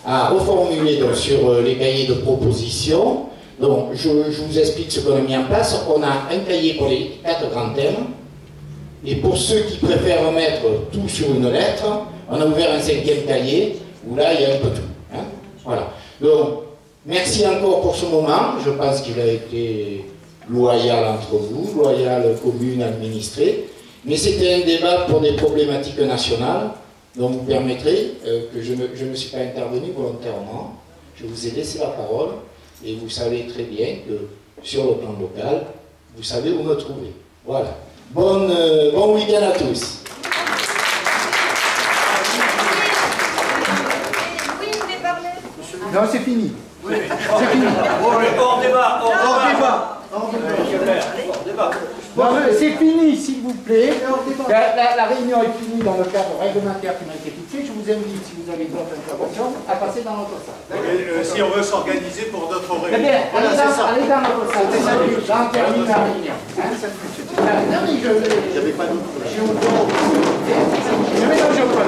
à reformuler donc, sur les cahiers de proposition Donc, je vous explique ce qu'on a mis en place. On a un cahier pour les 4 grands thèmes. Et pour ceux qui préfèrent mettre tout sur une lettre, on a ouvert un 5e cahier où là, il y a un peu tout. Hein. Voilà. Donc, merci encore pour ce moment. Je pense qu'il a été loyal entre vous, loyal commune, administrée. Mais c'était un débat pour des problématiques nationales. Donc, vous permettrez que je ne suis pas intervenu volontairement. Je vous ai laissé la parole. Et vous savez très bien que sur le plan local, vous savez où me trouver. Voilà. Bon week-end à tous. Non, c'est fini. Oui. C'est fini. Hors débat. Bon, c'est fini, s'il vous plaît. La réunion est finie dans le cadre réglementaire qui m'a été fixé. Je vous invite, si vous avez d'autres interventions, à passer dans notre salle. Si on veut s'organiser pour d'autres réunions. Eh bien, allez dans notre salle. J'en termine la réunion. Non, mais je... Il n'y avait pas d'autre. Je mélange pas.